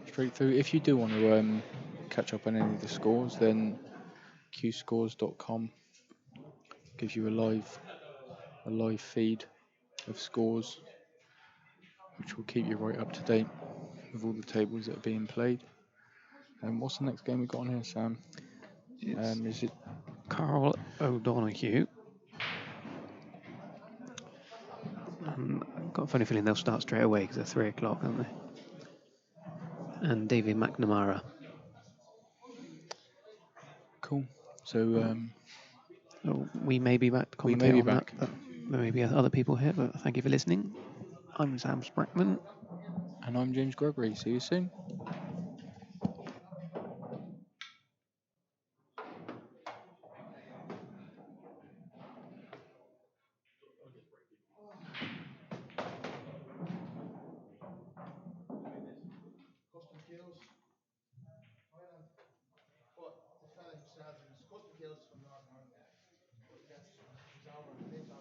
Straight through. If you do want to catch up on any of the scores, then qscores.com gives you a live feed of scores, which will keep you right up to date with all the tables that are being played. And what's the next game we've got on here, Sam? Is it Carl O'Donoghue? I've got a funny feeling they'll start straight away because they're 3 o'clock, aren't they? And David McNamara. cool? So So we may be back to We commentate may be on back. that, but there may be other people here, but thank you for listening. I'm Sam Sprackman. and I'm James Gregory. See you soon. Custom kills. But the fella who sells them is custom kills from Northern Ireland. But he gets his hour and things